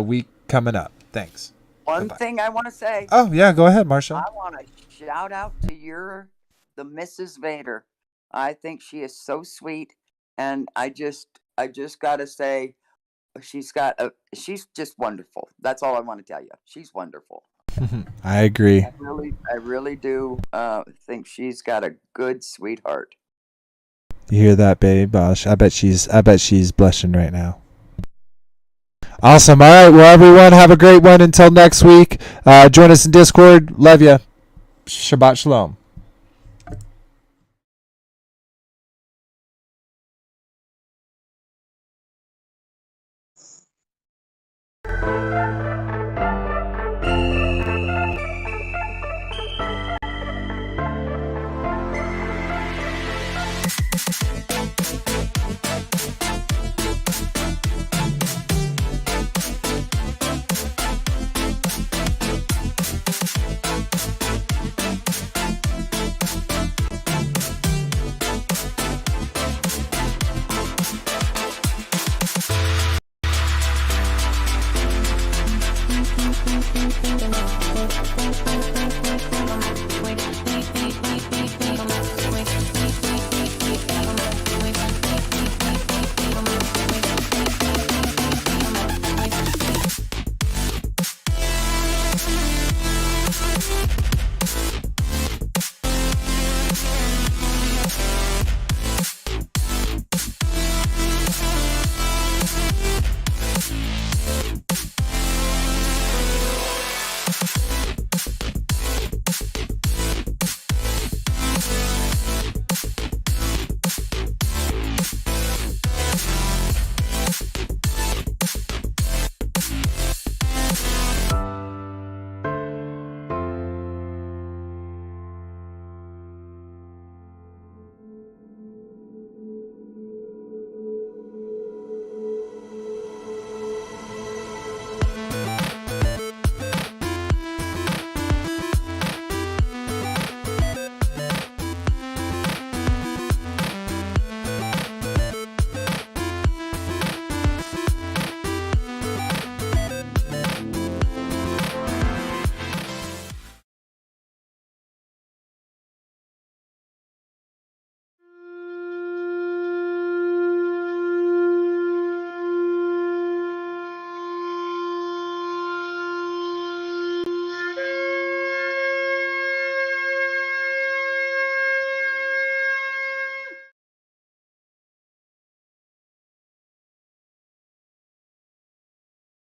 week coming up. Thanks. One thing I want to say. Oh, yeah, go ahead, Marshall. I want to shout out to the Mrs. Vader. I think she is so sweet. And I just got to say, she's just wonderful. That's all I want to tell you. She's wonderful. I agree. I really do think she's got a good sweetheart. You hear that, babe? I bet she's blushing right now. Awesome. All right. Well, everyone, have a great one. Until next week. Join us in Discord. Love ya. Shabbat Shalom.